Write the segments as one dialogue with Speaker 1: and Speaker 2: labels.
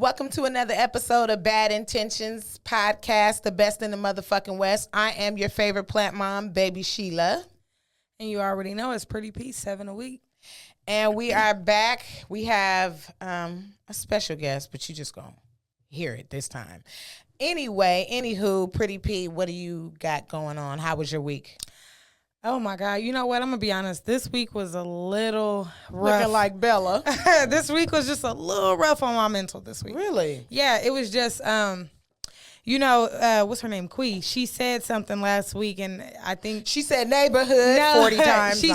Speaker 1: Welcome to another episode of Bad Intentions Podcast, the best in the motherfucking West. I am your favorite plant mom, Baby Sheila.
Speaker 2: And you already know it's Pretty P, 7 a week.
Speaker 1: And we are back. We have a special guest, but you just gonna hear it this time. Anyway, anywho, Pretty P, what do you got going on? How was your week?
Speaker 2: Oh, my God. You know what? I'm going to be honest. This week was a little rough.
Speaker 1: Looking like Bella.
Speaker 2: This week was just a little rough on my mental this week.
Speaker 1: Really?
Speaker 2: Yeah, it was just, what's her name? Quee. She said something last week, and I think...
Speaker 1: She said neighborhood 40 times.
Speaker 2: She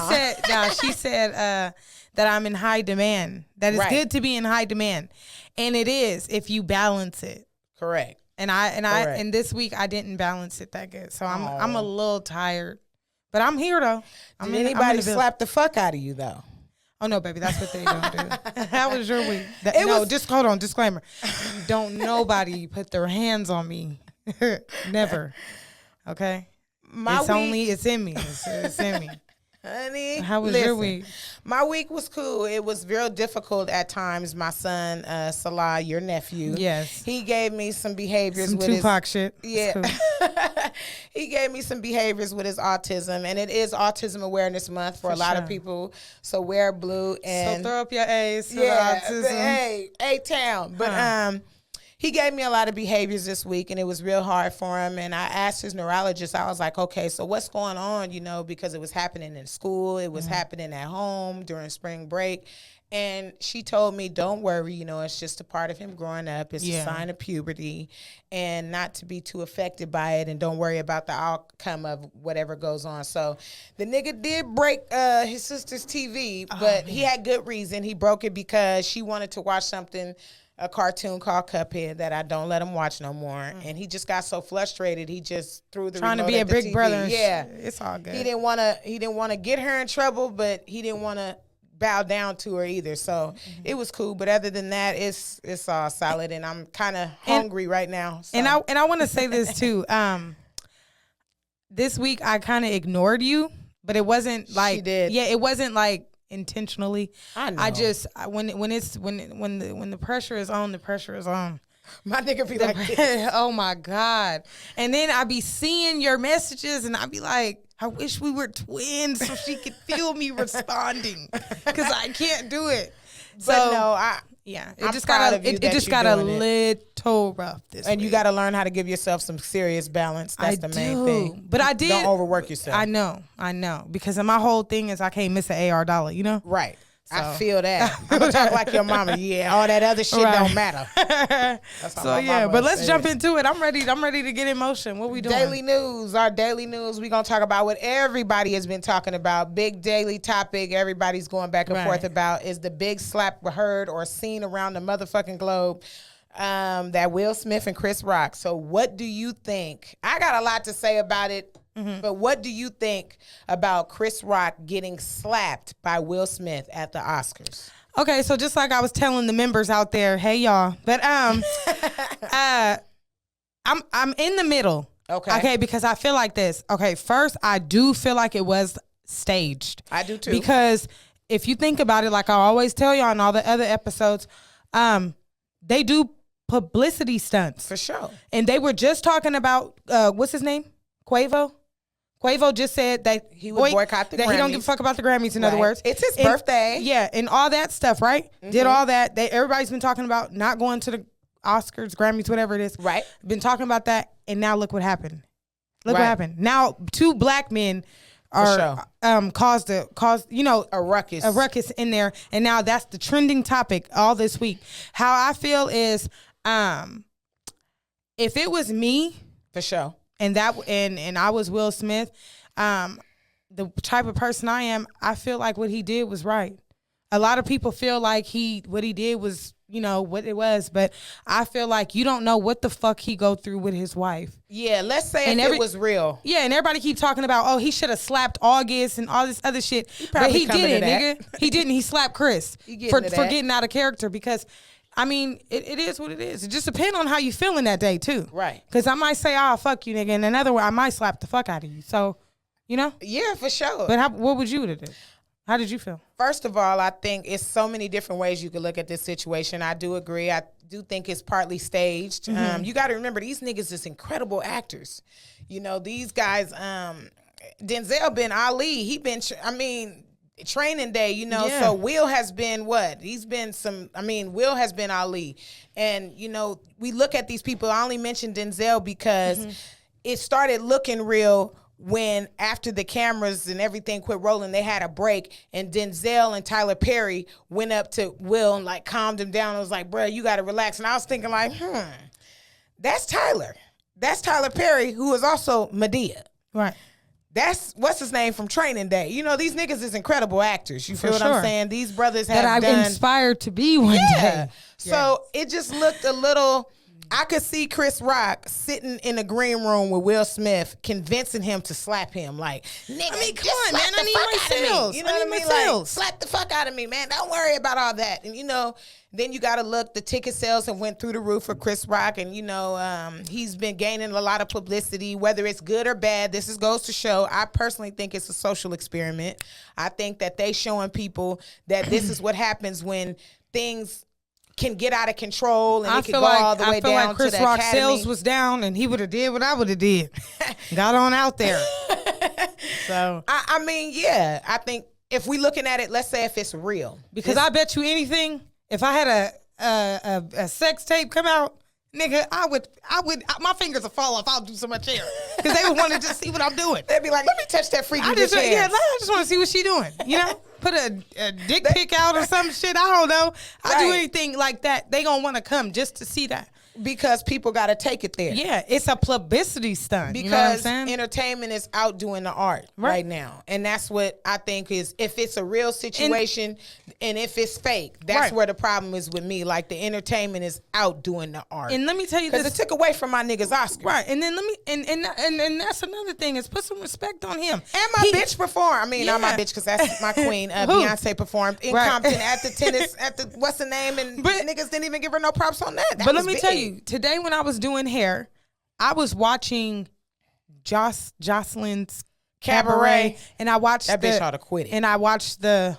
Speaker 2: said that I'm in high demand. That it's good to be in high demand. And it is if you balance it.
Speaker 1: Correct.
Speaker 2: And this week I didn't balance it that good. So I'm a little tired. But I'm here, though.
Speaker 1: Did anybody slap the fuck out of you, though?
Speaker 2: Oh, no, baby. That's what they don't do. How was your week? Just hold on. Disclaimer. Don't nobody put their hands on me. Never. Okay? It's in me. It's in me.
Speaker 1: Honey,
Speaker 2: how was your week?
Speaker 1: My week was cool. It was real difficult at times. My son, Salah, your nephew.
Speaker 2: Yes.
Speaker 1: He gave me some behaviors
Speaker 2: with Tupac shit.
Speaker 1: Yeah. Cool. He gave me some behaviors with his autism, and it is Autism Awareness Month for a lot of people. So wear blue and
Speaker 2: so throw up your A's for autism.
Speaker 1: Hey, A-Town. But he gave me a lot of behaviors this week, and it was real hard for him. And I asked his neurologist, I was like, okay, so what's going on? You know, because it was happening in school. It was happening at home during spring break. And she told me, don't worry, you know, it's just a part of him growing up. It's a sign of puberty, and not to be too affected by it, and don't worry about the outcome of whatever goes on. So the nigga did break his sister's TV, but he had good reason. He broke it because she wanted to watch a cartoon called Cuphead that I don't let him watch no more. And he just got so frustrated, he just threw the
Speaker 2: trying
Speaker 1: remote
Speaker 2: to be
Speaker 1: at
Speaker 2: a big
Speaker 1: TV.
Speaker 2: brother.
Speaker 1: Yeah.
Speaker 2: It's all good.
Speaker 1: He didn't want to get her in trouble, but he didn't want to bow down to her either. So it was cool. But other than that, it's all solid, and I'm kind of hungry right now. So.
Speaker 2: And I want to say this too. This week I kind of ignored you, but it wasn't like,
Speaker 1: she did.
Speaker 2: Yeah, it wasn't like intentionally.
Speaker 1: I know.
Speaker 2: I just when the pressure is on, the pressure is on.
Speaker 1: My nigga be like this.
Speaker 2: Oh my God. And then I be seeing your messages, and I be like, I wish we were twins so she could feel me responding, because I can't do it.
Speaker 1: But no,
Speaker 2: it just got a little rough this week.
Speaker 1: And you got to learn how to give yourself some serious balance. That's the main thing.
Speaker 2: But I did.
Speaker 1: Don't overwork yourself.
Speaker 2: I know. Because my whole thing is I can't miss an AR dollar, you know?
Speaker 1: Right. So. I feel that. I'm going to talk like your mama. Yeah, all that other shit don't matter.
Speaker 2: So, yeah, but let's jump into it. I'm ready to get in motion. What we doing?
Speaker 1: Daily news. Our daily news, we're going to talk about what everybody has been talking about. Big daily topic everybody's going back and forth about is the big slap heard or seen around the motherfucking globe. That Will Smith and Chris Rock. So what do you think? I got a lot to say about it. But what do you think about Chris Rock getting slapped by Will Smith at the Oscars?
Speaker 2: Okay, so just like I was telling the members out there, hey y'all, but I'm in the middle. Okay, because I feel like this. Okay, first I do feel like it was staged.
Speaker 1: I do too.
Speaker 2: Because if you think about it, like I always tell y'all in all the other episodes, they do publicity stunts
Speaker 1: for sure.
Speaker 2: And they were just talking about what's his name, Quavo. Quavo just said that
Speaker 1: he would boycott the Grammys.
Speaker 2: That he don't give a fuck about the Grammys, in other words.
Speaker 1: It's his birthday.
Speaker 2: Yeah, and all that stuff, right? Did all that. Everybody's been talking about not going to the Oscars, Grammys, whatever it is.
Speaker 1: Right.
Speaker 2: Been talking about that, and now look what happened. What happened. Now, two black men are caused a ruckus. A ruckus in there, and now that's the trending topic all this week. How I feel is if it was me,
Speaker 1: for sure.
Speaker 2: And I was Will Smith, the type of person I am, I feel like what he did was right. A lot of people feel like what he did was, you know, what it was, but I feel like you don't know what the fuck he go through with his wife.
Speaker 1: Yeah, let's say it was real.
Speaker 2: Yeah, and everybody keep talking about, oh, he should have slapped August and all this other shit. But he didn't, nigga. He didn't. He slapped Chris for getting out of character because... I mean, it is what it is. It just depends on how you feeling that day, too.
Speaker 1: Right.
Speaker 2: Because I might say, oh, fuck you, nigga. And another one, I might slap the fuck out of you. So, you know?
Speaker 1: Yeah, for sure.
Speaker 2: But what would you do? How did you feel?
Speaker 1: First of all, I think it's so many different ways you could look at this situation. I do agree. I do think it's partly staged. You got to remember, these niggas is incredible actors. You know, these guys, Denzel Ben Ali, Training Day, you know, so Will has been what? Will has been Ali. And, you know, we look at these people. I only mentioned Denzel because it started looking real when after the cameras and everything quit rolling, they had a break, and Denzel and Tyler Perry went up to Will and like calmed him down. It was like, bro, you got to relax. And I was thinking like, that's Tyler. That's Tyler Perry, who is also Medea.
Speaker 2: Right.
Speaker 1: That's what's his name from Training Day. You know, these niggas is incredible actors. You feel what I'm saying? These brothers have
Speaker 2: that I've inspired to be one day.
Speaker 1: So it just looked a little. I could see Chris Rock sitting in a green room with Will Smith, convincing him to slap him. Like, nigga,
Speaker 2: I mean, come on, man. I need my sales.
Speaker 1: You know what I mean? Like, slap the fuck out of me, man. Don't worry about all that. And, you know, then you got to look. The ticket sales have went through the roof for Chris Rock. And, you know, he's been gaining a lot of publicity, whether it's good or bad. This goes to show. I personally think it's a social experiment. I think that they showing people that this is what happens when things can get out of control, and it can go all the way down
Speaker 2: Chris
Speaker 1: to the
Speaker 2: Rock's
Speaker 1: Academy.
Speaker 2: sales was down, and he would have did what I would have did. Got on out there. So
Speaker 1: I mean, yeah, I think if we looking at it, let's say if it's real,
Speaker 2: because I bet you anything, if I had a sex tape come out, nigga, I would, my fingers would fall off. I'll do so much hair because they would want to just see what I'm doing.
Speaker 1: They'd be like, let me touch that freaky bitch hands.
Speaker 2: I just want to see what she doing. You know, put a dick pic out or some shit. I don't know. I do anything like that. They gonna want to come just to see that.
Speaker 1: Because people got to take it there.
Speaker 2: Yeah, it's a publicity stunt.
Speaker 1: Because
Speaker 2: you know what I'm saying?
Speaker 1: Entertainment is outdoing the art right now. And that's what I think is, if it's a real situation and if it's fake, that's where the problem is with me. Like, the entertainment is outdoing the art.
Speaker 2: And let me tell you this.
Speaker 1: Because it took away from my niggas Oscar.
Speaker 2: Right. And then let me, and that's another thing, is put some respect on him.
Speaker 1: And my bitch performed. I mean, not my bitch, because that's my queen. Beyonce performed in Compton at the tennis, at the, what's the name? And niggas didn't even give her no props on that.
Speaker 2: But let me tell you, today when I was doing hair, I was watching Jocelyn's Cabaret, and I watched
Speaker 1: that bitch ought to quit it.
Speaker 2: And I watched the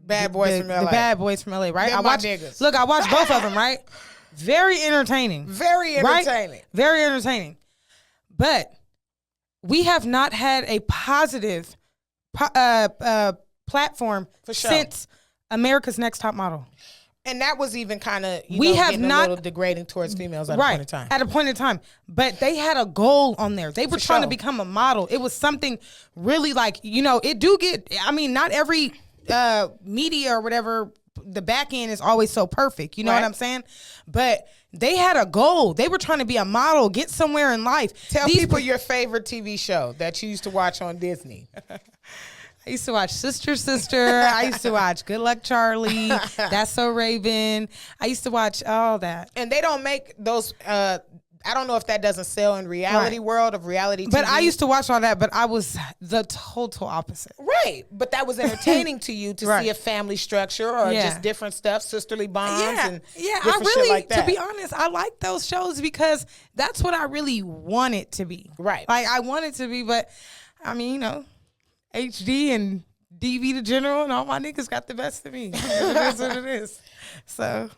Speaker 1: Bad Boys from LA.
Speaker 2: The Bad Boys from LA, right?
Speaker 1: I watched niggas.
Speaker 2: Look, I watched both of them, right? Very entertaining.
Speaker 1: Very entertaining.
Speaker 2: Right? Very entertaining. But we have not had a positive platform since America's Next Top Model.
Speaker 1: And that was even kind of,
Speaker 2: we have not,
Speaker 1: a little degrading towards females at a point in time.
Speaker 2: At a point in time. But they had a goal on there. They were trying to become a model. It was something really like, you know, it do get, I mean, not every media or whatever, the back end is always so perfect. You know what I'm saying? But they had a goal. They were trying to be a model, get somewhere in life.
Speaker 1: Tell people your favorite TV show that you used to watch on Disney.
Speaker 2: I used to watch Sister. I used to watch Good Luck Charlie. That's So Raven. I used to watch all that.
Speaker 1: And they don't make those, I don't know if that doesn't sell in reality world of reality TV.
Speaker 2: But I used to watch all that, but I was the total opposite.
Speaker 1: Right. But that was entertaining to you to see a family structure or just different stuff, sisterly bonds and different shit like that.
Speaker 2: To be honest, I like those shows because that's what I really want it to be.
Speaker 1: Right.
Speaker 2: Like, I want it to be, but I mean, you know, HD and DV the General and all my niggas got the best of me. It is what it is. So,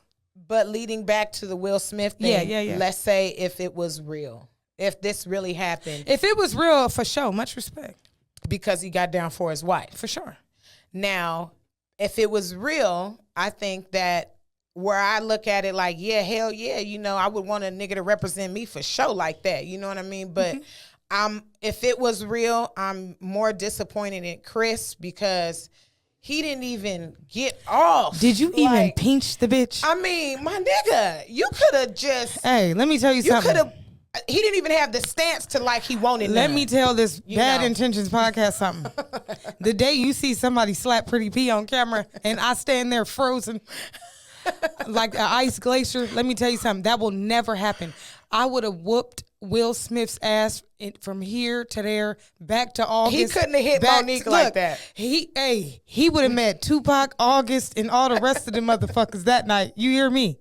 Speaker 1: but leading back to the Will Smith thing, let's say if it was real, if this really happened.
Speaker 2: If it was real, for sure, much respect.
Speaker 1: Because he got down for his wife.
Speaker 2: For sure.
Speaker 1: Now, if it was real, I think that where I look at it like, yeah, hell yeah, you know, I would want a nigga to represent me for sure like that. You know what I mean? But if it was real, I'm more disappointed in Chris because he didn't even get off.
Speaker 2: Did you even pinch the bitch?
Speaker 1: I mean, my nigga, you could have just.
Speaker 2: Hey, let me tell you something.
Speaker 1: He didn't even have the stance to like he wanted.
Speaker 2: Let me tell this Bad Intentions podcast something. The day you see somebody slap Pretty P on camera and I stand there frozen like an ice glacier, let me tell you something. That will never happen. I would have whooped Will Smith's ass from here to there, back to August.
Speaker 1: He couldn't have hit Monique like that.
Speaker 2: He would have met Tupac, August, and all the rest of the motherfuckers that night. You hear me?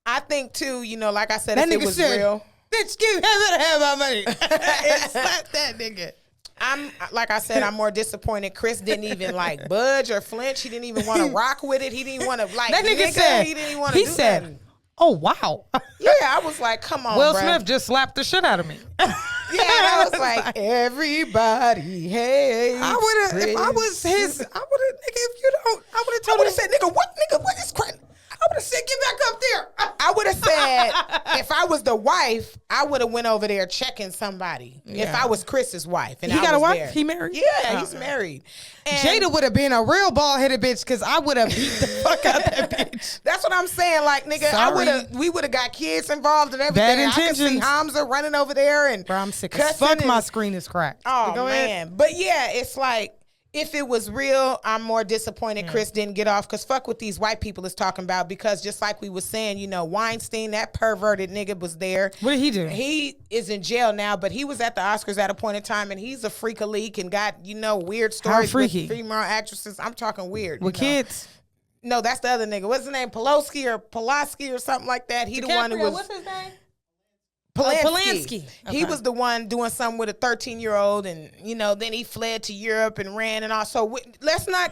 Speaker 1: I think too, you know, like I said, if it was real.
Speaker 2: Bitch, have my money. And slap that nigga.
Speaker 1: I'm like I said, I'm more disappointed. Chris didn't even like budge or flinch. He didn't even want to rock with it. He didn't want to like.
Speaker 2: That nigga said.
Speaker 1: He didn't even want to. He
Speaker 2: said,
Speaker 1: nothing.
Speaker 2: "Oh wow."
Speaker 1: Yeah, I was like, come on,
Speaker 2: Will
Speaker 1: bro.
Speaker 2: Smith just slapped the shit out of me.
Speaker 1: Yeah, I was like, everybody hates.
Speaker 2: I would have, if I was his, I would have, nigga, if you don't, I would have told him.
Speaker 1: Said, nigga, what is crap? I would have said, get back up there. I would have said, if I was the wife, I would have went over there checking somebody. Yeah. If I was Chris's wife. And
Speaker 2: he
Speaker 1: I
Speaker 2: got
Speaker 1: was
Speaker 2: a wife?
Speaker 1: there.
Speaker 2: He married?
Speaker 1: Yeah, he's married. And
Speaker 2: Jada would have been a real bald-headed bitch because I would have beat the fuck out that bitch.
Speaker 1: That's what I'm saying. Like, nigga, we would have got kids involved and everything.
Speaker 2: Bad intentions.
Speaker 1: I could see Hamza running over there and
Speaker 2: bro, I'm sick as fuck. My screen is cracked.
Speaker 1: Oh, man. But yeah, it's like, if it was real, I'm more disappointed Chris didn't get off because fuck what these white people is talking about because just like we was saying, you know, Weinstein, that perverted nigga was there.
Speaker 2: What did he do?
Speaker 1: He is in jail now, but he was at the Oscars at a point in time and he's a freak-a-leak and got, you know, weird stories with female actresses. I'm talking weird.
Speaker 2: With kids?
Speaker 1: No, that's the other nigga. What's his name? Pulaski or something like that. He
Speaker 2: DiCaprio,
Speaker 1: the one who was...
Speaker 2: What's his name?
Speaker 1: Polanski.
Speaker 2: Okay.
Speaker 1: He was the one doing something with a 13-year-old, and you know, then he fled to Europe and ran and all. So let's not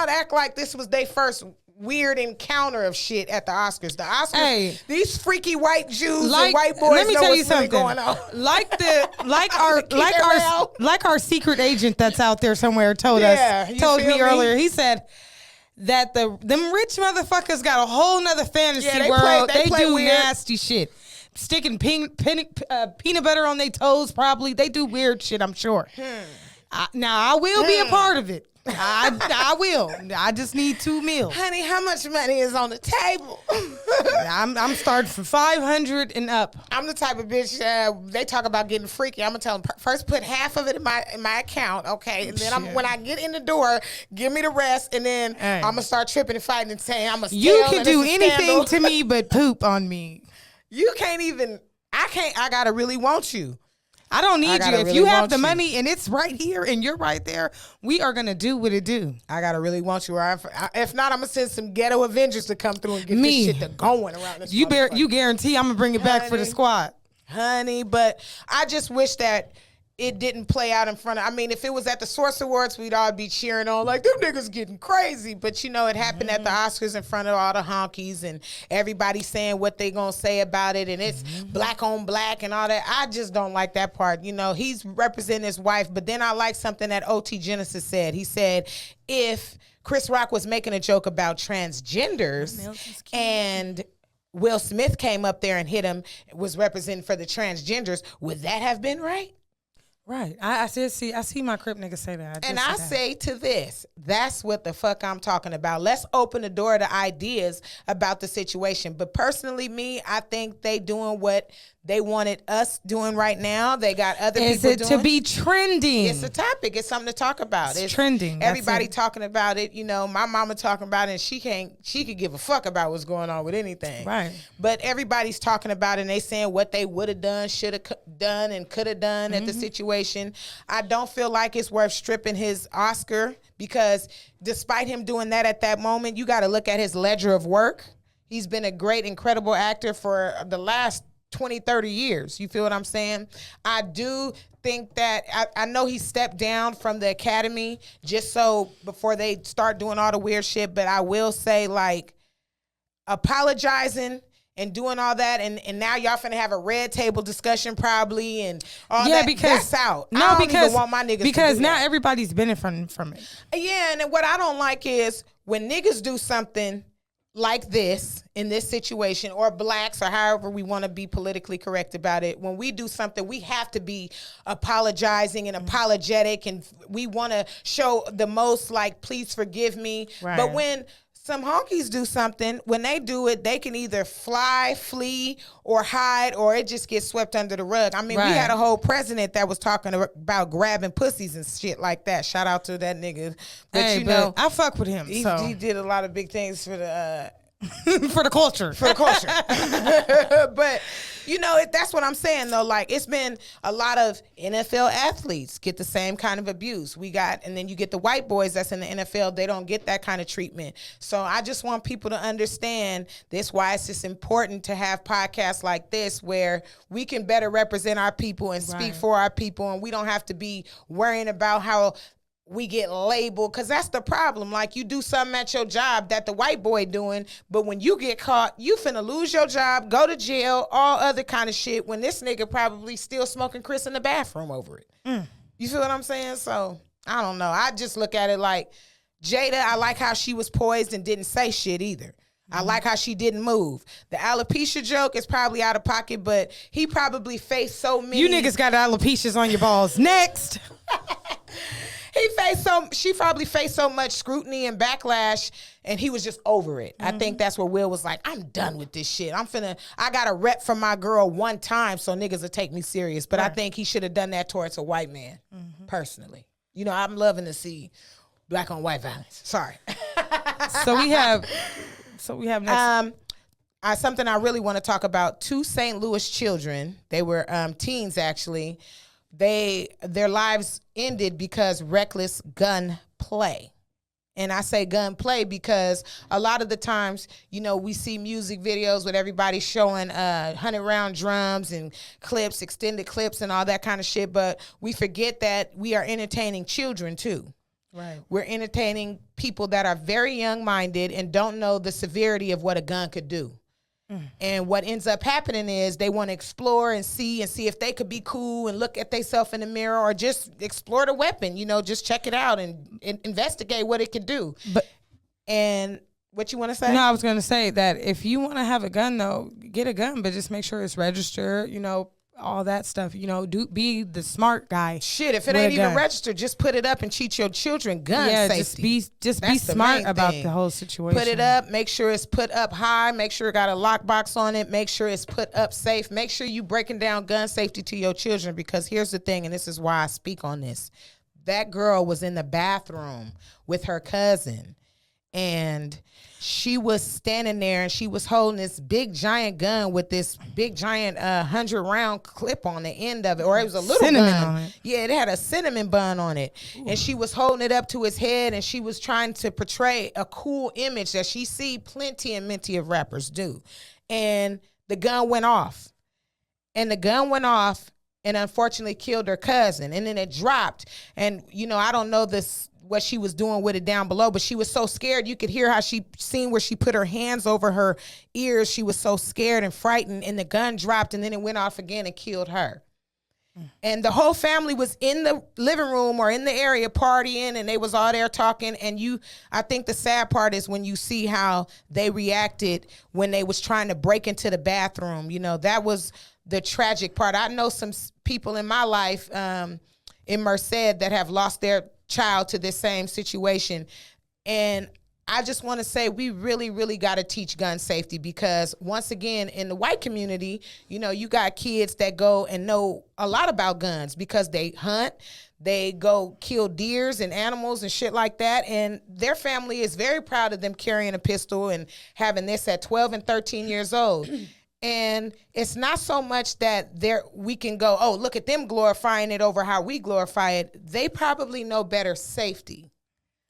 Speaker 1: act like this was their first weird encounter of shit at the Oscars. The Oscars, these freaky white Jews and white boys. Let me tell you something going on.
Speaker 2: Like our secret agent that's out there somewhere told me earlier. He said that them rich motherfuckers got a whole nother fantasy world. They do weird. Nasty shit. Sticking peanut butter on their toes, probably. They do weird shit, I'm sure. Now, I will be a part of it. I will. I just need 2 meals.
Speaker 1: Honey, how much money is on the table?
Speaker 2: I'm starting from 500 and up.
Speaker 1: I'm the type of bitch, they talk about getting freaky. I'm going to tell them, first put half of it in my account, okay? And then when I get in the door, give me the rest, and then I'm going to start tripping and fighting and saying I'm a steal.
Speaker 2: You can do anything to me but poop on me.
Speaker 1: You can't even, I gotta really want you.
Speaker 2: I don't need you. If you have the money and it's right here and you're right there, we are going to do what it do.
Speaker 1: I gotta really want you. If not, I'm going to send some ghetto Avengers to come through and get this shit to going around this.
Speaker 2: You guarantee I'm going to bring it back for the squad.
Speaker 1: Honey, but I just wish that it didn't play out in front of, I mean, if it was at the Source Awards, we'd all be cheering on like, them niggas getting crazy. But, you know, it happened at the Oscars in front of all the honkies and everybody saying what they gonna say about it. And it's black on black and all that. I just don't like that part. You know, he's representing his wife. But then I like something that OT Genesis said. He said, if Chris Rock was making a joke about transgenders and Will Smith came up there and hit him, was representing for the transgenders, would that have been right?
Speaker 2: Right. I see my Crip niggas say that.
Speaker 1: I say to this, that's what the fuck I'm talking about. Let's open the door to ideas about the situation. But personally, I think they doing what they wanted us doing right now. They got other people doing.
Speaker 2: Is it to be trending?
Speaker 1: It's a topic. It's something to talk about.
Speaker 2: It's trending.
Speaker 1: Everybody talking about it. You know, my mama talking about it, and she could give a fuck about what's going on with anything.
Speaker 2: Right.
Speaker 1: But everybody's talking about it, and they saying what they would have done, should have done, and could have done at the situation. I don't feel like it's worth stripping his Oscar because despite him doing that at that moment, you got to look at his ledger of work. He's been a great, incredible actor for the last 20, 30 years. You feel what I'm saying? I do think that, I know he stepped down from the Academy just so before they start doing all the weird shit, but I will say, like, apologizing and doing all that, and now y'all finna have a red table discussion probably, and all that. Because that's out.
Speaker 2: No,
Speaker 1: I don't
Speaker 2: because
Speaker 1: even want my niggas
Speaker 2: because
Speaker 1: to do
Speaker 2: now
Speaker 1: that.
Speaker 2: Everybody's benefiting from it.
Speaker 1: Yeah, and what I don't like is when niggas do something like this in this situation, or blacks, or however we want to be politically correct about it. When we do something, we have to be apologizing and apologetic, and we want to show the most like, please forgive me.
Speaker 2: Right.
Speaker 1: But when some honkies do something, when they do it, they can either flee, or hide, or it just gets swept under the rug. I mean, we had a whole president that was talking about grabbing pussies and shit like that. Shout out to that nigga. But you know,
Speaker 2: I fuck with him.
Speaker 1: He did a lot of big things for the
Speaker 2: for the culture.
Speaker 1: For the culture. But You know, that's what I'm saying, though. Like, it's been a lot of NFL athletes get the same kind of abuse. And then you get the white boys that's in the NFL, they don't get that kind of treatment. So I just want people to understand this, why it's just important to have podcasts like this where we can better represent our people and speak for our people, and we don't have to be worrying about how we get labeled, because that's the problem. Like, you do something at your job that the white boy doing, but when you get caught, you finna lose your job, go to jail, all other kind of shit, when this nigga probably still smoking Chris in the bathroom over it. You feel what I'm saying? So, I don't know. I just look at it like, Jada, I like how she was poised and didn't say shit either. I like how she didn't move. The alopecia joke is probably out of pocket, but he probably faced so many.
Speaker 2: You niggas got alopecias on your balls. Next.
Speaker 1: She probably faced so much scrutiny and backlash, and he was just over it. I think that's where Will was like, I'm done with this shit. I got a rep for my girl one time so niggas will take me serious. But I think he should have done that towards a white man, personally. You know, I'm loving to see black on white violence. Sorry.
Speaker 2: So we have next.
Speaker 1: Something I really want to talk about. 2 St. Louis children, they were teens actually, their lives ended because reckless gun play. And I say gun play because a lot of the times, you know, we see music videos with everybody showing 100-round drums and clips, extended clips and all that kind of shit, but we forget that we are entertaining children too.
Speaker 2: Right.
Speaker 1: We're entertaining people that are very young-minded and don't know the severity of what a gun could do. And what ends up happening is they want to explore and see if they could be cool and look at themselves in the mirror, or just explore the weapon, you know, just check it out and investigate what it could do. And what you want to say?
Speaker 2: No, I was going to say that if you want to have a gun, though, get a gun, but just make sure it's registered, you know, all that stuff, you know, be the smart guy.
Speaker 1: Shit, if it ain't even registered, just put it up and teach your children gun safety.
Speaker 2: Just be smart about the whole situation.
Speaker 1: Put it up, make sure it's put up high, make sure it got a lockbox on it, make sure it's put up safe, make sure you breaking down gun safety to your children, because here's the thing, and this is why I speak on this. That girl was in the bathroom with her cousin, and she was standing there and she was holding this big giant gun with this big giant 100-round clip on the end of it, or it was a little
Speaker 2: cinnamon
Speaker 1: gun.
Speaker 2: on it.
Speaker 1: Yeah, it had a cinnamon bun on it. Ooh. And she was holding it up to his head, and she was trying to portray a cool image that she see plenty and plenty of rappers do. And the gun went off. And unfortunately killed her cousin. And then it dropped. And, you know, I don't know what she was doing with it down below, but she was so scared. You could hear how she seen where she put her hands over her ears. She was so scared and frightened, and the gun dropped, and then it went off again and killed her. And the whole family was in the living room or in the area partying, and they was all there talking. And I think the sad part is when you see how they reacted when they was trying to break into the bathroom. You know, that was the tragic part. I know some people in my life in Merced that have lost their child to this same situation. And I just want to say we really, really got to teach gun safety, because once again, in the white community, you know, you got kids that go and know a lot about guns because they hunt, they go kill deers and animals and shit like that. And their family is very proud of them carrying a pistol and having this at 12 and 13 years old. And it's not so much that we can go, oh, look at them glorifying it over how we glorify it. They probably know better safety.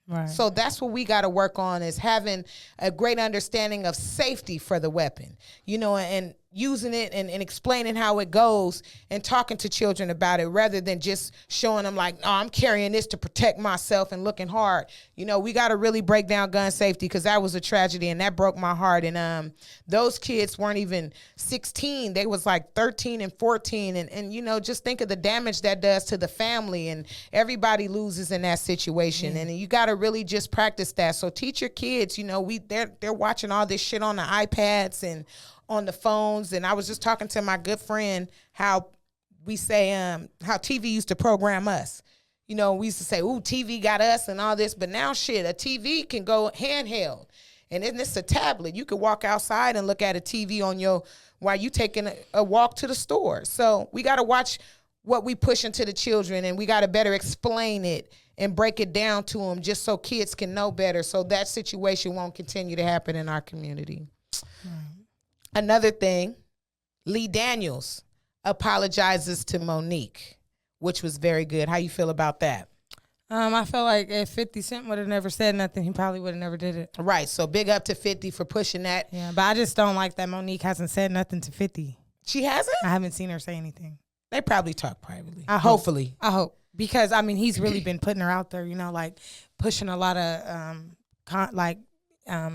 Speaker 1: Right. So that's what we got to work on, is having a great understanding of safety for the weapon, you know, and using it and explaining how it goes and talking to children about it, rather than just showing them like, oh, I'm carrying this to protect myself and looking hard. You know, we got to really break down gun safety, because that was a tragedy and that broke my heart. And those kids weren't even 16. They was like 13 and 14. And you know, just think of the damage that does to the family, and everybody loses in that situation. And you got to really just practice that. So teach your kids, you know, they're watching all this shit on the iPads and on the phones. And I was just talking to my good friend how we say how TV used to program us. You know, we used to say, ooh, TV got us and all this, but now shit, a TV can go handheld, and then it's a tablet. You could walk outside and look at a TV while you taking a walk to the store. So we got to watch what we push into the children, and we got to better explain it and break it down to them, just so kids can know better, so that situation won't continue to happen in our community. Another thing, Lee Daniels apologizes to Monique, which was very good. How you feel about that?
Speaker 2: I feel like if 50 Cent would have never said nothing, he probably would have never did it.
Speaker 1: Right. So big up to 50 for pushing that.
Speaker 2: Yeah, but I just don't like that Monique hasn't said nothing to 50.
Speaker 1: She hasn't?
Speaker 2: I haven't seen her say anything.
Speaker 1: They probably talk privately.
Speaker 2: Hopefully. I hope. Because, I mean, he's really been putting her out there, you know, like pushing a lot of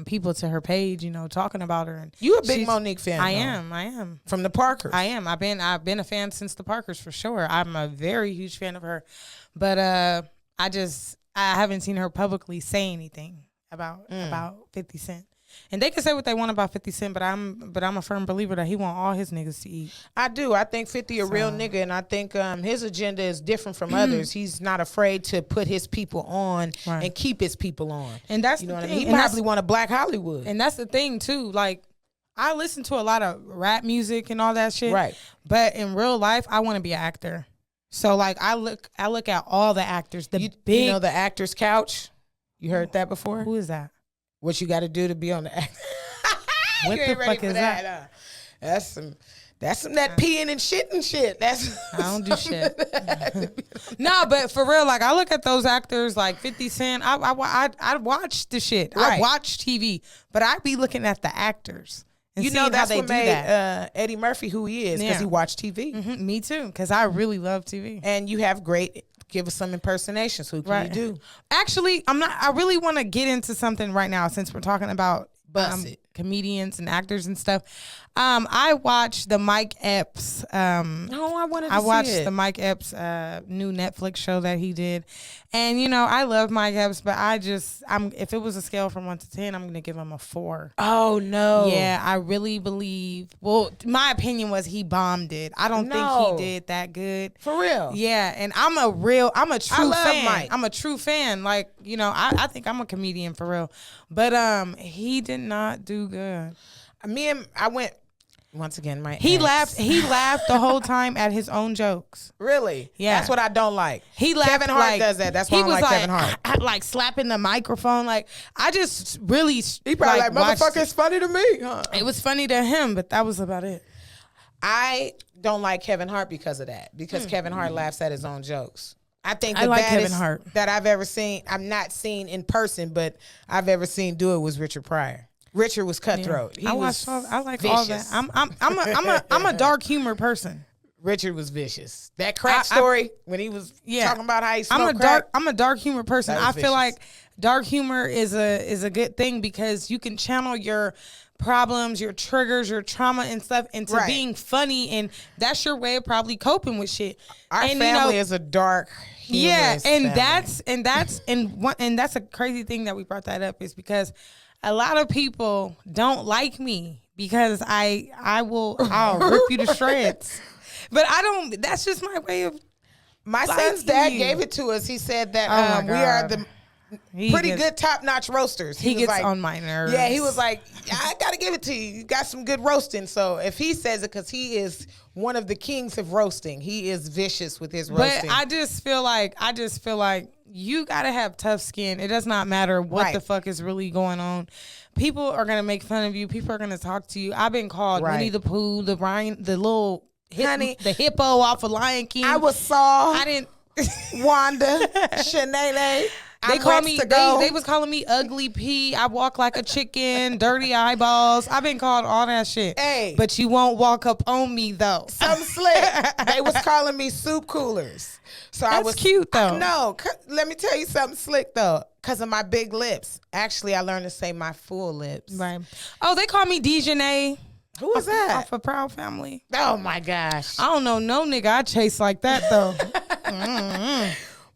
Speaker 2: people to her page, you know, talking about her. And
Speaker 1: you a big Monique fan?
Speaker 2: I am.
Speaker 1: From the Parkers.
Speaker 2: I am. I've been a fan since the Parkers for sure. I'm a very huge fan of her. But I haven't seen her publicly say anything about 50 Cent. And they can say what they want about 50 Cent, but I'm a firm believer that he want all his niggas to eat.
Speaker 1: I do. I think 50 a real nigga, and I think his agenda is different from others. He's not afraid to put his people on and keep his people on.
Speaker 2: And that's
Speaker 1: what I mean. He probably want a Black Hollywood.
Speaker 2: And that's the thing too. Like, I listen to a lot of rap music and all that shit.
Speaker 1: Right.
Speaker 2: But in real life, I want to be an actor. So like I look at all the actors. You
Speaker 1: know the actor's couch. You heard that before?
Speaker 2: Who is that?
Speaker 1: What you got to do to be on the act?
Speaker 2: What the fuck is that?
Speaker 1: That's some that peeing and shitting shit.
Speaker 2: I don't do shit. No, but for real, like I look at those actors like 50 Cent. I watch the shit.
Speaker 1: Right.
Speaker 2: I watch TV, but I be looking at the actors. And
Speaker 1: you know that's
Speaker 2: how they
Speaker 1: what
Speaker 2: do
Speaker 1: made
Speaker 2: that.
Speaker 1: Eddie Murphy who he is because he watched TV.
Speaker 2: Mm-hmm, me too, because I really love TV.
Speaker 1: And you have great. Give us some impersonations. Who can you do?
Speaker 2: Actually, I really want to get into something right now since we're talking about comedians and actors and stuff. I watched the Mike Epps. I watched the Mike Epps new Netflix show that he did, and you know I love Mike Epps, but if it was a scale from 1 to 10, I'm gonna give him a 4.
Speaker 1: Oh no!
Speaker 2: Yeah, I really believe. Well, my opinion was he bombed it. I don't think he did that good.
Speaker 1: For real?
Speaker 2: Yeah, and I'm a true fan. Mike. I'm a true fan. Like you know, I think I'm a comedian for real, but he did not do good.
Speaker 1: I went. Once again,
Speaker 2: he laughed the whole time at his own jokes.
Speaker 1: Really?
Speaker 2: Yeah.
Speaker 1: That's what I don't like.
Speaker 2: He laughed.
Speaker 1: Kevin Hart does that. That's why I don't like Kevin Hart.
Speaker 2: Like slapping the microphone. Like I just really.
Speaker 1: He probably like motherfucker, it's funny to me. Huh?
Speaker 2: It was funny to him, but that was about it.
Speaker 1: I don't like Kevin Hart because of that. Because Kevin Hart laughs at his own jokes. I think
Speaker 2: I like Kevin Hart
Speaker 1: that I've ever seen. I've not seen in person, but I've ever seen do it was Richard Pryor. Richard was cutthroat.
Speaker 2: Yeah. I like
Speaker 1: vicious.
Speaker 2: all that. I'm a dark humor person.
Speaker 1: Richard was vicious. That crack story when he was talking about how he smoked crack.
Speaker 2: I'm a dark humor person. I feel like dark humor is a good thing because you can channel your problems, your triggers, your trauma and stuff into being funny, and that's your way of probably coping with shit.
Speaker 1: Our family is a dark humorous family.
Speaker 2: that's a crazy thing that we brought that up is because a lot of people don't like me because I'll rip you to shreds. But that's just my way of
Speaker 1: my son's dad gave it to us. He said that we are the pretty good top-notch roasters.
Speaker 2: He gets like, on my nerves.
Speaker 1: Yeah, he was like, I got to give it to you. You got some good roasting. So if he says it, because he is one of the kings of roasting. He is vicious with his roasting.
Speaker 2: But I just feel like you got to have tough skin. It does not matter what the fuck is really going on. People are going to make fun of you. People are going to talk to you. I've been called Winnie the Pooh, the little the hippo off of Lion King.
Speaker 1: I was Saul.
Speaker 2: I didn't.
Speaker 1: Wanda, Shanae.
Speaker 2: They call me. They was calling me ugly P. I walk like a chicken, dirty eyeballs. I've been called all that shit.
Speaker 1: Hey,
Speaker 2: but you won't walk up on me though.
Speaker 1: Something slick. They was calling me soup coolers. So
Speaker 2: that's
Speaker 1: I was
Speaker 2: cute though.
Speaker 1: No, let me tell you something slick though. Because of my big lips. Actually, I learned to say my full lips.
Speaker 2: Right. Oh, they call me Dejanay.
Speaker 1: Who was that?
Speaker 2: Off a Proud Family.
Speaker 1: Oh my gosh.
Speaker 2: I don't know no nigga I chase like that though.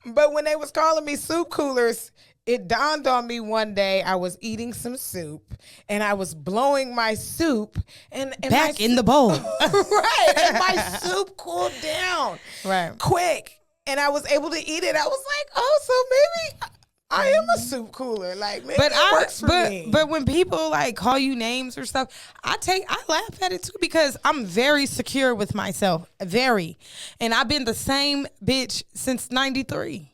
Speaker 1: But when they was calling me soup coolers, it dawned on me one day I was eating some soup and I was blowing my soup and
Speaker 2: back in the bowl.
Speaker 1: Right. And my soup cooled down.
Speaker 2: Right.
Speaker 1: Quick. And I was able to eat it. I was like, oh, so maybe I am a soup cooler. Like, maybe it works for me.
Speaker 2: But when people like call you names or stuff, I laugh at it too because I'm very secure with myself. Very. And I've been the same bitch since 93.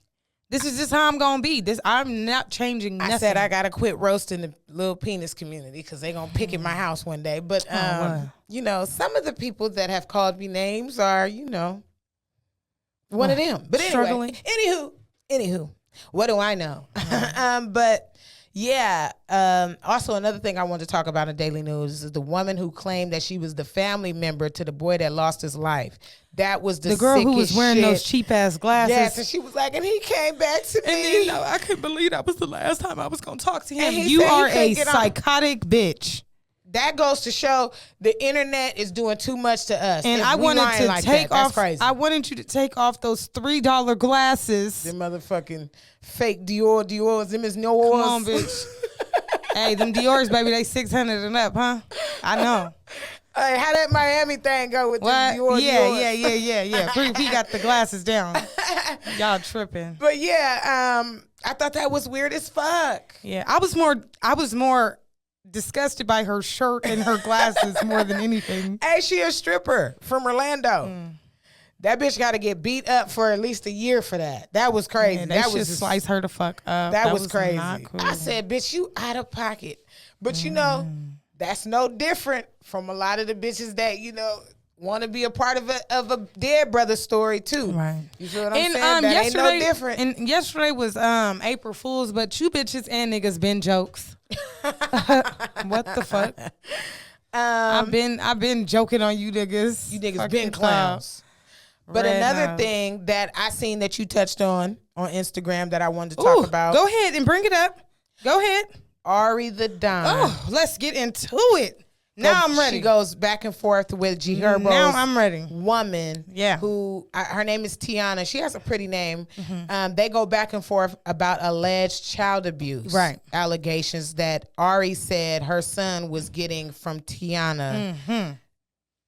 Speaker 2: This is just how I'm gonna be. I'm not changing nothing.
Speaker 1: I said I gotta quit roasting the little penis community because they're gonna pick in my house one day. But you know, some of the people that have called me names are, you know, one of them. But anyway, anywho, what do I know? But yeah. Also, another thing I wanted to talk about in Daily News is the woman who claimed that she was the family member to the boy that lost his life. That was the
Speaker 2: girl who was wearing
Speaker 1: shit.
Speaker 2: those cheap ass glasses.
Speaker 1: Yes, and she was like, and he came back to me.
Speaker 2: And then, you know, I couldn't believe that was the last time I was gonna talk to him.
Speaker 1: And
Speaker 2: You are a psychotic bitch.
Speaker 1: That goes to show the internet is doing too much to us.
Speaker 2: And I wanted to take off. I wanted you to take off those $3 glasses.
Speaker 1: The motherfucking fake Dior's. Them is no
Speaker 2: Come on, bitch. Hey, them Dior's, baby, they 600 and up, huh? I know.
Speaker 1: Hey, how that Miami thing go with
Speaker 2: what?
Speaker 1: the Dior?
Speaker 2: Yeah. He got the glasses down. Y'all tripping.
Speaker 1: But yeah, I thought that was weird as fuck.
Speaker 2: Yeah, I was more disgusted by her shirt and her glasses more than anything.
Speaker 1: Hey, she a stripper from Orlando. That bitch got to get beat up for at least a year for that. That was crazy.
Speaker 2: Yeah,
Speaker 1: that
Speaker 2: was just slice her the fuck up.
Speaker 1: That was crazy.
Speaker 2: Cool.
Speaker 1: I said, bitch, you out of pocket. But you know, that's no different from a lot of the bitches that, you know, want to be a part of a dead brother story too.
Speaker 2: Right.
Speaker 1: You feel what I'm saying? That ain't no different.
Speaker 2: And yesterday was April Fool's, but you bitches and niggas been jokes. What the fuck? I've been joking on you niggas.
Speaker 1: You niggas been clowns. But another thing that I seen that you touched on Instagram that I wanted to talk about.
Speaker 2: Go ahead and bring it up. Go ahead.
Speaker 1: Ari the Don.
Speaker 2: Oh, let's get into it. Now I'm ready.
Speaker 1: She goes back and forth with G Herbo's
Speaker 2: now I'm ready.
Speaker 1: woman.
Speaker 2: Yeah.
Speaker 1: Who her name is Tiana. She has a pretty name. They go back and forth about alleged child abuse.
Speaker 2: Right.
Speaker 1: Allegations that Ari said her son was getting from Tiana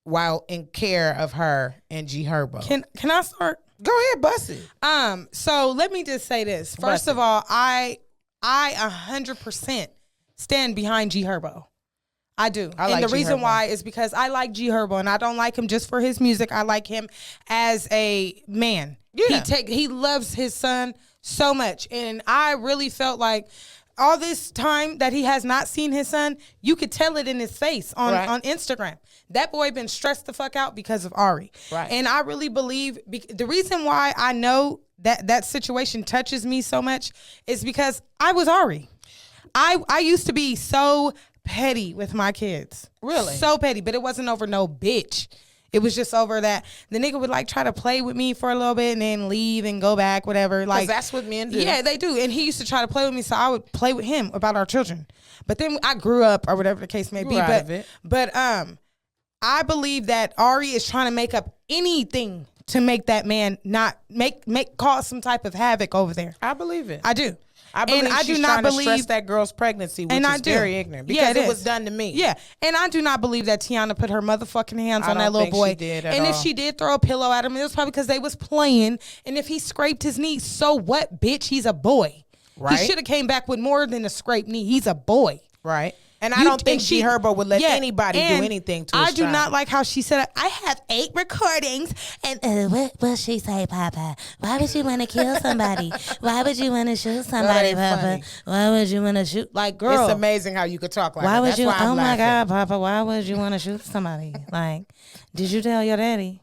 Speaker 1: while in care of her and G Herbo.
Speaker 2: Can I start?
Speaker 1: Go ahead, bust it.
Speaker 2: So let me just say this. First of all, I 100% stand behind G Herbo. I do. And the reason why is because I like G Herbo, and I don't like him just for his music. I like him as a man. Yeah. He loves his son so much. And I really felt like all this time that he has not seen his son, you could tell it in his face on Instagram. That boy been stressed the fuck out because of Ari. Right. And I really believe the reason why I know that situation touches me so much is because I was Ari. I used to be so petty with my kids. Really? So petty, but it wasn't over no bitch. It was just over that the nigga would like try to play with me for a little bit and then leave and go back, whatever. Like
Speaker 1: that's what men do.
Speaker 2: Yeah, they do. And he used to try to play with me, so I would play with him about our children. But then I grew up or whatever the case may be. But I believe that Ari is trying to make up anything to make that man not cause some type of havoc over there.
Speaker 1: I believe it.
Speaker 2: I do.
Speaker 1: I believe she's trying to stress that girl's pregnancy, which is very ignorant because it was done to me.
Speaker 2: Yeah, and I do not believe that Tiana put her motherfucking hands on that little boy.
Speaker 1: She did at
Speaker 2: and
Speaker 1: all.
Speaker 2: If she did throw a pillow at him, it was probably because they was playing. And if he scraped his knee, so what, bitch? He's a boy. Right. He should have came back with more than a scraped knee. He's a boy. Right. And I don't think G Herbo would let anybody do anything to his child. I do not like how she said, I have 8 recordings. And what she say, Papa? Why would you want to kill somebody? Why would you want to shoot somebody, Papa? Funny. Why would you want to shoot? Like, girl.
Speaker 1: It's amazing how you could talk like
Speaker 2: that.
Speaker 1: That's why I'm
Speaker 2: my God, Papa, why would you want to shoot somebody? Like, did you tell your daddy?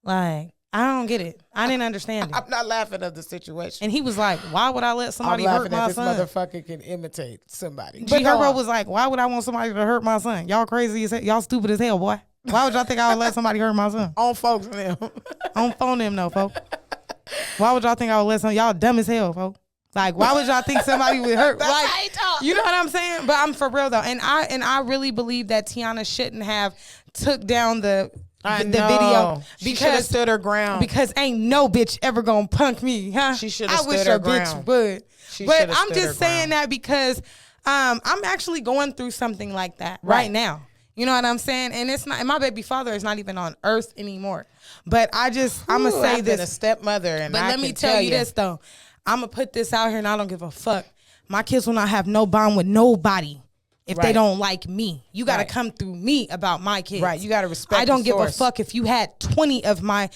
Speaker 2: Like, I don't get it. I didn't understand it.
Speaker 1: I'm not laughing at the situation.
Speaker 2: And he was like, why would I let somebody hurt my son?
Speaker 1: I'm laughing at this motherfucker can imitate somebody.
Speaker 2: G Herbo was like, why would I want somebody to hurt my son? Y'all crazy as hell. Y'all stupid as hell, boy. Why would y'all think I would let somebody hurt my son?
Speaker 1: On folks and them.
Speaker 2: On phone them, no, folks. Why would y'all think I would let y'all dumb as hell, folks? Like, why would y'all think somebody would hurt? Like, you know what I'm saying? But I'm for real though. And I really believe that Tiana shouldn't have took down the video because she should have stood her ground. Because ain't no bitch ever gonna punk me, huh?
Speaker 1: She should have stood her ground.
Speaker 2: I wish a bitch would. But I'm just saying that because I'm actually going through something like that right now. You know what I'm saying? And it's not. And my baby father is not even on earth anymore. But I'm gonna say
Speaker 1: I've
Speaker 2: this.
Speaker 1: been a stepmother, and
Speaker 2: let me tell you this though. I'm gonna put this out here, and I don't give a fuck. My kids will not have no bond with nobody. If they don't like me, you got to come through me about my kids.
Speaker 1: Right. You got to respect.
Speaker 2: I don't give a fuck if you had 20 of my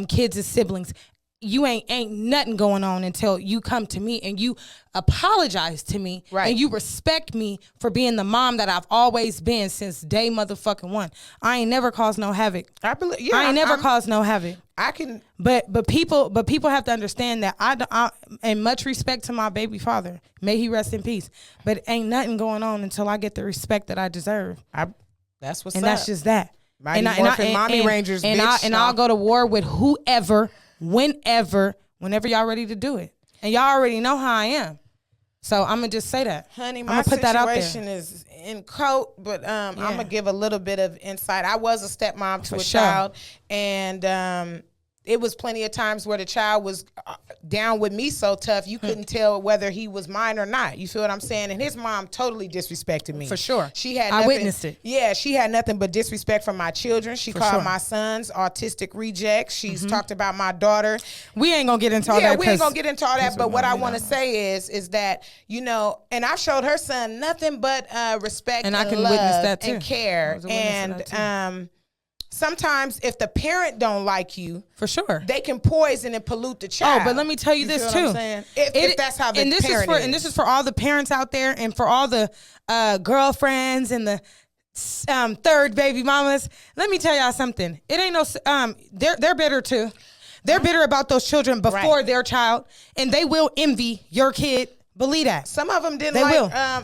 Speaker 2: kids as siblings. you ain't nothing going on until you come to me and you apologize to me,
Speaker 1: right,
Speaker 2: and you respect me for being the mom that I've always been since day motherfucking one. I ain't never caused no havoc.
Speaker 1: I believe. Yeah,
Speaker 2: I ain't never caused no havoc.
Speaker 1: I can,
Speaker 2: but people have to understand that I and much respect to my baby father, may he rest in peace. But ain't nothing going on until I get the respect that I deserve.
Speaker 1: That's what's
Speaker 2: and
Speaker 1: up.
Speaker 2: that's just that.
Speaker 1: Mommy Rangers,
Speaker 2: I'll go to war with whoever, whenever y'all ready to do it. And y'all already know how I am. So I'm gonna just say that,
Speaker 1: honey.
Speaker 2: I'm
Speaker 1: My
Speaker 2: gonna put that out there.
Speaker 1: situation is in coat, but I'm gonna give a little bit of insight. I was a stepmom to a
Speaker 2: sure.
Speaker 1: child, and it was plenty of times where the child was down with me so tough you couldn't tell whether he was mine or not. You feel what I'm saying? And his mom totally disrespected me.
Speaker 2: For sure.
Speaker 1: She had
Speaker 2: I witnessed it.
Speaker 1: Yeah, she had nothing but disrespect for my children. She called my sons autistic rejects. She's talked about my daughter.
Speaker 2: We ain't gonna get into all that.
Speaker 1: Yeah, we ain't gonna get into all that. But what I want to say is that, you know, and I showed her son nothing but respect and I can love witness that too. And care. And sometimes if the parent don't like you,
Speaker 2: for sure,
Speaker 1: they can poison and pollute the child.
Speaker 2: Oh, but let me tell you this too.
Speaker 1: If that's how the parent is.
Speaker 2: And this is for all the parents out there and for all the girlfriends and the third baby mamas. Let me tell y'all something. It ain't no they're bitter too. They're bitter about those children before their child, and they will envy your kid. Believe that.
Speaker 1: Some of them didn't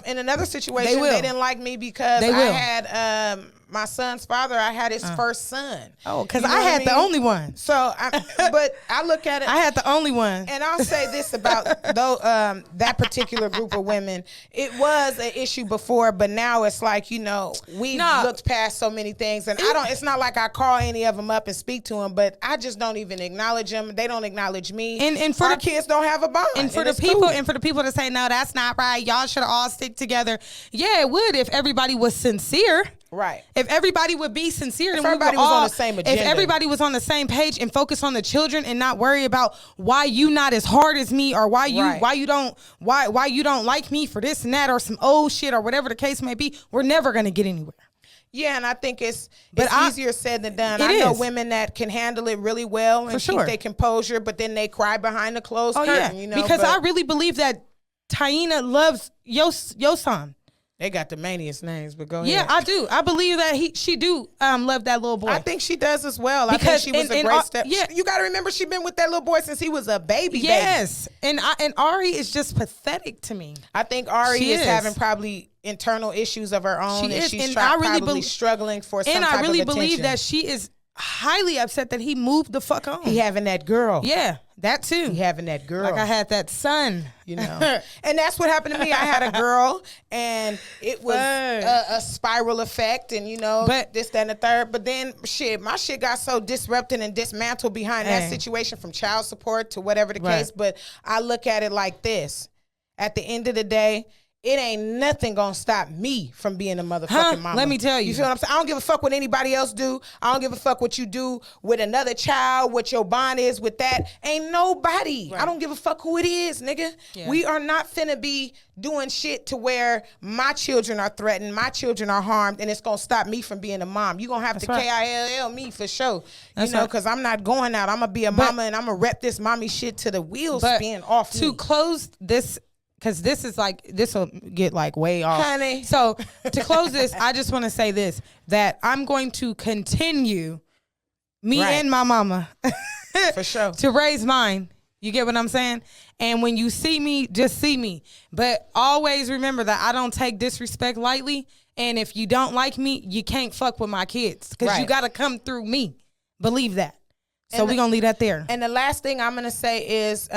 Speaker 1: in another situation, they didn't like me because I had my son's father. I had his first son.
Speaker 2: Oh, because I had the only one.
Speaker 1: So, but I look at it.
Speaker 2: I had the only one.
Speaker 1: And I'll say this about that particular group of women. It was an issue before, but now it's like, you know, we've looked past so many things. And it's not like I call any of them up and speak to them, but I just don't even acknowledge them. They don't acknowledge me.
Speaker 2: And for
Speaker 1: our kids don't have a bond.
Speaker 2: And for the people, and for the people that say, no, that's not right, y'all should all stick together. Yeah, it would if everybody was sincere.
Speaker 1: Right.
Speaker 2: If everybody would be sincere,
Speaker 1: if everybody was on the same agenda.
Speaker 2: If everybody was on the same page and focus on the children and not worry about why you not as hard as me or why you don't like me for this and that or some old shit or whatever the case may be, we're never gonna get anywhere.
Speaker 1: Yeah, and I think it's easier said than done. I know women that can handle it really well and keep their composure, but then they cry behind the closed curtain. You know,
Speaker 2: because I really believe that Taina loves your son.
Speaker 1: They got the maniest names, but go ahead.
Speaker 2: Yeah, I do. I believe that she do love that little boy.
Speaker 1: I think she does as well. Because I think she was a great step. Yeah, you got to remember she been with that little boy since he was a baby.
Speaker 2: Yes, and Ari is just pathetic to me.
Speaker 1: I think Ari is having probably internal issues of her own, and she's probably struggling for some type of attention.
Speaker 2: And I really believe that she is highly upset that he moved the fuck on.
Speaker 1: He having that girl.
Speaker 2: Yeah, that too.
Speaker 1: He having that girl.
Speaker 2: Like I had that son.
Speaker 1: You know. And that's what happened to me. I had a girl, and it was a spiral effect, and, you know, this, that, and the third. But then, my shit got so disrupted and dismantled behind that situation, from child support to whatever the case. But I look at it like this. At the end of the day, it ain't nothing gonna stop me from being a motherfucking mama.
Speaker 2: Let me tell you.
Speaker 1: You feel what I'm saying? I don't give a fuck what anybody else do. I don't give a fuck what you do with another child, what your bond is with that. Ain't nobody. Right. I don't give a fuck who it is, nigga. Yeah. We are not finna be doing shit to where my children are threatened, my children are harmed, and it's gonna stop me from being a mom. You gonna have to KILL me for sure. You know, because I'm not going out. I'm gonna be a mama, and I'm gonna rep this mommy shit to the wheels spin off
Speaker 2: to me. Close this, because this will get like way off.
Speaker 1: Honey.
Speaker 2: So to close this, I just want to say this, that I'm going to continue, and my mama,
Speaker 1: for sure,
Speaker 2: to raise mine. You get what I'm saying? And when you see me, just see me. But always remember that I don't take disrespect lightly. And if you don't like me, you can't fuck with my kids, because you got to come through me. Believe that. So we're going to leave that there.
Speaker 1: And the last thing I'm going to say is,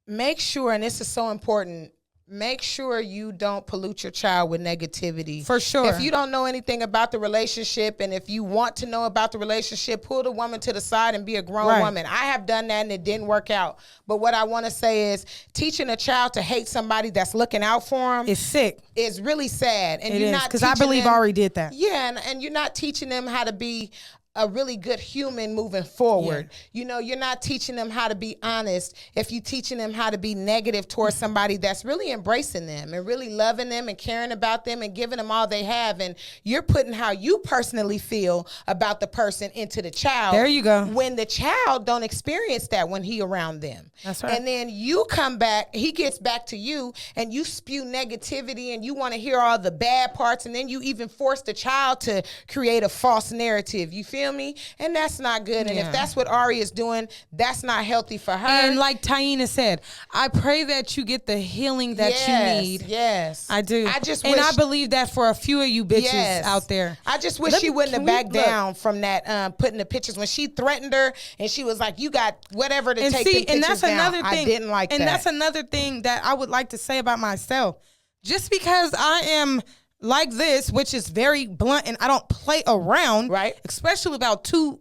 Speaker 1: make sure, and this is so important, make sure you don't pollute your child with negativity.
Speaker 2: For sure.
Speaker 1: If you don't know anything about the relationship, and if you want to know about the relationship, pull the woman to the side and be a grown woman. I have done that and it didn't work out. But what I want to say is, teaching a child to hate somebody that's looking out for them
Speaker 2: is sick.
Speaker 1: It's really sad. And
Speaker 2: it is, because I believe Ari did that.
Speaker 1: Yeah, and you're not teaching them how to be a really good human moving forward. You know, you're not teaching them how to be honest if you're teaching them how to be negative towards somebody that's really embracing them and really loving them and caring about them and giving them all they have. And you're putting how you personally feel about the person into the child.
Speaker 2: There you go.
Speaker 1: When the child don't experience that when he around them.
Speaker 2: That's right.
Speaker 1: And then you come back, he gets back to you and you spew negativity and you want to hear all the bad parts, and then you even force the child to create a false narrative. You feel me? And that's not good. And if that's what Ari is doing, that's not healthy for her.
Speaker 2: And like Taina said, I pray that you get the healing that you need.
Speaker 1: Yes.
Speaker 2: I do.
Speaker 1: I just
Speaker 2: and
Speaker 1: wish,
Speaker 2: I believe that for a few of you bitches out there.
Speaker 1: I just wish she wouldn't have backed down from that putting the pictures when she threatened her and she was like, you got whatever to take the pictures
Speaker 2: and that's
Speaker 1: down.
Speaker 2: Another thing.
Speaker 1: I didn't like that.
Speaker 2: And that's another thing that I would like to say about myself. Just because I am like this, which is very blunt and I don't play around,
Speaker 1: right?
Speaker 2: Especially about two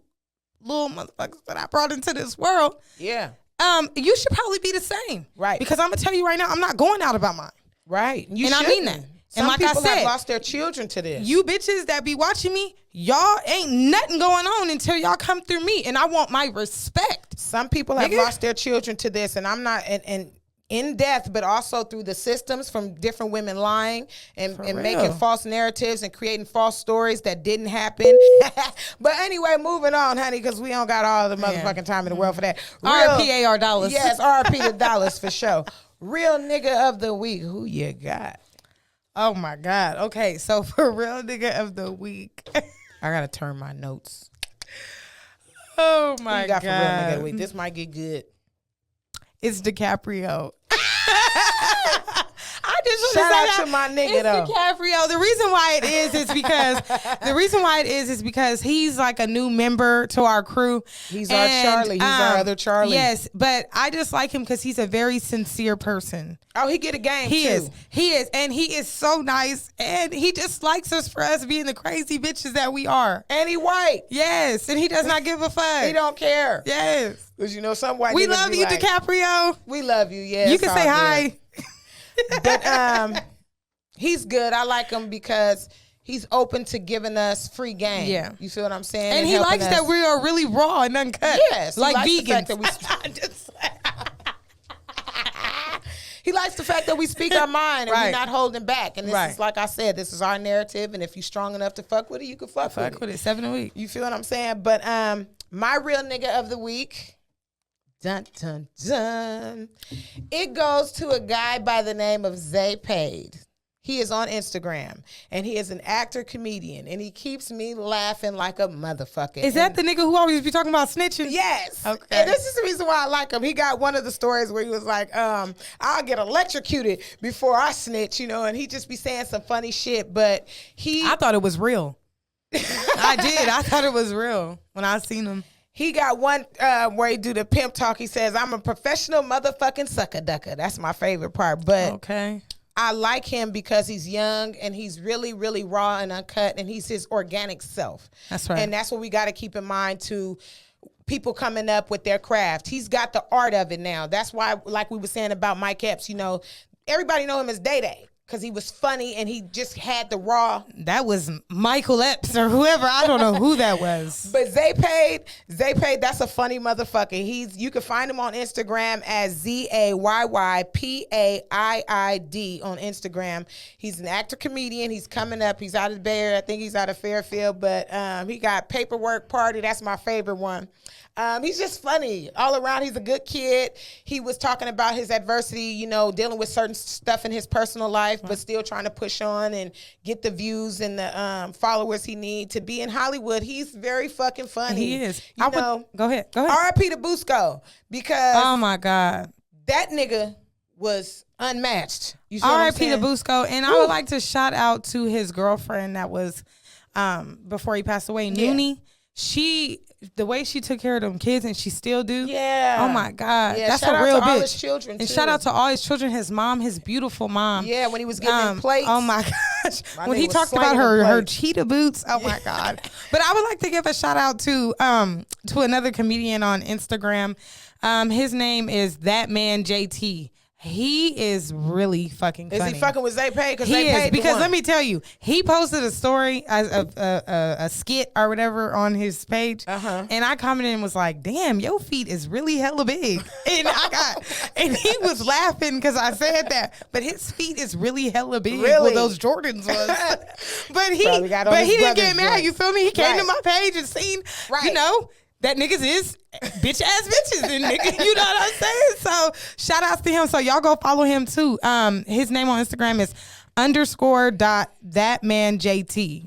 Speaker 2: little motherfuckers that I brought into this world.
Speaker 1: Yeah.
Speaker 2: You should probably be the same.
Speaker 1: Right.
Speaker 2: Because I'm gonna tell you right now, I'm not going out about mine.
Speaker 1: Right.
Speaker 2: And I mean that.
Speaker 1: Some
Speaker 2: and like
Speaker 1: people
Speaker 2: I said,
Speaker 1: have lost their children to this.
Speaker 2: You bitches that be watching me, y'all ain't nothing going on until y'all come through me. And I want my respect.
Speaker 1: Some people have lost their children to this, and I'm not and in death, but also through the systems from different women lying and making false narratives and creating false stories that didn't happen. But anyway, moving on, honey, because we don't got all the motherfucking time in the world for that.
Speaker 2: RPAR dollars.
Speaker 1: Yes, RP the dollars for sure. Real nigga of the week. Who you got?
Speaker 2: Oh my God. Okay, so for real nigga of the week.
Speaker 1: I gotta turn my notes.
Speaker 2: Oh my God.
Speaker 1: You got for real nigga of the week. This might get good.
Speaker 2: It's DiCaprio. I just want
Speaker 1: Shout
Speaker 2: to say
Speaker 1: out
Speaker 2: that
Speaker 1: to my nigga though.
Speaker 2: DiCaprio. The reason why it is because he's like a new member to our crew.
Speaker 1: He's our Charlie. He's our other Charlie.
Speaker 2: Yes, but I just like him because he's a very sincere person.
Speaker 1: Oh, he get a game too.
Speaker 2: He is, and he is so nice, and he just likes us for us being the crazy bitches that we are.
Speaker 1: And he white.
Speaker 2: Yes, and he does not give a fuck.
Speaker 1: He don't care.
Speaker 2: Yes,
Speaker 1: because you know some white.
Speaker 2: We love you, like, DiCaprio.
Speaker 1: We love you. Yeah,
Speaker 2: you can say hi.
Speaker 1: But he's good. I like him because he's open to giving us free game.
Speaker 2: Yeah.
Speaker 1: You feel what I'm saying?
Speaker 2: And he likes that we are really raw and uncut.
Speaker 1: Yes.
Speaker 2: Like
Speaker 1: vegans. He likes the fact that we speak our mind and we're not holding back. And this is, like I said, this is our narrative. And if you're strong enough to fuck with it, you can fuck with it.
Speaker 2: 7 a week.
Speaker 1: You feel what I'm saying? But my real nigga of the week. Dun, dun, dun. It goes to a guy by the name of Zay Paid. He is on Instagram, and he is an actor, comedian, and he keeps me laughing like a motherfucker.
Speaker 2: Is that the nigga who always be talking about snitching?
Speaker 1: Yes.
Speaker 2: Okay.
Speaker 1: And this is the reason why I like him. He got one of the stories where he was like, I'll get electrocuted before I snitch, you know, and he just be saying some funny shit, but
Speaker 2: I thought it was real. I did. I thought it was real when I seen him.
Speaker 1: He got one where he do the pimp talk. He says, I'm a professional motherfucking sucker ducker. That's my favorite part. But I like him because he's young and he's really, really raw and uncut and he's his organic self.
Speaker 2: That's right.
Speaker 1: And that's what we got to keep in mind to people coming up with their craft. He's got the art of it now. That's why, like we were saying about Mike Epps, you know, everybody know him as Day Day. Because he was funny and he just had the raw.
Speaker 2: That was Michael Epps or whoever. I don't know who that was.
Speaker 1: But Zay Paid, that's a funny motherfucker. You can find him on Instagram as ZAYYPAIID on Instagram. He's an actor comedian. He's coming up. He's out of the Bay Area. I think he's out of Fairfield. But he got Paperwork Party. That's my favorite one. He's just funny all around. He's a good kid. He was talking about his adversity, you know, dealing with certain stuff in his personal life, but still trying to push on and get the views and the followers he need to be in Hollywood. He's very fucking funny.
Speaker 2: He is.
Speaker 1: Go ahead. R.I.P. to Busco, because
Speaker 2: oh my God,
Speaker 1: that nigga was unmatched. You see R.I.P.
Speaker 2: to Busco, and I would like to shout out to his girlfriend that was before he passed away, Noonie. The way she took care of them kids, and she still do.
Speaker 1: Yeah.
Speaker 2: Oh my God.
Speaker 1: Yeah,
Speaker 2: that's
Speaker 1: shout
Speaker 2: a real
Speaker 1: out to
Speaker 2: bitch.
Speaker 1: all his children,
Speaker 2: and
Speaker 1: too.
Speaker 2: shout out to all his children, his mom, his beautiful mom.
Speaker 1: Yeah, when he was getting plates.
Speaker 2: Oh my gosh. When he talked about her cheetah boots. Oh my God. But I would like to give a shout out to another comedian on Instagram. His name is That Man JT. He is really fucking funny.
Speaker 1: Is he fucking with Zay Pay? Because
Speaker 2: He is, because let me tell you, he posted a story, a skit or whatever on his page, and I commented and was like, "Damn, your feet is really hella big," and he was laughing because I said that, but his feet is really hella big.
Speaker 1: Really?
Speaker 2: Well, those Jordans was, but he didn't get mad. You feel me? He came to my page and seen, you know, that niggas is bitch ass bitches and nigga, you know what I'm saying? So shout outs to him. So y'all go follow him too. His name on Instagram is _.thatmanjt.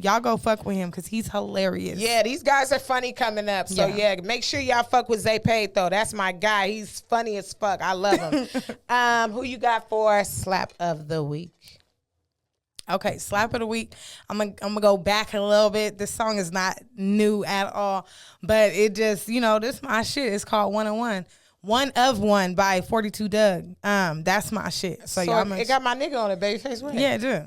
Speaker 2: Y'all go fuck with him because he's hilarious.
Speaker 1: Yeah, these guys are funny coming up. So yeah, make sure y'all fuck with Zay Pay though. That's my guy. He's funny as fuck. I love him. Who you got for slap of the week?
Speaker 2: Okay, slap of the week. I'm gonna go back a little bit. This song is not new at all, but it just, you know, this my shit. It's called 101. One of One by 42 Doug. That's my shit. So y'all
Speaker 1: it got my nigga on it, Babyface Ray.
Speaker 2: Yeah, it do.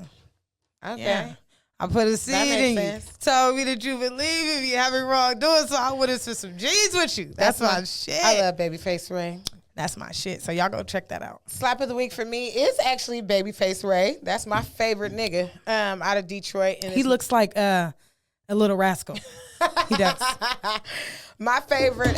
Speaker 1: Okay.
Speaker 2: Yeah. I put a seed in you. Told me that you believe if you have it wrong doing, so I would have spent some G's with you. That's my shit.
Speaker 1: I love Babyface Ray.
Speaker 2: That's my shit. So y'all go check that out.
Speaker 1: Slap of the week for me is actually Babyface Ray. That's my favorite nigga out of Detroit. And
Speaker 2: he looks like a little rascal. He does.
Speaker 1: My favorite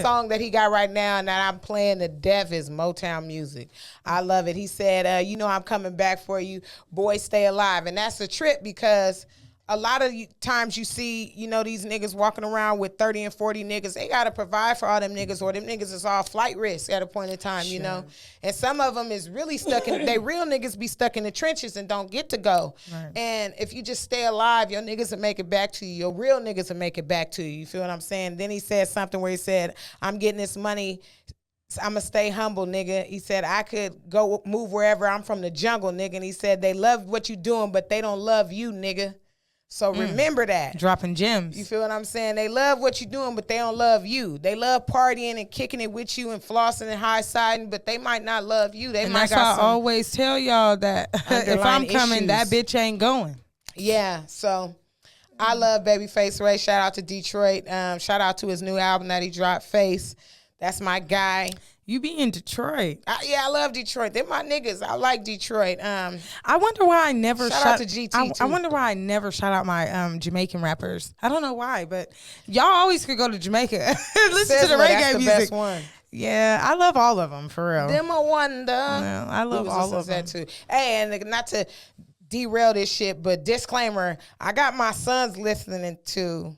Speaker 1: song that he got right now and that I'm playing to death is Motown Music. I love it. He said, you know I'm coming back for you. Boy, stay alive. And that's a trip because a lot of times you see, you know, these niggas walking around with 30 and 40 niggas. They got to provide for all them niggas, or them niggas is all flight risk at a point in time, you know. And some of them is really stuck in, they real niggas be stuck in the trenches and don't get to go. Right. And if you just stay alive, your niggas will make it back to you. Your real niggas will make it back to you. You feel what I'm saying? Then he said something where he said, I'm getting this money. I'm going to stay humble, nigga. He said, I could go move wherever. I'm from the jungle, nigga. And he said, they love what you doing, but they don't love you, nigga. So remember that.
Speaker 2: Dropping gems.
Speaker 1: You feel what I'm saying? They love what you're doing, but they don't love you. They love partying and kicking it with you and flossing and high-siding, but they might not love you. They might got
Speaker 2: that's why I always tell y'all that if I'm coming,
Speaker 1: issues.
Speaker 2: That bitch ain't going.
Speaker 1: Yeah, so I love Babyface Ray. Shout out to Detroit. Shout out to his new album that he dropped, Face. That's my guy.
Speaker 2: You be in Detroit.
Speaker 1: Yeah, I love Detroit. They're my niggas. I like Detroit.
Speaker 2: I wonder why I never
Speaker 1: shout out to GT.
Speaker 2: I wonder why I never shout out my Jamaican rappers. I don't know why, but y'all always could go to Jamaica. Listen to the reggae
Speaker 1: that's the
Speaker 2: music.
Speaker 1: Best one.
Speaker 2: Yeah, I love all of them for real.
Speaker 1: Them a wonder.
Speaker 2: Yeah, I love all of them.
Speaker 1: That too. Hey, and not to derail this shit, but disclaimer: I got my sons listening to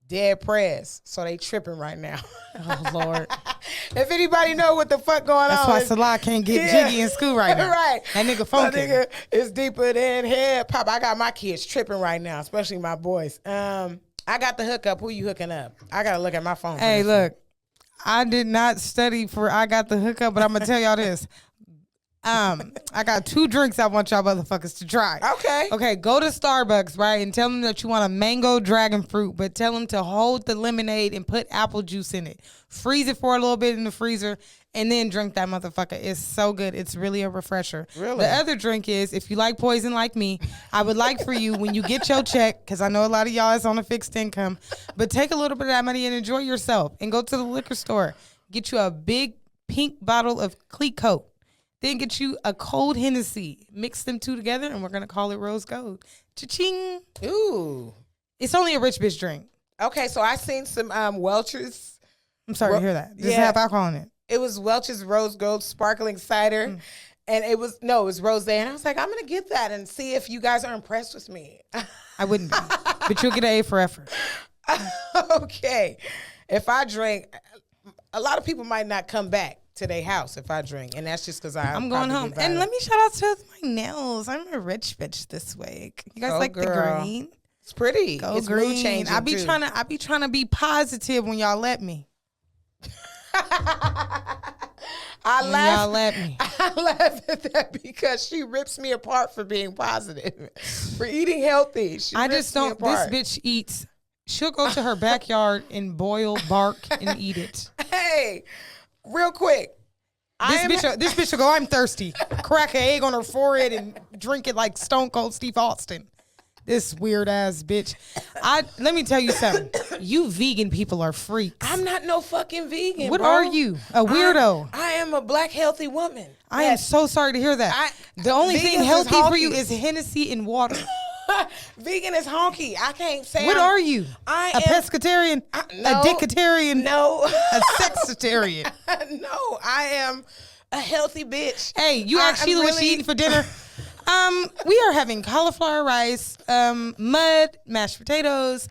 Speaker 1: Dead Prez, so they tripping right now.
Speaker 2: Oh Lord!
Speaker 1: If anybody know what the fuck going
Speaker 2: That's
Speaker 1: on,
Speaker 2: why Salah can't get jiggy in school right now.
Speaker 1: Right,
Speaker 2: that nigga funky.
Speaker 1: That nigga is deeper than hip hop. I got my kids tripping right now, especially my boys. I got the hookup. Who you hooking up? I gotta look at my phone.
Speaker 2: Hey, look, I did not study for I got the hookup, but I'm gonna tell y'all this. I got 2 drinks I want y'all motherfuckers to try. Okay, go to Starbucks, right, and tell them that you want a mango dragon fruit, but tell them to hold the lemonade and put apple juice in it. Freeze it for a little bit in the freezer, and then drink that motherfucker. It's so good. It's really a refresher.
Speaker 1: Really?
Speaker 2: The other drink is, if you like poison like me, I would like for you, when you get your check, because I know a lot of y'all is on a fixed income, but take a little bit of that money and enjoy yourself, and go to the liquor store. Get you a big pink bottle of Cliquot. Then get you a cold Hennessy. Mix them 2 together, and we're going to call it Rose Gold. Cha-ching.
Speaker 1: Ooh.
Speaker 2: It's only a rich bitch drink.
Speaker 1: Okay, so I seen some Welch's.
Speaker 2: I'm sorry to hear that. Does it have alcohol in it?
Speaker 1: It was Welch's Rose Gold sparkling cider. And it was rosé. And I was like, I'm going to get that and see if you guys are impressed with me.
Speaker 2: I wouldn't be. But you'll get an A for effort.
Speaker 1: Okay. If I drink, a lot of people might not come back to their house if I drink, and that's just because I'm
Speaker 2: going home. And let me shout out to my nails. I'm a rich bitch this week. You guys like the green?
Speaker 1: It's pretty.
Speaker 2: It's green. Mood changing. I be trying to be positive when y'all let me.
Speaker 1: I laugh.
Speaker 2: Y'all let me.
Speaker 1: I laugh at that because she rips me apart for being positive, for eating healthy.
Speaker 2: I just don't. This bitch eats. She'll go to her backyard and boil bark and eat it.
Speaker 1: Hey. Real quick.
Speaker 2: This bitch will go, I'm thirsty. Crack an egg on her forehead and drink it like Stone Cold Steve Austin. This weird ass bitch. Let me tell you something. You vegan people are freaks.
Speaker 1: I'm not no fucking vegan.
Speaker 2: What
Speaker 1: bro.
Speaker 2: are you? A weirdo.
Speaker 1: I am a black healthy woman.
Speaker 2: I am so sorry to hear that. The only thing
Speaker 1: vegans is
Speaker 2: healthy for you
Speaker 1: honky.
Speaker 2: is Hennessy and water.
Speaker 1: Vegan is honky. I can't say.
Speaker 2: What are you?
Speaker 1: I
Speaker 2: a
Speaker 1: am
Speaker 2: pescatarian?
Speaker 1: no,
Speaker 2: a dickatarian?
Speaker 1: No.
Speaker 2: A sexitarian?
Speaker 1: No, I am a healthy bitch.
Speaker 2: Hey, you asked Sheila what she eating for dinner? We are having cauliflower rice, mud, mashed potatoes,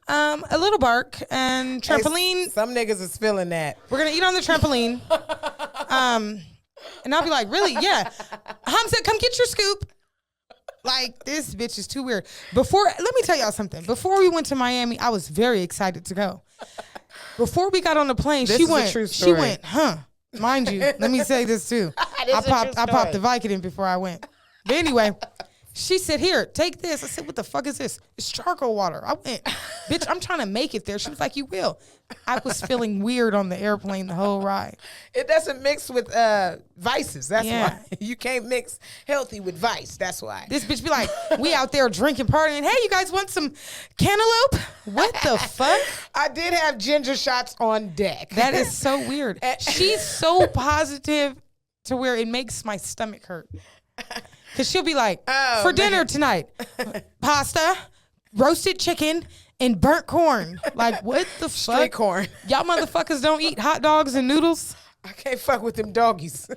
Speaker 2: a little bark, and trampoline.
Speaker 1: Hey, some niggas is feeling that.
Speaker 2: We're gonna eat on the trampoline. And I'll be like, really? Yeah. Hamza, come get your scoop. Like, this bitch is too weird. Let me tell y'all something. Before we went to Miami, I was very excited to go. Before we got on the plane,
Speaker 1: This
Speaker 2: she
Speaker 1: is a
Speaker 2: went,
Speaker 1: true story.
Speaker 2: she went, huh? Mind you, let me say this too. I popped the Vicodin before I went. But anyway, she said, here, take this. I said, what the fuck is this? It's charcoal water. I went, bitch, I'm trying to make it there. She was like, you will. I was feeling weird on the airplane the whole ride.
Speaker 1: It doesn't mix with vices. That's
Speaker 2: Yeah.
Speaker 1: why. You can't mix healthy with vice. That's why.
Speaker 2: This bitch be like, we out there drinking, partying. Hey, you guys want some cantaloupe? What the fuck?
Speaker 1: I did have ginger shots on deck.
Speaker 2: That is so weird. She's so positive to where it makes my stomach hurt. Because she'll be like, for dinner tonight, pasta, roasted chicken, and burnt corn. Like, what the fuck?
Speaker 1: Straight corn.
Speaker 2: Y'all motherfuckers don't eat hot dogs and noodles?
Speaker 1: I can't fuck with them doggies.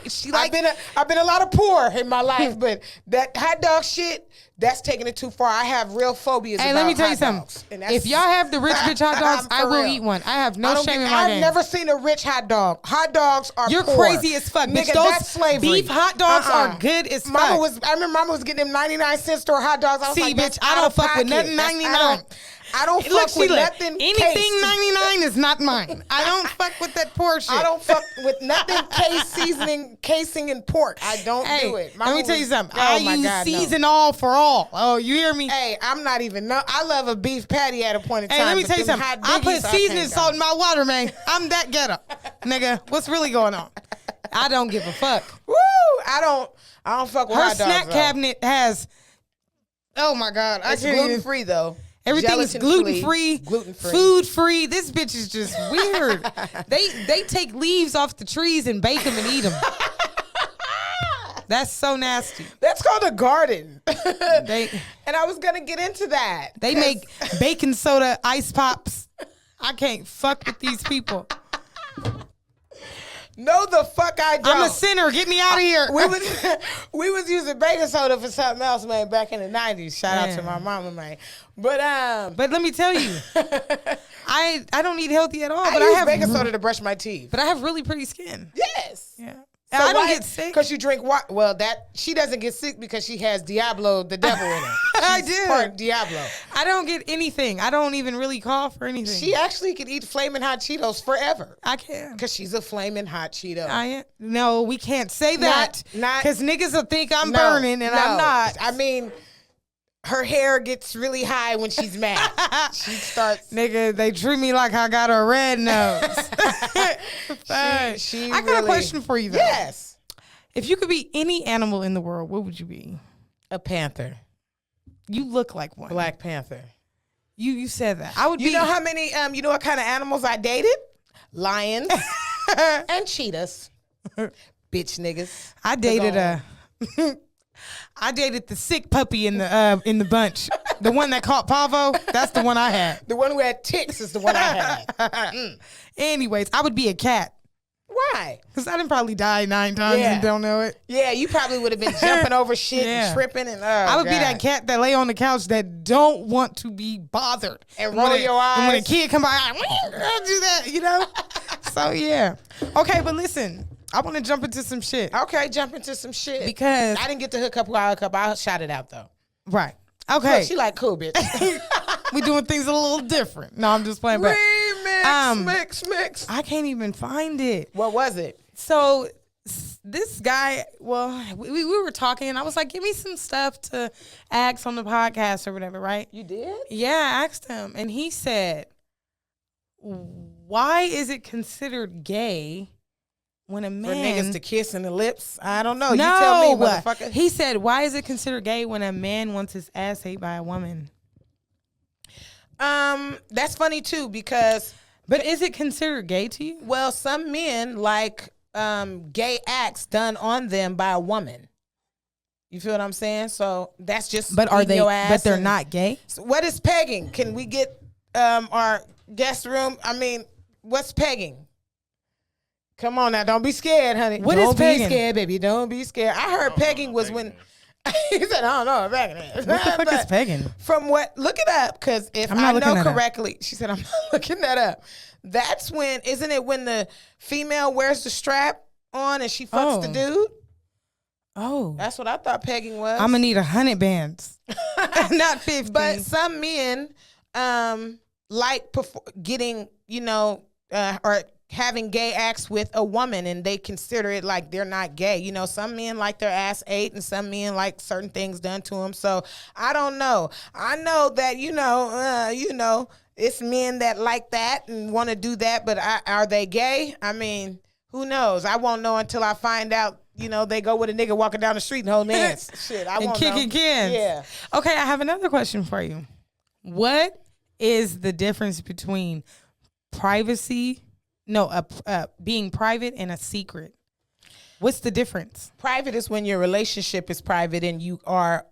Speaker 2: She
Speaker 1: I've been a lot of poor in my life, but that hot dog shit, that's taking it too far. I have real phobias.
Speaker 2: Hey,
Speaker 1: about
Speaker 2: let me tell you
Speaker 1: hot
Speaker 2: something.
Speaker 1: dogs,
Speaker 2: If y'all have the rich bitch hot dogs, I
Speaker 1: For
Speaker 2: will
Speaker 1: real.
Speaker 2: eat one. I have no shame in my
Speaker 1: I've
Speaker 2: game.
Speaker 1: never seen a rich hot dog. Hot dogs are
Speaker 2: You're
Speaker 1: poor.
Speaker 2: crazy as fuck,
Speaker 1: Nigga,
Speaker 2: bitch. Those
Speaker 1: that's slavery.
Speaker 2: beef hot dogs are good as fuck.
Speaker 1: I remember mama was getting them 99-cent store hot dogs. I was
Speaker 2: See,
Speaker 1: like,
Speaker 2: bitch,
Speaker 1: that's
Speaker 2: I
Speaker 1: out
Speaker 2: don't
Speaker 1: of
Speaker 2: fuck with
Speaker 1: pocket.
Speaker 2: nothing
Speaker 1: That's
Speaker 2: 99.
Speaker 1: I don't
Speaker 2: Look,
Speaker 1: fuck with
Speaker 2: Sheila,
Speaker 1: nothing.
Speaker 2: anything
Speaker 1: cased.
Speaker 2: 99 is not mine. I don't fuck with that poor shit.
Speaker 1: I don't fuck with nothing casing and pork. I don't do it.
Speaker 2: Let me tell you something.
Speaker 1: Oh
Speaker 2: I
Speaker 1: my
Speaker 2: use
Speaker 1: God, no.
Speaker 2: season all for all. Oh, you hear me?
Speaker 1: Hey, I'm not even. No, I love a beef patty at a point in time.
Speaker 2: Hey, let me
Speaker 1: but
Speaker 2: tell you
Speaker 1: them
Speaker 2: something.
Speaker 1: hot
Speaker 2: I put
Speaker 1: diggies,
Speaker 2: seasoning
Speaker 1: can't
Speaker 2: salt
Speaker 1: go.
Speaker 2: in my water, man. I'm that ghetto. Nigga, what's really going on? I don't give a fuck.
Speaker 1: Woo! I don't fuck with
Speaker 2: Her
Speaker 1: hot dogs.
Speaker 2: snack cabinet has, oh my God.
Speaker 1: It's gluten free though.
Speaker 2: Everything's gluten-free,
Speaker 1: gluten-free,
Speaker 2: food-free. This bitch is just weird. They take leaves off the trees and bake them and eat them. That's so nasty.
Speaker 1: That's called a garden.
Speaker 2: And
Speaker 1: I was gonna get into that.
Speaker 2: They make baking soda ice pops. I can't fuck with these people.
Speaker 1: No, the fuck I don't.
Speaker 2: I'm a sinner. Get me out of here.
Speaker 1: We was using baking soda for something else, man, back in the 90s. Shout out to my mama, man. But
Speaker 2: let me tell you, I don't eat healthy at all.
Speaker 1: I
Speaker 2: But
Speaker 1: use
Speaker 2: I have
Speaker 1: baking soda to brush my teeth.
Speaker 2: But I have really pretty skin.
Speaker 1: Yes.
Speaker 2: Yeah.
Speaker 1: So
Speaker 2: I don't get sick
Speaker 1: because you drink water. Well, that she doesn't get sick because she has Diablo, the devil in her.
Speaker 2: I
Speaker 1: She's
Speaker 2: do.
Speaker 1: part Diablo.
Speaker 2: I don't get anything. I don't even really cough or anything.
Speaker 1: She actually could eat flaming hot Cheetos forever.
Speaker 2: I can.
Speaker 1: Because she's a flaming hot Cheeto.
Speaker 2: No, we can't say that.
Speaker 1: Not
Speaker 2: because niggas will think I'm burning and I'm not.
Speaker 1: I mean, her hair gets really high when she's mad. She starts.
Speaker 2: Nigga, they treat me like I got a red nose. I got a question for you though.
Speaker 1: Yes.
Speaker 2: If you could be any animal in the world, what would you be?
Speaker 1: A panther.
Speaker 2: You look like one.
Speaker 1: Black Panther.
Speaker 2: You said that. I would be.
Speaker 1: You know how many, you know what kind of animals I dated? Lions and cheetahs. Bitch niggas.
Speaker 2: I dated I dated the sick puppy in the bunch. The one that caught Pavo, that's the one I had.
Speaker 1: The one who had ticks is the one I had.
Speaker 2: Anyways, I would be a cat.
Speaker 1: Why?
Speaker 2: Because I didn't probably die 9 times and don't know it.
Speaker 1: Yeah, you probably would have been jumping over shit and tripping. And
Speaker 2: I would be that cat that lay on the couch that don't want to be bothered.
Speaker 1: And roll your eyes.
Speaker 2: And when a kid come by, I do that, you know? So, yeah. Okay, but listen. I want to jump into some shit.
Speaker 1: Okay, jump into some shit.
Speaker 2: Because
Speaker 1: I didn't get to hook up. I shot it out, though.
Speaker 2: Right. Okay.
Speaker 1: Look, she like, cool, bitch.
Speaker 2: We doing things a little different. No, I'm just playing back.
Speaker 1: Mix.
Speaker 2: I can't even find it.
Speaker 1: What was it?
Speaker 2: So this guy, well, we were talking, and I was like, give me some stuff to ask on the podcast or whatever, right?
Speaker 1: You did?
Speaker 2: Yeah, I asked him, and he said, why is it considered gay when a
Speaker 1: For
Speaker 2: man
Speaker 1: niggas to kiss in the lips? I don't know.
Speaker 2: no,
Speaker 1: You tell me, motherfucker.
Speaker 2: He said, why is it considered gay when a man wants his ass ate by a woman?
Speaker 1: That's funny too because,
Speaker 2: but is it considered gay to you?
Speaker 1: well, some men like gay acts done on them by a woman. You feel what I'm saying? So that's just.
Speaker 2: But are
Speaker 1: eating
Speaker 2: they?
Speaker 1: your ass
Speaker 2: But they're
Speaker 1: and-
Speaker 2: not gay.
Speaker 1: So what is pegging? Can we get our guest room? I mean, what's pegging? Come on now, don't be scared, honey.
Speaker 2: What is
Speaker 1: don't
Speaker 2: pegging?
Speaker 1: be scared, baby. Don't be scared. I heard pegging was when he said, "I don't know what pegging is."
Speaker 2: What the fuck is pegging?
Speaker 1: From what? Look it up, because if
Speaker 2: I'm
Speaker 1: I
Speaker 2: not
Speaker 1: know
Speaker 2: looking that up.
Speaker 1: correctly, she said, "I'm not looking that up." That's when, isn't it when the female wears the strap on and she fucks the dude?
Speaker 2: Oh,
Speaker 1: That's what I thought pegging was.
Speaker 2: I'm gonna need 100 bands, not 50.
Speaker 1: But some men like getting, or having gay acts with a woman, and they consider it like they're not gay. You know, some men like their ass ate, and some men like certain things done to them. So I don't know. I know that it's men that like that and want to do that, but are they gay? I mean, who knows? I won't know until I find out. They go with a nigga walking down the street and holding hands. Shit, I
Speaker 2: and
Speaker 1: won't know.
Speaker 2: kicking cans.
Speaker 1: Yeah.
Speaker 2: Okay, I have another question for you. What is the difference between being private and a secret? What's the difference?
Speaker 1: Private is when your relationship is private and you are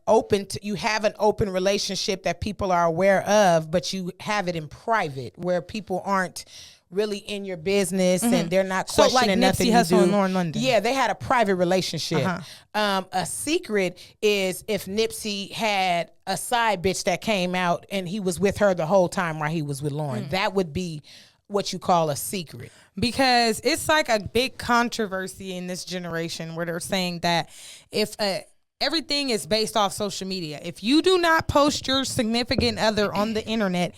Speaker 1: you have an open relationship that people are aware of, but you have it in private where people aren't really in your business and they're not questioning nothing
Speaker 2: Nipsey
Speaker 1: you
Speaker 2: Hussle
Speaker 1: do.
Speaker 2: and Lauren London.
Speaker 1: Yeah, they had a private relationship.
Speaker 2: Uh-huh.
Speaker 1: A secret is if Nipsey had a side bitch that came out and he was with her the whole time while he was with Lauren. That would be what you call a secret.
Speaker 2: Because it's like a big controversy in this generation where they're saying that if everything is based off social media, if you do not post your significant other on the internet,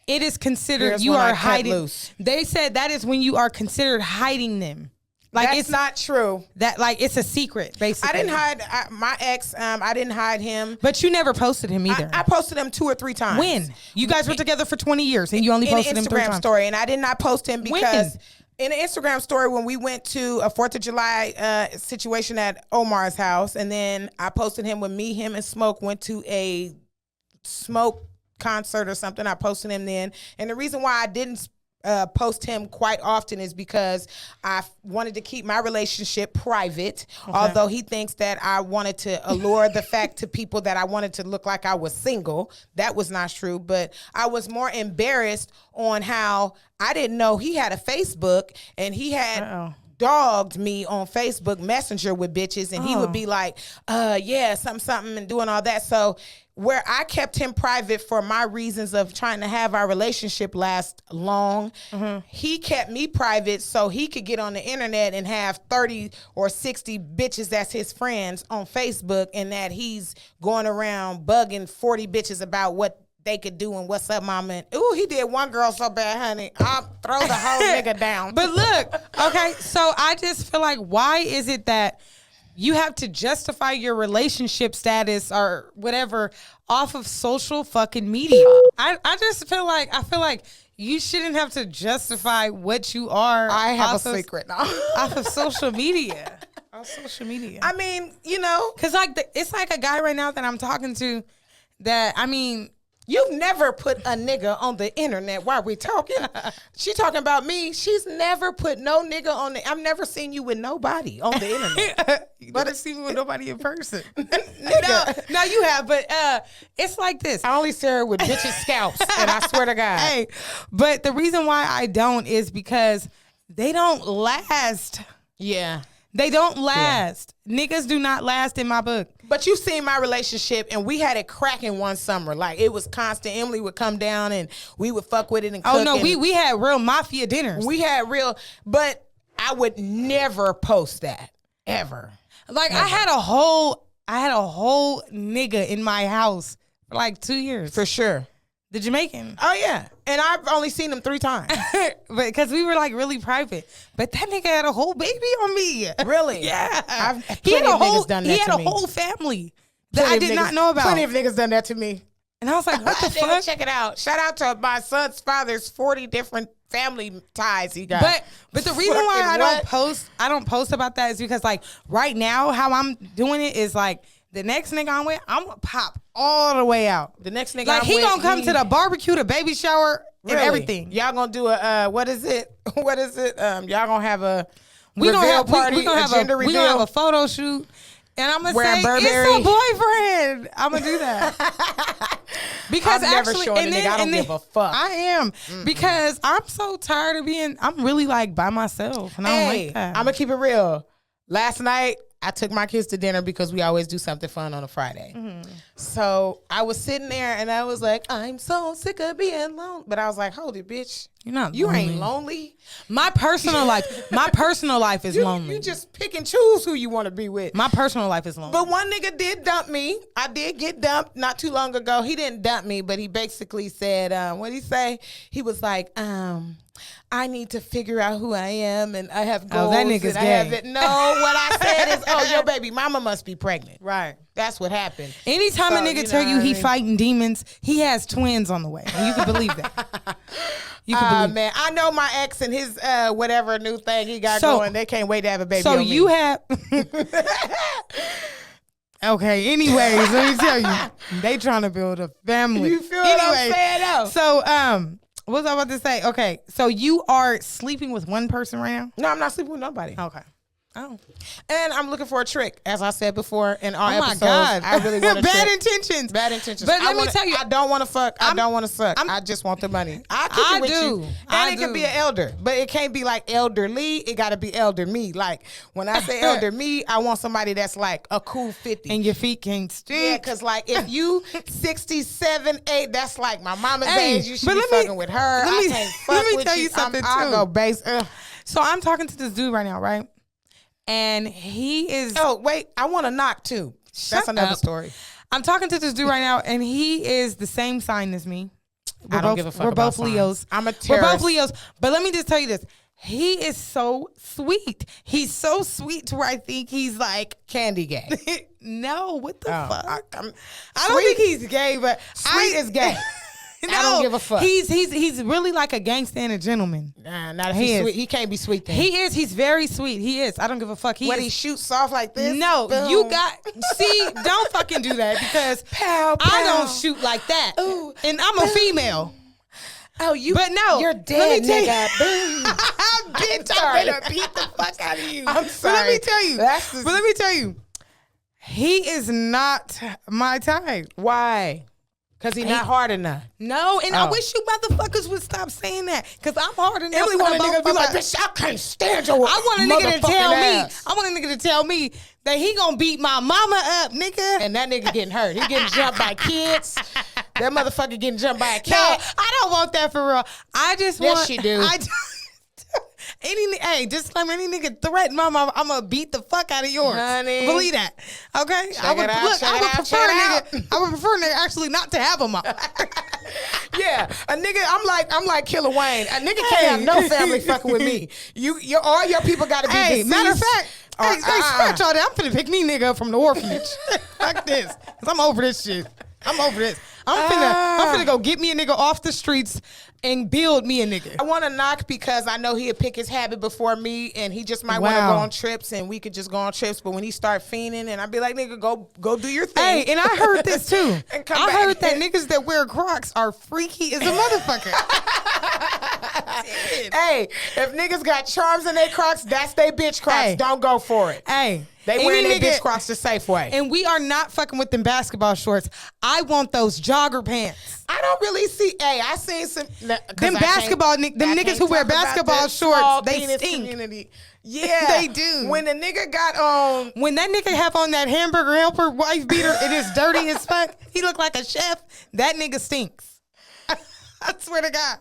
Speaker 2: it is considered
Speaker 1: Here's
Speaker 2: you
Speaker 1: when I
Speaker 2: are
Speaker 1: cut
Speaker 2: hiding.
Speaker 1: loose.
Speaker 2: They said that is when you are considered hiding them. Like
Speaker 1: That's
Speaker 2: it's
Speaker 1: not true.
Speaker 2: that like it's a secret basically.
Speaker 1: I didn't hide my ex. I didn't hide him.
Speaker 2: But you never posted him either.
Speaker 1: I posted him 2 or 3 times.
Speaker 2: When? You guys were together for 20 years and you only posted
Speaker 1: in
Speaker 2: him
Speaker 1: an
Speaker 2: 3
Speaker 1: Instagram
Speaker 2: times.
Speaker 1: story, and I did not post him because
Speaker 2: When?
Speaker 1: in an Instagram story when we went to a 4th of July situation at Omar's house, and then I posted him when him and Smoke went to a Smoke concert or something. I posted him then, and the reason why I didn't post him quite often is because I wanted to keep my relationship private. Although he thinks that I wanted to allure the fact to people that I wanted to look like I was single. That was not true, but I was more embarrassed on how I didn't know he had a Facebook and he had dogged me on Facebook Messenger with bitches, and he would be like, yeah, something and doing all that. So where I kept him private for my reasons of trying to have our relationship last long, he kept me private so he could get on the internet and have 30 or 60 bitches that's his friends on Facebook, and that he's going around bugging 40 bitches about what they could do and what's up, mama. Ooh, he did one girl so bad, honey. I'll throw the whole nigga down.
Speaker 2: But look, okay, so I just feel like, why is it that you have to justify your relationship status or whatever off of social fucking media? I just feel like you shouldn't have to justify what you are.
Speaker 1: I have a secret now.
Speaker 2: Off of social media. On social media.
Speaker 1: I mean,
Speaker 2: because it's like a guy right now that I'm talking to that, I mean,
Speaker 1: you've never put a nigga on the internet while we talking. She talking about me. She's never put no nigga on the. I've never seen you with nobody on the internet.
Speaker 2: You never seen me with nobody in person.
Speaker 1: No,
Speaker 2: you have, but it's like this.
Speaker 1: I only see her with bitches' scalps, and I swear to God.
Speaker 2: Hey, but the reason why I don't is because they don't last.
Speaker 1: Yeah.
Speaker 2: They don't last. Yeah. Niggas do not last in my book.
Speaker 1: But you've seen my relationship, and we had it cracking one summer. Like, it was constant. Emily would come down, and we would fuck with it and cook.
Speaker 2: Oh, no, we had real mafia dinners.
Speaker 1: We had real, but I would never post that, ever.
Speaker 2: Like,
Speaker 1: never.
Speaker 2: I had a whole nigga in my house for like 2 years.
Speaker 1: For sure.
Speaker 2: The Jamaican.
Speaker 1: Oh, yeah. And I've only seen him 3 times.
Speaker 2: But because we were like really private. But that nigga had a whole baby on me.
Speaker 1: Really?
Speaker 2: Yeah.
Speaker 1: He had a whole
Speaker 2: family that I did not know about.
Speaker 1: Plenty of niggas done that to me.
Speaker 2: And I was like, what the
Speaker 1: Nigga,
Speaker 2: fuck?
Speaker 1: check it out. Shout out to my son's father's 40 different family ties he got.
Speaker 2: But the reason why
Speaker 1: Fucking
Speaker 2: I don't post about that is because like right now how I'm doing it is like the next nigga I'm with, I'm gonna pop all the way out.
Speaker 1: The next nigga
Speaker 2: like
Speaker 1: I'm
Speaker 2: he
Speaker 1: with,
Speaker 2: gonna come to the barbecue, the baby shower, and
Speaker 1: Really?
Speaker 2: everything.
Speaker 1: Y'all gonna do a what is it? What is it? Y'all gonna have a
Speaker 2: We gonna
Speaker 1: reveal
Speaker 2: have
Speaker 1: party,
Speaker 2: we gonna
Speaker 1: a
Speaker 2: have
Speaker 1: gender
Speaker 2: we
Speaker 1: reveal.
Speaker 2: gonna have a photo shoot. And I'm gonna
Speaker 1: Wearing
Speaker 2: say
Speaker 1: Burberry.
Speaker 2: it's a boyfriend. I'm gonna do that because
Speaker 1: I'm never
Speaker 2: actually,
Speaker 1: showing
Speaker 2: and
Speaker 1: a
Speaker 2: then,
Speaker 1: nigga I don't
Speaker 2: and then-
Speaker 1: give a fuck.
Speaker 2: I am because I'm so tired of being. I'm really like by myself, and I don't
Speaker 1: Hey,
Speaker 2: like that.
Speaker 1: I'm gonna keep it real. Last night, I took my kids to dinner because we always do something fun on a Friday. So I was sitting there and I was like, I'm so sick of being alone. But I was like, hold it, bitch.
Speaker 2: You're not.
Speaker 1: You
Speaker 2: lonely.
Speaker 1: ain't lonely.
Speaker 2: My personal life. My personal life is lonely.
Speaker 1: You just pick and choose who you want to be with.
Speaker 2: My personal life is lonely.
Speaker 1: But one nigga did dump me. I did get dumped not too long ago. He didn't dump me, but he basically said, what'd he say? He was like, I need to figure out who I am and I have goals.
Speaker 2: Oh, that nigga's
Speaker 1: and I have
Speaker 2: gay.
Speaker 1: it. No, what I said is, oh, your baby mama must be pregnant.
Speaker 2: right.
Speaker 1: That's what happened.
Speaker 2: Anytime a
Speaker 1: So,
Speaker 2: nigga
Speaker 1: you
Speaker 2: tell
Speaker 1: know
Speaker 2: you
Speaker 1: what I
Speaker 2: he
Speaker 1: mean?
Speaker 2: fighting demons, he has twins on the way. And you can believe that. You can believe
Speaker 1: Man, I know my ex and his whatever new thing he got
Speaker 2: So-
Speaker 1: going. They can't wait to have a baby.
Speaker 2: So
Speaker 1: on
Speaker 2: you
Speaker 1: me.
Speaker 2: have. Okay. Anyways, let me tell you, they trying to build a family.
Speaker 1: You feel what I'm
Speaker 2: Anyway,
Speaker 1: saying though?
Speaker 2: So what was I about to say? Okay, so you are sleeping with one person right now.
Speaker 1: No, I'm not sleeping with nobody.
Speaker 2: Okay. Oh.
Speaker 1: And I'm looking for a trick, as I said before in our
Speaker 2: Oh my
Speaker 1: episodes.
Speaker 2: God.
Speaker 1: I really want a
Speaker 2: Bad
Speaker 1: trick.
Speaker 2: intentions.
Speaker 1: Bad intentions.
Speaker 2: But let
Speaker 1: I
Speaker 2: me
Speaker 1: wanna-
Speaker 2: tell you,
Speaker 1: I don't want to fuck. I don't want to suck.
Speaker 2: I'm-
Speaker 1: I just want the money. I kick
Speaker 2: I
Speaker 1: it with
Speaker 2: do.
Speaker 1: you. And
Speaker 2: I
Speaker 1: it can
Speaker 2: do.
Speaker 1: be an elder, but it can't be like elderly. It got to be elder me. Like when I say elder me, I want somebody that's like a cool 50.
Speaker 2: And your feet can't stink.
Speaker 1: Yeah, because like if you 67, 8, that's like my mama's
Speaker 2: Hey,
Speaker 1: age. You should
Speaker 2: but
Speaker 1: be
Speaker 2: let me-
Speaker 1: fucking with her.
Speaker 2: let
Speaker 1: I
Speaker 2: me-
Speaker 1: can't fuck
Speaker 2: let me
Speaker 1: with
Speaker 2: tell you something,
Speaker 1: I'll
Speaker 2: too.
Speaker 1: go base.
Speaker 2: So I'm talking to this dude right now, right? And he is.
Speaker 1: Oh, wait. I want to knock too.
Speaker 2: Shut
Speaker 1: That's another
Speaker 2: up.
Speaker 1: story.
Speaker 2: I'm talking to this dude right now, and he is the same sign as me.
Speaker 1: I don't give a fuck
Speaker 2: We're
Speaker 1: about
Speaker 2: both
Speaker 1: signs.
Speaker 2: Leos.
Speaker 1: I'm a
Speaker 2: We're both
Speaker 1: terrorist.
Speaker 2: Leos. But let me just tell you this. He is so sweet. He's so sweet to where I think he's like,
Speaker 1: Candy gay.
Speaker 2: no, what the fuck?
Speaker 1: I
Speaker 2: I don't think he's gay, but
Speaker 1: Sweet is gay.
Speaker 2: No,
Speaker 1: I don't give a fuck.
Speaker 2: He's really like a gangster and a gentleman.
Speaker 1: Nah, not if
Speaker 2: He
Speaker 1: he's
Speaker 2: is.
Speaker 1: sweet. He can't be sweet then.
Speaker 2: He is. He's very sweet. He is. I don't give a fuck.
Speaker 1: when
Speaker 2: is,
Speaker 1: he shoots off like this.
Speaker 2: No,
Speaker 1: boom.
Speaker 2: you got. See, don't fucking do that because
Speaker 1: Pow,
Speaker 2: I
Speaker 1: pow.
Speaker 2: don't shoot like that.
Speaker 1: Ooh,
Speaker 2: and I'm a female.
Speaker 1: Oh, you.
Speaker 2: But no,
Speaker 1: you're
Speaker 2: let
Speaker 1: dead,
Speaker 2: me tell you-
Speaker 1: nigga. Boom.
Speaker 2: Bitch,
Speaker 1: sorry.
Speaker 2: I'm gonna beat the fuck out of you.
Speaker 1: I'm
Speaker 2: But
Speaker 1: sorry.
Speaker 2: let me tell you.
Speaker 1: That's the-
Speaker 2: But let me tell you. He is not my type.
Speaker 1: Why? Because he's not hard enough.
Speaker 2: No, and I
Speaker 1: Oh.
Speaker 2: wish you motherfuckers would stop saying that. Because I'm hard enough.
Speaker 1: Emily want a
Speaker 2: for
Speaker 1: nigga to be
Speaker 2: both
Speaker 1: like,
Speaker 2: of us.
Speaker 1: bitch, I can't stand your
Speaker 2: I want a nigga to tell me.
Speaker 1: ass.
Speaker 2: I want a nigga to tell me that he gonna beat my mama up, nigga.
Speaker 1: And that nigga getting hurt. He getting jumped by kids. That motherfucker getting jumped by a
Speaker 2: No,
Speaker 1: cat.
Speaker 2: I don't want that for real. I just
Speaker 1: Yes,
Speaker 2: want.
Speaker 1: you do.
Speaker 2: Hey, disclaimer: any nigga threaten my mama, I'm gonna beat the fuck out of yours.
Speaker 1: Honey.
Speaker 2: Believe that, okay?
Speaker 1: Check it out, check
Speaker 2: I
Speaker 1: it
Speaker 2: would
Speaker 1: out,
Speaker 2: prefer
Speaker 1: check
Speaker 2: a
Speaker 1: it
Speaker 2: nigga. I would prefer a nigga actually not to have a mama.
Speaker 1: Yeah, a nigga. I'm like Killer Wayne. A nigga can't have no family fucking with me. All your people got to be
Speaker 2: Hey,
Speaker 1: deceased.
Speaker 2: matter of fact,
Speaker 1: or-
Speaker 2: hey, scratch all that. I'm finna pick me nigga up from the orphanage. Fuck this, cause I'm over this shit. I'm over this. I'm finna go get me a nigga off the streets and build me a nigga.
Speaker 1: I want to knock because I know he'd pick his habit before me, and he just might want to go
Speaker 2: Wow.
Speaker 1: on trips, and we could just go on trips. But when he start fiending, and I'd be like, nigga, go do your thing.
Speaker 2: Hey, and I heard this too.
Speaker 1: And come
Speaker 2: I
Speaker 1: back.
Speaker 2: heard that niggas that wear Crocs are freaky as a motherfucker.
Speaker 1: Hey, if niggas got charms in their Crocs, that's they bitch Crocs.
Speaker 2: Hey.
Speaker 1: Don't go for it.
Speaker 2: Hey,
Speaker 1: They
Speaker 2: any
Speaker 1: wearing their
Speaker 2: nigga-
Speaker 1: bitch Crocs the safe way.
Speaker 2: And we are not fucking with them basketball shorts. I want those jogger pants.
Speaker 1: I don't really see. Hey, I seen some.
Speaker 2: Them basketball them niggas who wear basketball shorts, they stink.
Speaker 1: Community. Yeah,
Speaker 2: They do.
Speaker 1: When the nigga got on,
Speaker 2: When that nigga have on that hamburger helper wife beater and it's dirty as fuck, he look like a chef. That nigga stinks. I swear to God.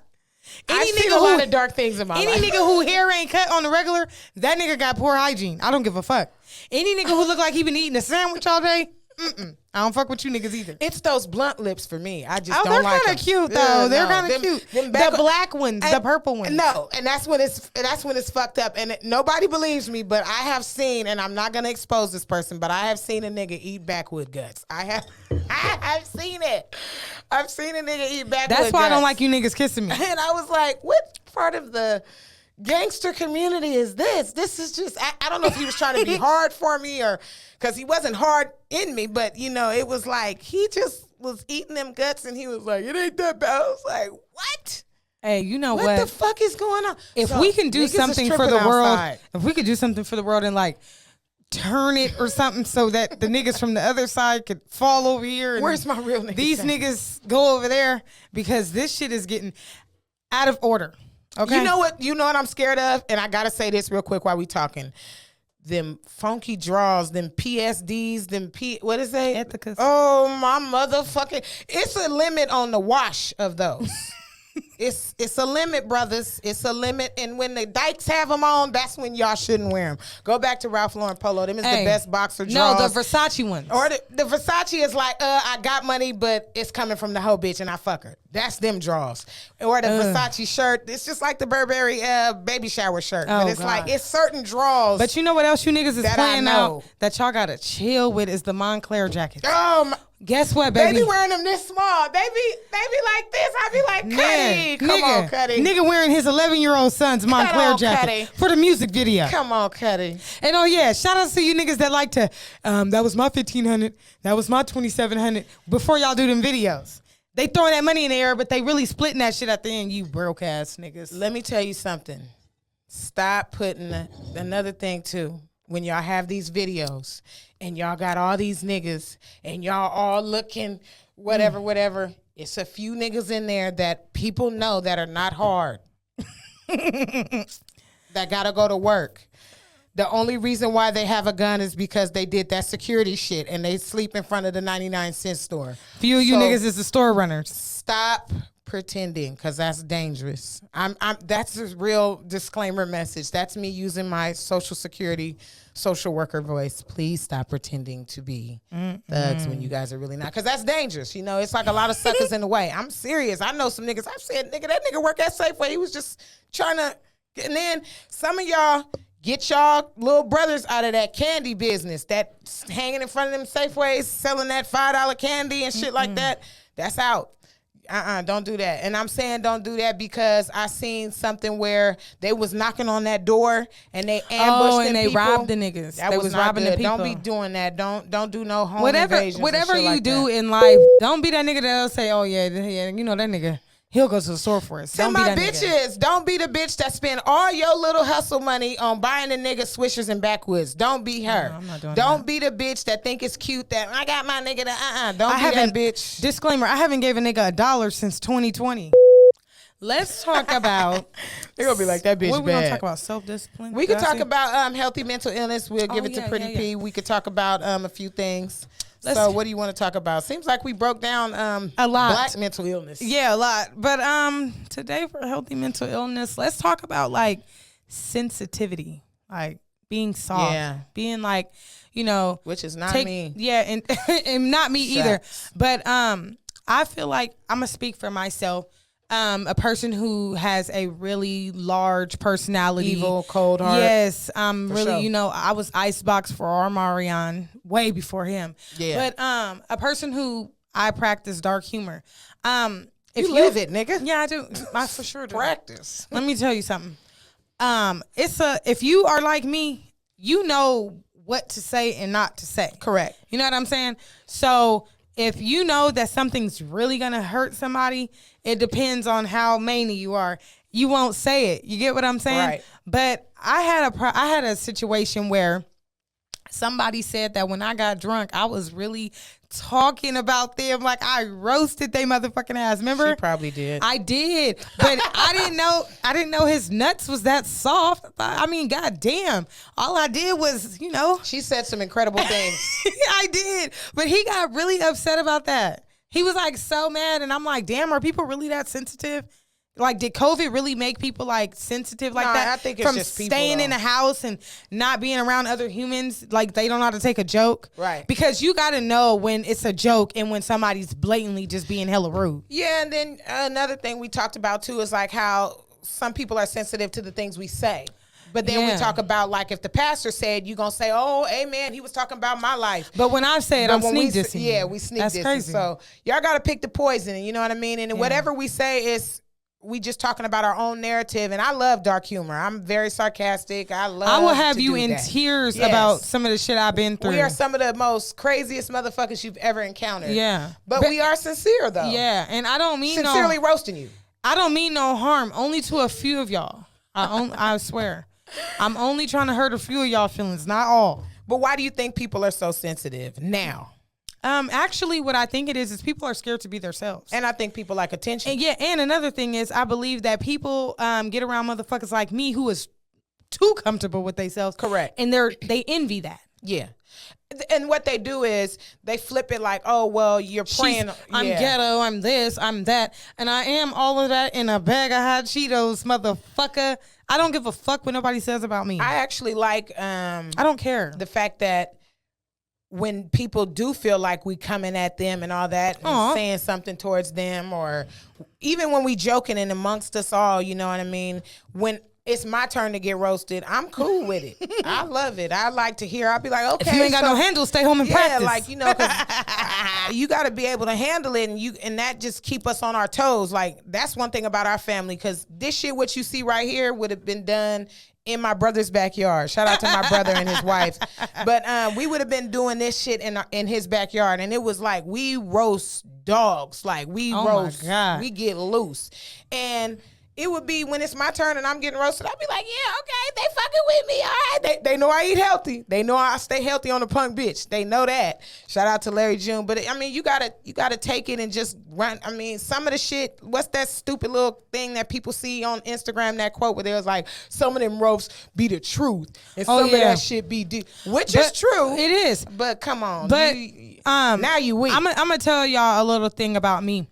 Speaker 1: I seen a lot of dark things in my
Speaker 2: Any
Speaker 1: life.
Speaker 2: nigga who hair ain't cut on the regular, that nigga got poor hygiene. I don't give a fuck. Any nigga who look like he been eating a sandwich all day, I don't fuck with you niggas either.
Speaker 1: It's those blunt lips for me. I just
Speaker 2: Oh,
Speaker 1: don't
Speaker 2: they're
Speaker 1: like
Speaker 2: kind
Speaker 1: them.
Speaker 2: of cute though. They're
Speaker 1: No,
Speaker 2: kind of cute.
Speaker 1: them
Speaker 2: The black ones, the purple ones.
Speaker 1: No, and that's when it's fucked up. And nobody believes me, but I have seen, and I'm not gonna expose this person, but I have seen a nigga eat backwood guts. I have seen it. I've seen a nigga eat backwood guts.
Speaker 2: That's why I don't like you niggas kissing me.
Speaker 1: And I was like, what part of the gangster community is this? This is just, I don't know if he was trying to be hard for me or because he wasn't hard in me, but it was like he just was eating them guts and he was like, it ain't that bad. I was like, what?
Speaker 2: Hey, you know
Speaker 1: What the fuck is going on?
Speaker 2: If
Speaker 1: So,
Speaker 2: we can do
Speaker 1: niggas is
Speaker 2: something for
Speaker 1: tripping
Speaker 2: the world,
Speaker 1: outside.
Speaker 2: if we could do something for the world and like turn it or something so that the niggas from the other side could fall over here. And
Speaker 1: Where's my real niggas?
Speaker 2: these niggas go over there because this shit is getting out of order. Okay.
Speaker 1: You know what I'm scared of? And I gotta say this real quick while we talking. Them funky draws, them PSDs, what is that?
Speaker 2: Ethicas.
Speaker 1: Oh my motherfucking! It's a limit on the wash of those. It's a limit, brothers. It's a limit, and when the dykes have them on, that's when y'all shouldn't wear them. Go back to Ralph Lauren Polo. Them is the best boxer draws.
Speaker 2: No, the Versace ones.
Speaker 1: Or the Versace is like, I got money, but it's coming from the hoe bitch and I fuck her. That's them draws. Or the Versace shirt. It's just like the Burberry baby shower shirt. But it's like, it's certain draws.
Speaker 2: But you know what else you niggas is
Speaker 1: that
Speaker 2: playing
Speaker 1: I know.
Speaker 2: out that y'all gotta chill with is the Montclair jackets. Guess what,
Speaker 1: They
Speaker 2: baby?
Speaker 1: be wearing them this small. They be like this. I be like, Cuddy. Come on, Cuddy.
Speaker 2: Nigga wearing his 11-year-old son's Montclair
Speaker 1: on,
Speaker 2: jacket
Speaker 1: Cuddy.
Speaker 2: for the music video.
Speaker 1: Come on, Cuddy.
Speaker 2: And oh yeah, shout out to you niggas that like to, that was my 1,500, that was my 2,700 before y'all do them videos. They throwing that money in the air, but they really splitting that shit at the end, you broke ass niggas.
Speaker 1: Let me tell you something. Stop putting another thing too. When y'all have these videos and y'all got all these niggas and y'all all looking whatever, it's a few niggas in there that people know that are not hard. That gotta go to work. The only reason why they have a gun is because they did that security shit and they sleep in front of the 99-cent store.
Speaker 2: Few of you niggas is the store runners.
Speaker 1: Stop pretending, because that's dangerous. That's a real disclaimer message. That's me using my Social Security social worker voice. Please stop pretending to be thugs when you guys are really not, because that's dangerous. It's like a lot of suckers in the way. I'm serious. I know some niggas. I've said, that nigga work at Safeway. He was just trying to, and then some of y'all get y'all little brothers out of that candy business, that hanging in front of them Safeways, selling that $5 candy and shit like that. That's out. Don't do that. And I'm saying don't do that because I seen something where they was knocking on that door and they ambushed
Speaker 2: and they
Speaker 1: people.
Speaker 2: robbed the niggas.
Speaker 1: That
Speaker 2: they
Speaker 1: was
Speaker 2: was
Speaker 1: not
Speaker 2: robbing
Speaker 1: good.
Speaker 2: the people.
Speaker 1: Don't be doing that. Don't do no home
Speaker 2: Whatever
Speaker 1: invasions and shit
Speaker 2: you
Speaker 1: like
Speaker 2: do
Speaker 1: that.
Speaker 2: in life, don't be that nigga that'll say, oh yeah, you know that nigga, he'll go to the store for us.
Speaker 1: To
Speaker 2: Don't be
Speaker 1: my
Speaker 2: that nigga.
Speaker 1: bitches, don't be the bitch that spend all your little hustle money on buying a nigga swishers and backwoods. Don't be her.
Speaker 2: I'm not doing
Speaker 1: Don't
Speaker 2: that.
Speaker 1: be the bitch that think it's cute that I got my nigga to Don't
Speaker 2: I
Speaker 1: be that
Speaker 2: haven't,
Speaker 1: bitch.
Speaker 2: Disclaimer, I haven't gave a nigga $1 since 2020. Let's talk about.
Speaker 1: They're gonna be like, that bitch
Speaker 2: What we gonna
Speaker 1: bad.
Speaker 2: talk about? Self-discipline?
Speaker 1: We could
Speaker 2: Did I
Speaker 1: talk
Speaker 2: say-
Speaker 1: about healthy mental illness. We'll give it to
Speaker 2: yeah,
Speaker 1: Pretty
Speaker 2: yeah,
Speaker 1: P.
Speaker 2: yeah.
Speaker 1: We could talk about a few things.
Speaker 2: Let's-
Speaker 1: So what do you want to talk about? Seems like we broke down
Speaker 2: A lot.
Speaker 1: Black mental illness.
Speaker 2: Yeah, a lot. But today for healthy mental illness, let's talk about like sensitivity, like being soft,
Speaker 1: Yeah.
Speaker 2: being like,
Speaker 1: Which is not me.
Speaker 2: Yeah, and and not me either.
Speaker 1: Shucks.
Speaker 2: But I feel like I'm gonna speak for myself. A person who has a really large personality,
Speaker 1: Evil, cold heart.
Speaker 2: Yes,
Speaker 1: For
Speaker 2: really.
Speaker 1: sure.
Speaker 2: I was icebox for Armarion way before him.
Speaker 1: Yeah.
Speaker 2: But a person who I practice dark humor. If
Speaker 1: You live it, nigga.
Speaker 2: Yeah, I do. I for sure do.
Speaker 1: Practice.
Speaker 2: Let me tell you something. If you are like me, you know what to say and not to say.
Speaker 1: Correct.
Speaker 2: You know what I'm saying? So if you know that something's really gonna hurt somebody, it depends on how manly you are. You won't say it. You get what I'm saying?
Speaker 1: Right.
Speaker 2: But I had a situation where somebody said that when I got drunk, I was really talking about them like I roasted they motherfucking ass. Remember?
Speaker 1: She probably did.
Speaker 2: I did, but I didn't know his nuts was that soft. I mean, goddamn. All I did was,
Speaker 1: She said some incredible things.
Speaker 2: I did, but he got really upset about that. He was like so mad, and I'm like, damn, are people really that sensitive? Like, did COVID really make people like sensitive like that?
Speaker 1: I think it's
Speaker 2: from
Speaker 1: just people,
Speaker 2: staying in
Speaker 1: though.
Speaker 2: the house and not being around other humans. Like, they don't know how to take a joke,
Speaker 1: Right.
Speaker 2: Because you got to know when it's a joke and when somebody's blatantly just being hella rude.
Speaker 1: Yeah, and then another thing we talked about too is like how some people are sensitive to the things we say. But then we talk about, like, if the pastor said, you're going to say, oh, amen, he was talking about my life.
Speaker 2: But when I say it, I'm sneak dissing.
Speaker 1: Yeah, we sneak
Speaker 2: That's
Speaker 1: dissing.
Speaker 2: crazy.
Speaker 1: So y'all got to pick the poison, you know what I mean? And whatever we say is, we just talking about our own narrative. And I love dark humor. I'm very sarcastic. I
Speaker 2: will have you in
Speaker 1: that.
Speaker 2: tears
Speaker 1: Yes.
Speaker 2: about some of the shit I've been through.
Speaker 1: We are some of the most craziest motherfuckers you've ever encountered.
Speaker 2: Yeah.
Speaker 1: But we are sincere, though.
Speaker 2: Yeah, and I don't mean
Speaker 1: sincerely roasting you.
Speaker 2: I don't mean no harm, only to a few of y'all. I swear. I'm only trying to hurt a few of y'all feelings, not all.
Speaker 1: But why do you think people are so sensitive now?
Speaker 2: Actually, what I think it is people are scared to be themselves.
Speaker 1: And I think people like attention.
Speaker 2: And and another thing is I believe that people get around motherfuckers like me who is too comfortable with themselves.
Speaker 1: Correct.
Speaker 2: And they envy that.
Speaker 1: Yeah. And what they do is they flip it like, oh, well, you're praying.
Speaker 2: I'm ghetto, I'm this, I'm that. And I am all of that in a bag of hot Cheetos, motherfucker. I don't give a fuck what nobody says about me.
Speaker 1: I actually like
Speaker 2: I don't care.
Speaker 1: the fact that when people do feel like we coming at them and all that and saying something towards them, or even when we joking and amongst us all, you know what I mean? When it's my turn to get roasted, I'm cool with it. I love it. I like to hear. I'll be like, okay.
Speaker 2: If you ain't got no handle, stay home and practice.
Speaker 1: Yeah, like, you know, 'cause you got to be able to handle it, and that just keep us on our toes. Like, that's one thing about our family, because this shit, what you see right here, would have been done in my brother's backyard. Shout out to my brother and his wife. But we would have been doing this shit in his backyard, and it was like we roast dogs, like we roast, we get loose, and it would be when it's my turn and I'm getting roasted, I'll be like, yeah, okay, they fucking with me, all right. They know I eat healthy. They know I stay healthy on the punk bitch. They know that. Shout out to Larry June. But I mean, you gotta take it and just run. I mean, some of the shit, what's that stupid little thing that people see on Instagram, that quote where they was like, some of them roasts be the truth and some of that shit be which is true.
Speaker 2: It is.
Speaker 1: But come on.
Speaker 2: But
Speaker 1: now you weak.
Speaker 2: I'm gonna tell y'all a little thing about me.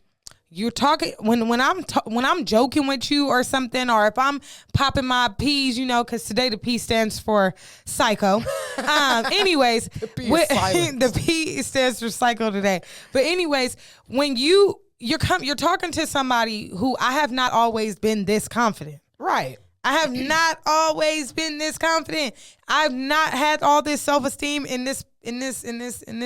Speaker 2: You're talking when I'm joking with you or something, or if I'm popping my P's, you know, because today the P stands for psycho. Anyways, the P stands for psycho today. But anyways, when you're talking to somebody who I have not always been this confident.
Speaker 1: Right.
Speaker 2: I have not always been this confident. I've not had all this self-esteem in this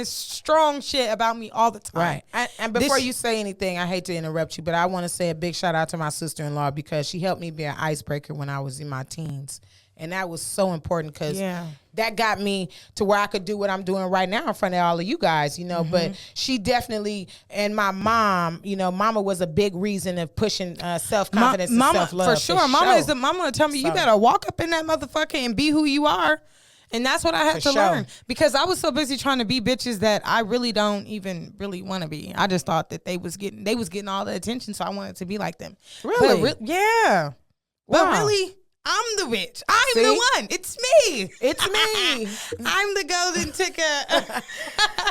Speaker 2: strong shit about me all the time.
Speaker 1: Right. And before you say anything, I hate to interrupt you, but I want to say a big shout out to my sister-in-law, because she helped me be an icebreaker when I was in my teens. And that was so important, because that got me to where I could do what I'm doing right now in front of all of you guys, you know. But she definitely, and my mom, you know, mama was a big reason of pushing self-confidence and self-love.
Speaker 2: For sure. Mama is the mama to tell me, you better walk up in that motherfucker and be who you are. And that's what I had to learn, because I was so busy trying to be bitches that I really don't even really want to be. I just thought that they was getting all the attention, so I wanted to be like them.
Speaker 1: Really?
Speaker 2: Yeah. Wow. But really, I'm the bitch. I'm the one. It's me.
Speaker 1: It's me.
Speaker 2: I'm the golden ticket.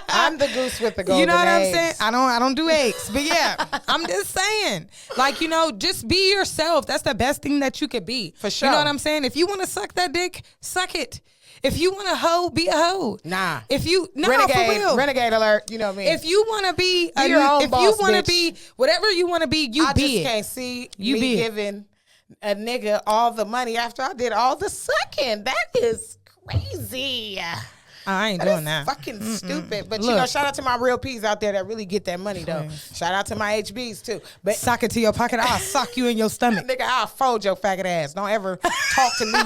Speaker 1: I'm the goose with the golden eggs.
Speaker 2: You know what I'm saying? I don't do eggs. But yeah, I'm just saying. Like, you know, just be yourself. That's the best thing that you could be.
Speaker 1: For sure.
Speaker 2: You know what I'm saying? If you want to suck that dick, suck it. If you want to hoe, be a hoe.
Speaker 1: Nah.
Speaker 2: For real.
Speaker 1: Renegade alert. You know what I mean?
Speaker 2: If you want to be
Speaker 1: if you want
Speaker 2: to be whatever you want to be, I
Speaker 1: just can't see me giving a nigga all the money after I did all the sucking. That is crazy.
Speaker 2: I ain't doing that.
Speaker 1: Fucking stupid. But you know, shout out to my real P's out there that really get that money though. Shout out to my HBs too. But
Speaker 2: sock it to your pocket. I'll sock you in your stomach.
Speaker 1: Nigga, I'll fold your faggot ass. Don't ever talk to me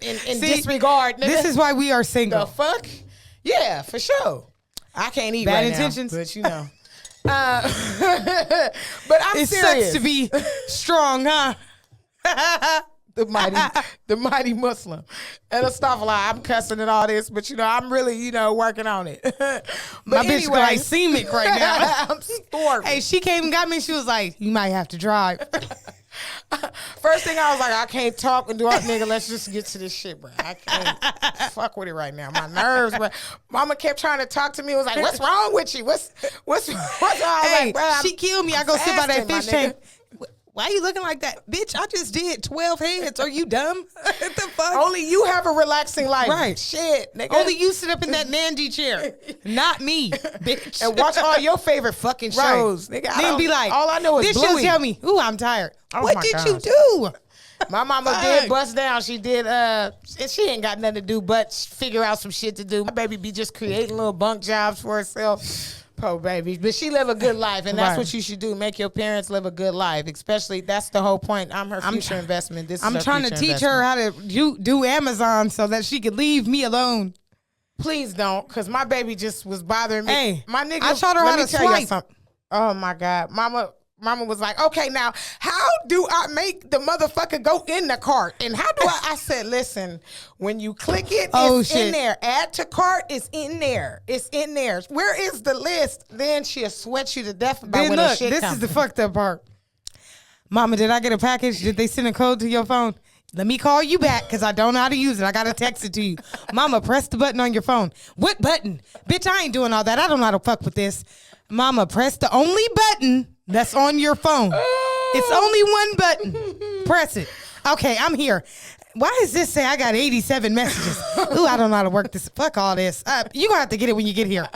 Speaker 1: in disregard. Nigga.
Speaker 2: This is why we are single.
Speaker 1: The fuck? Yeah, for sure. I can't eat
Speaker 2: bad
Speaker 1: right
Speaker 2: intentions,
Speaker 1: now, but you know. But I'm
Speaker 2: it
Speaker 1: serious.
Speaker 2: Sucks to be strong, huh?
Speaker 1: the mighty Muslim. And astaghfirullah, I'm cussing and all this, but you know, I'm really, you know, working on it. But
Speaker 2: my bitch glycemic right now.
Speaker 1: I'm starving.
Speaker 2: Hey, she came and got me. She was like, you might have to drive.
Speaker 1: First thing I was like, I can't talk and do it, nigga. Let's just get to this shit, bro. I can't fuck with it right now. My nerves, bro. Mama kept trying to talk to me. Was like, what's wrong with you? What's wrong?
Speaker 2: Hey,
Speaker 1: like, bro,
Speaker 2: she killed me. I go sit by that fish tank. Why are you looking like that? Bitch, I just did 12 heads. Are you dumb? What the fuck?
Speaker 1: Only you have a relaxing life.
Speaker 2: Right.
Speaker 1: Shit, nigga.
Speaker 2: Only you sit up in that Nandy chair. Not me, bitch.
Speaker 1: And watch all your favorite fucking shows. Nigga,
Speaker 2: Then be like,
Speaker 1: all I know is
Speaker 2: this
Speaker 1: Bluey.
Speaker 2: she'll tell me, ooh, I'm tired.
Speaker 1: Oh
Speaker 2: what
Speaker 1: my
Speaker 2: did
Speaker 1: gosh.
Speaker 2: you do?
Speaker 1: My mama did bust down. She did, and she ain't got nothing to do but figure out some shit to do. My baby be just creating little bunk jobs for herself. Poor baby. But she live a good life, and that's what you should do. Make your parents live a good life. Especially, that's the whole point. I'm her future investment.
Speaker 2: I'm trying to teach her how to do Amazon so that she could leave me alone.
Speaker 1: Please don't, because my baby just was bothering me.
Speaker 2: Hey,
Speaker 1: my nigga,
Speaker 2: I taught her how to swipe.
Speaker 1: Oh, my God. Mama was like, okay, now, how do I make the motherfucker go in the cart? And how do I said, listen, when you click it, it's in there. Add to cart, it's in there. It's in there. Where is the list? Then she'll sweat you to death about
Speaker 2: Then
Speaker 1: when
Speaker 2: look,
Speaker 1: the shit
Speaker 2: this
Speaker 1: comes.
Speaker 2: is the fucked up part. Mama, did I get a package? Did they send a code to your phone? Let me call you back because I don't know how to use it. I got to text it to you. Mama, press the button on your phone. What button? Bitch, I ain't doing all that. I don't know how to fuck with this. Mama, press the only button that's on your phone. It's only one button. Press it. Okay, I'm here. Why does this say I got 87 messages? Ooh, I don't know how to work this. Fuck all this. You're going to have to get it when you get here.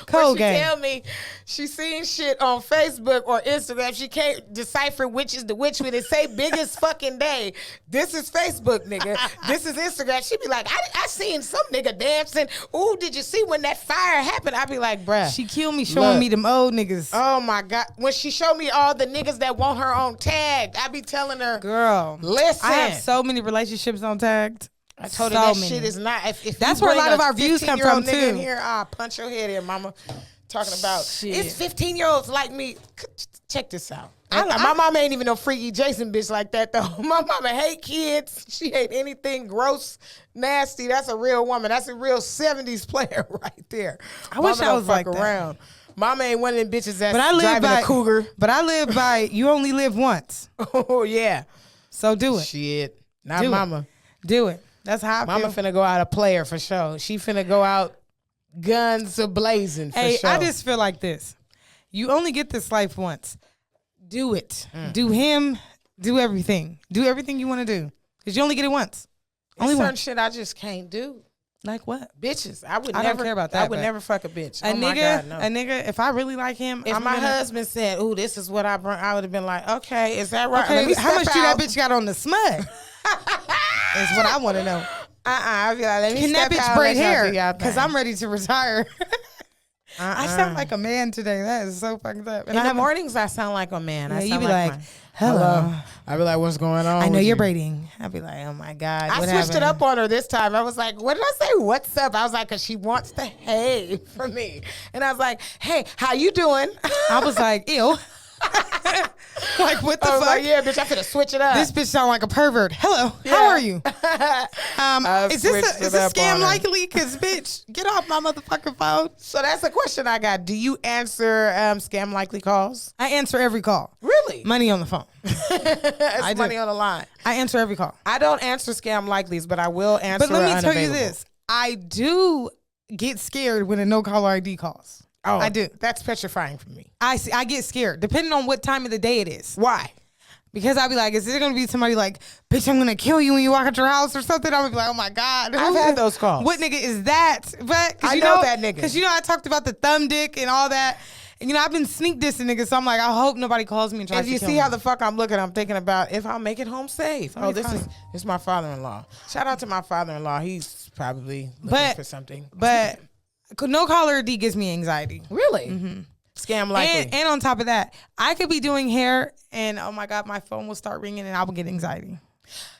Speaker 1: She tell me she seen shit on Facebook or Instagram. She can't decipher which is the which when it say biggest fucking day. This is Facebook, nigga. This is Instagram. She be like, I seen some nigga dancing. Ooh, did you see when that fire happened? I be like, bruh.
Speaker 2: She killed me showing me them old niggas.
Speaker 1: Oh my God. When she showed me all the niggas that want her on tag, I be telling her,
Speaker 2: girl,
Speaker 1: listen.
Speaker 2: I have so many relationships on tagged.
Speaker 1: I told her that shit is not. If
Speaker 2: that's where a lot of our views come from, too.
Speaker 1: In here, I'll punch your head in, mama. Talking about, it's 15-year-olds like me. Check this out. My mama ain't even no freaky Jason bitch like that, though. My mama hate kids. She hate anything gross, nasty. That's a real woman. That's a real 70s player right there.
Speaker 2: I wish I was like
Speaker 1: around. Mama ain't one of them bitches that's
Speaker 2: driving
Speaker 1: a cougar.
Speaker 2: But I live by, you only live once.
Speaker 1: Oh, yeah.
Speaker 2: So do it.
Speaker 1: Shit. Not mama.
Speaker 2: Do it. That's how I feel.
Speaker 1: Mama finna go out a player for sure. She finna go out guns a-blazing for sure.
Speaker 2: I just feel like this. You only get this life once. Do it. Do him. Do everything. Do everything you want to do. Because you only get it once.
Speaker 1: Only certain shit I just can't do.
Speaker 2: Like what?
Speaker 1: Bitches. I
Speaker 2: don't care about that.
Speaker 1: I would never fuck a bitch.
Speaker 2: A nigga, if I really like him.
Speaker 1: If my husband said, ooh, this is what I bring, I would have been like, okay, is that right?
Speaker 2: Okay, how much do that bitch got on the smut? Is what I want to know.
Speaker 1: I'd be like, let me
Speaker 2: Can that bitch braid hair? Because I'm ready to retire. I sound like a man today. That is so fucked up.
Speaker 1: And in the mornings, I sound like a man.
Speaker 2: Yeah, you be like, hello.
Speaker 1: I'd be like, what's going on?
Speaker 2: I know you're braiding. I'd be like, oh my God.
Speaker 1: I switched it up on her this time. I was like, what did I say? What's up? I was like, because she wants to hey from me. And I was like, hey, how you doing?
Speaker 2: I was like, ew. Like, what the fuck?
Speaker 1: Like, yeah, bitch, I finna switch it up.
Speaker 2: This bitch sound like a pervert. Hello, how are you? Is this scam likely? Because, bitch, get off my motherfucking phone.
Speaker 1: So that's a question I got. Do you answer scam likely calls?
Speaker 2: I answer every call.
Speaker 1: Really?
Speaker 2: Money on the phone.
Speaker 1: It's money on the line.
Speaker 2: I answer every call.
Speaker 1: I don't answer scam likelies, but I will answer.
Speaker 2: But let me tell you this. I do get scared when a no caller ID calls.
Speaker 1: Oh,
Speaker 2: I do.
Speaker 1: That's petrifying for me.
Speaker 2: I get scared, depending on what time of the day it is.
Speaker 1: Why?
Speaker 2: Because I'll be like, is there going to be somebody like, bitch, I'm going to kill you when you walk out your house or something? I'm going to be like, oh my God.
Speaker 1: I've had those calls.
Speaker 2: What nigga is that? But
Speaker 1: I know that nigga.
Speaker 2: Because I talked about the thumb dick and all that. And I've been sneak dissing niggas, so I'm like, I hope nobody calls me and tries to kill me.
Speaker 1: If you see how the fuck I'm looking, I'm thinking about if I'll make it home safe. This is my father-in-law. Shout out to my father-in-law. He's probably looking for something.
Speaker 2: But no caller ID gives me anxiety.
Speaker 1: Really? Mm-hmm. Scam likely.
Speaker 2: And on top of that, I could be doing hair and oh my God, my phone will start ringing and I will get anxiety.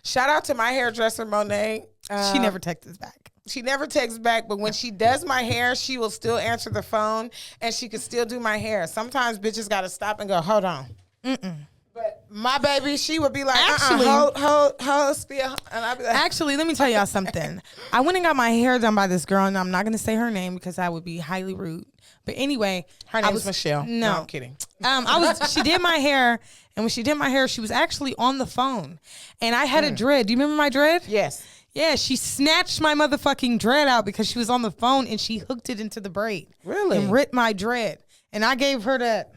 Speaker 1: Shout out to my hairdresser, Monet.
Speaker 2: She never texts back.
Speaker 1: She never texts back, but when she does my hair, she will still answer the phone and she can still do my hair. Sometimes bitches got to stop and go, hold on. But my baby, she would be like, hold still. And I'd be like,
Speaker 2: actually, let me tell y'all something. I went and got my hair done by this girl, and I'm not going to say her name because that would be highly rude. But anyway,
Speaker 1: her name was Michelle.
Speaker 2: No,
Speaker 1: I'm kidding.
Speaker 2: She did my hair, and when she did my hair, she was actually on the phone, and I had a dread. Do you remember my dread?
Speaker 1: Yes.
Speaker 2: Yeah, she snatched my motherfucking dread out because she was on the phone, and she hooked it into the braid.
Speaker 1: Really?
Speaker 2: And ripped my dread, and I gave her that.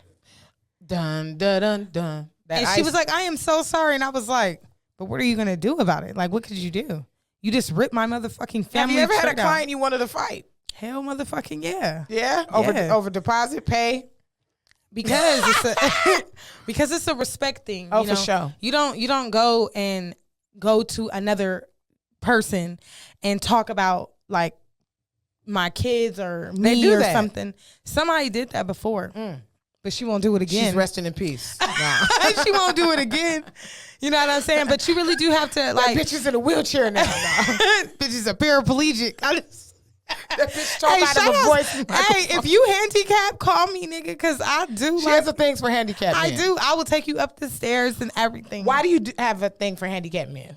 Speaker 1: Dun dun dun dun.
Speaker 2: And she was like, I am so sorry. And I was like, but what are you going to do about it? Like, what could you do? You just ripped my motherfucking family.
Speaker 1: Have you ever had a client you wanted to fight?
Speaker 2: Hell motherfucking yeah.
Speaker 1: Yeah? Over deposit, pay?
Speaker 2: Because it's a respect thing.
Speaker 1: Oh, for sure.
Speaker 2: You don't go to another person and talk about like my kids or me or something. Somebody did that before. But she won't do it again.
Speaker 1: She's resting in peace.
Speaker 2: She won't do it again. You know what I'm saying? But you really do have to like
Speaker 1: bitches in a wheelchair now.
Speaker 2: Bitches are paraplegic.
Speaker 1: That bitch talk out of a voice.
Speaker 2: Hey, if you handicapped, call me, nigga, because I do.
Speaker 1: She has a thing for handicapped men.
Speaker 2: I do. I will take you up the stairs and everything.
Speaker 1: Why do you have a thing for handicapped men?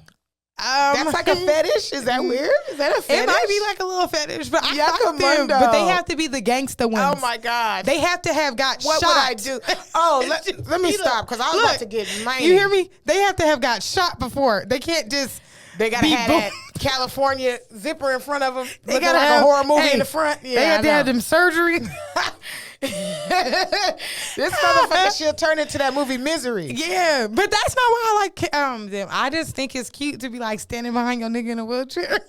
Speaker 1: That's like a fetish? Is that weird? Is that a fetish?
Speaker 2: It might be like a little fetish, but I fuck them. But they have to be the gangster ones.
Speaker 1: Oh my God.
Speaker 2: They have to have got
Speaker 1: what
Speaker 2: shot.
Speaker 1: What would I do? Oh, let me stop because I was about to get mine.
Speaker 2: You hear me? They have to have got shot before. They can't just.
Speaker 1: They gotta have that California zipper in front of them. They gotta have a horror movie in the front. Yeah,
Speaker 2: they have to have them surgery.
Speaker 1: This motherfucker should turn into that movie Misery.
Speaker 2: Yeah, but that's not why I like them. I just think it's cute to be like standing behind your nigga in a wheelchair.